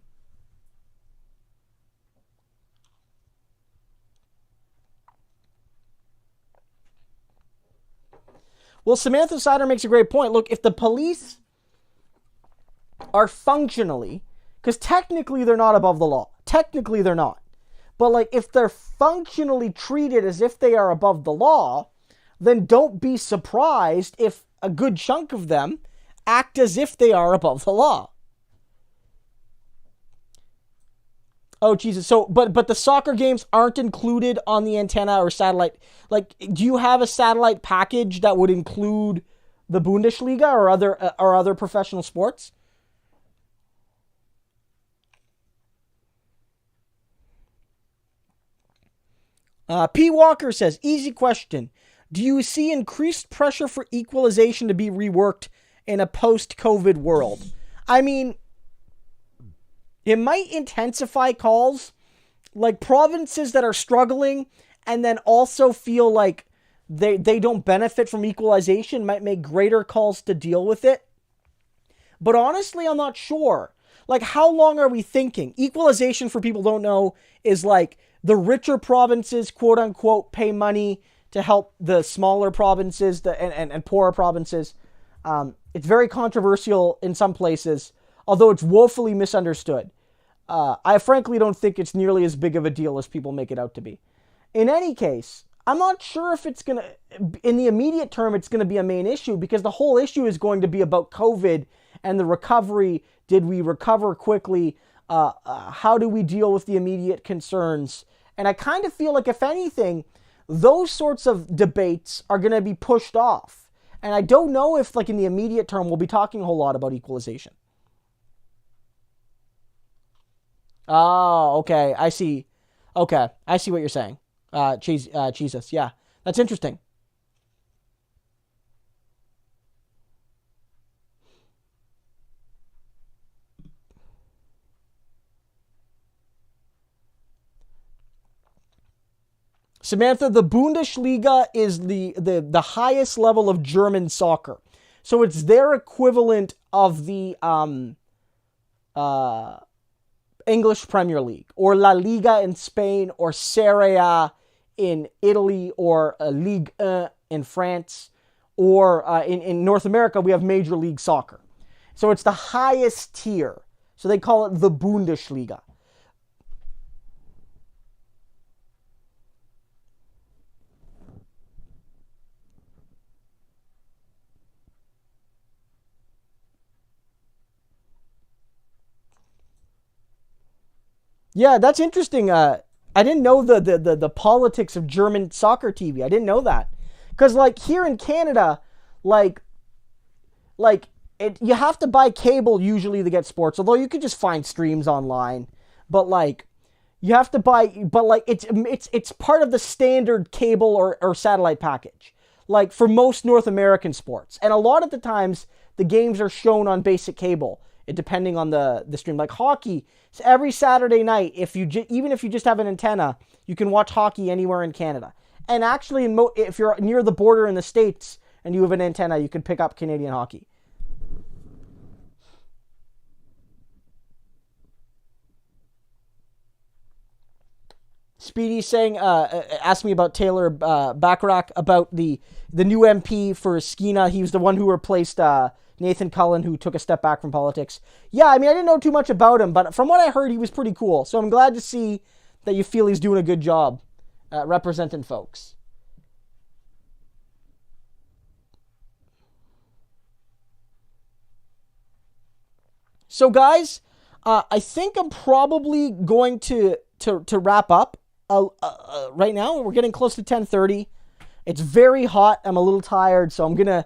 Well, Samantha Sider makes a great point. Look, if the police are functionally, because technically they're not above the law. Technically they're not. But, like, if they're functionally treated as if they are above the law, then don't be surprised if a good chunk of them act as if they are above the law. Oh, Jesus. So, but the soccer games aren't included on the antenna or satellite. Like, do you have a satellite package that would include the Bundesliga or other professional sports? P. Walker says, easy question. Do you see increased pressure for equalization to be reworked in a post-COVID world? I mean, it might intensify calls, like provinces that are struggling and then also feel like they don't benefit from equalization might make greater calls to deal with it. But honestly, I'm not sure. Like, how long are we thinking? Equalization, for people who don't know, is like the richer provinces, quote unquote, pay money to help the smaller provinces and poorer provinces. It's very controversial in some places, although it's woefully misunderstood. I frankly don't think it's nearly as big of a deal as people make it out to be. In any case, I'm not sure if it's going to, in the immediate term, it's going to be a main issue, because the whole issue is going to be about COVID and the recovery. Did we recover quickly? How do we deal with the immediate concerns? And I kind of feel like, if anything, those sorts of debates are going to be pushed off. And I don't know if, like, in the immediate term, we'll be talking a whole lot about equalization. Oh, okay. I see. Okay. I see what you're saying. Jesus. Yeah. That's interesting. Samantha, the Bundesliga is the highest level of German soccer. So it's their equivalent of the English Premier League, or La Liga in Spain, or Serie A in Italy, or Ligue 1 in France, or in North America, we have Major League Soccer. So it's the highest tier. So they call it the Bundesliga. Yeah, that's interesting. I didn't know the politics of German soccer TV. I didn't know that. Because, like, here in Canada, like you have to buy cable usually to get sports, although you could just find streams online. But, like, you have to buy, but, like, it's part of the standard cable or satellite package, like, for most North American sports. And a lot of the times, the games are shown on basic cable, depending on the stream. Like hockey, so every Saturday night, even if you just have an antenna, you can watch hockey anywhere in Canada. And actually, if you're near the border in the States and you have an antenna, you can pick up Canadian hockey. Speedy saying, asked me about Taylor Bacharach, about the new MP for Skeena. He was the one who replaced Nathan Cullen, who took a step back from politics. Yeah, I mean, I didn't know too much about him, but from what I heard, he was pretty cool. So I'm glad to see that you feel he's doing a good job representing folks. So, guys, I think I'm probably going to wrap up right now. We're getting close to 10:30. It's very hot. I'm a little tired, so I'm gonna,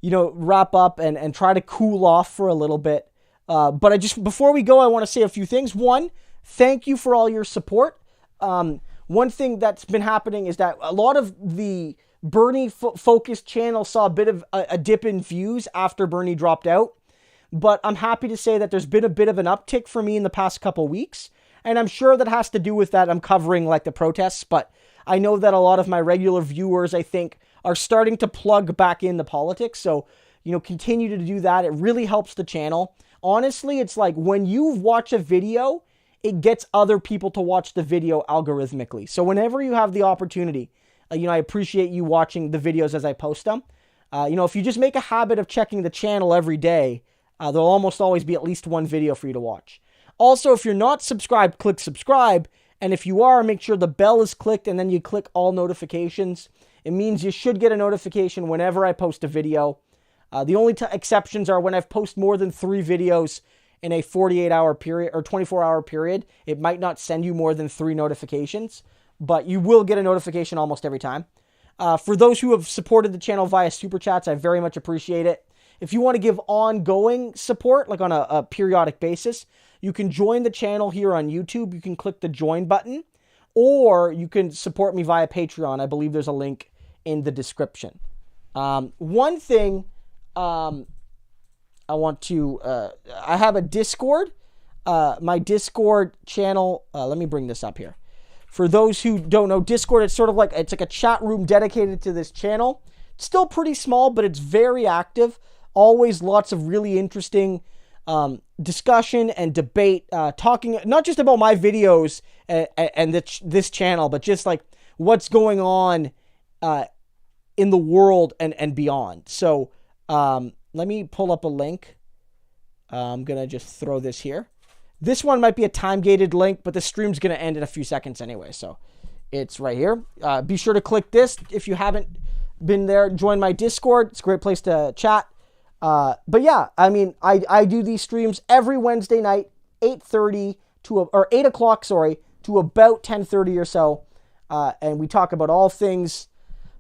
wrap up and try to cool off for a little bit. But before we go, I want to say a few things. One, thank you for all your support. One thing that's been happening is that a lot of the Bernie focused channels saw a bit of a dip in views after Bernie dropped out. But I'm happy to say that there's been a bit of an uptick for me in the past couple weeks. And I'm sure that has to do with that I'm covering like the protests. But I know that a lot of my regular viewers, I think, are starting to plug back into politics. So, continue to do that. It really helps the channel. Honestly, it's like when you watch a video, it gets other people to watch the video algorithmically. So whenever you have the opportunity, I appreciate you watching the videos as I post them. If you just make a habit of checking the channel every day, there'll almost always be at least one video for you to watch. Also, if you're not subscribed, click subscribe. And if you are, make sure the bell is clicked and then you click all notifications. It means you should get a notification whenever I post a video. The only exceptions are when I've posted more than 3 videos in a 48-hour period or 24-hour period. It might not send you more than 3 notifications, but you will get a notification almost every time. For those who have supported the channel via Super Chats, I very much appreciate it. If you want to give ongoing support, like on a periodic basis, you can join the channel here on YouTube. You can click the join button, or you can support me via Patreon. I believe there's a link in the description. One thing I have a Discord. My Discord channel, let me bring this up here. For those who don't know, Discord, it's like a chat room dedicated to this channel. It's still pretty small, but it's very active. Always lots of really interesting discussion and debate, talking not just about my videos and this channel, but just like what's going on in the world and beyond. So let me pull up a link. I'm going to just throw this here. This one might be a time-gated link, but the stream's going to end in a few seconds anyway, so it's right here. Be sure to click this if you haven't been there. Join my Discord. It's a great place to chat. But yeah, I mean, I do these streams every Wednesday night, 8:30 or 8 o'clock, to about 10:30 or so. And we talk about all things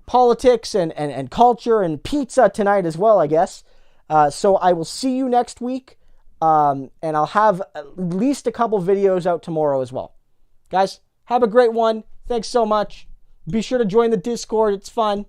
politics and culture and pizza tonight as well, I guess. So I will see you next week. And I'll have at least a couple videos out tomorrow as well. Guys, have a great one. Thanks so much. Be sure to join the Discord. It's fun.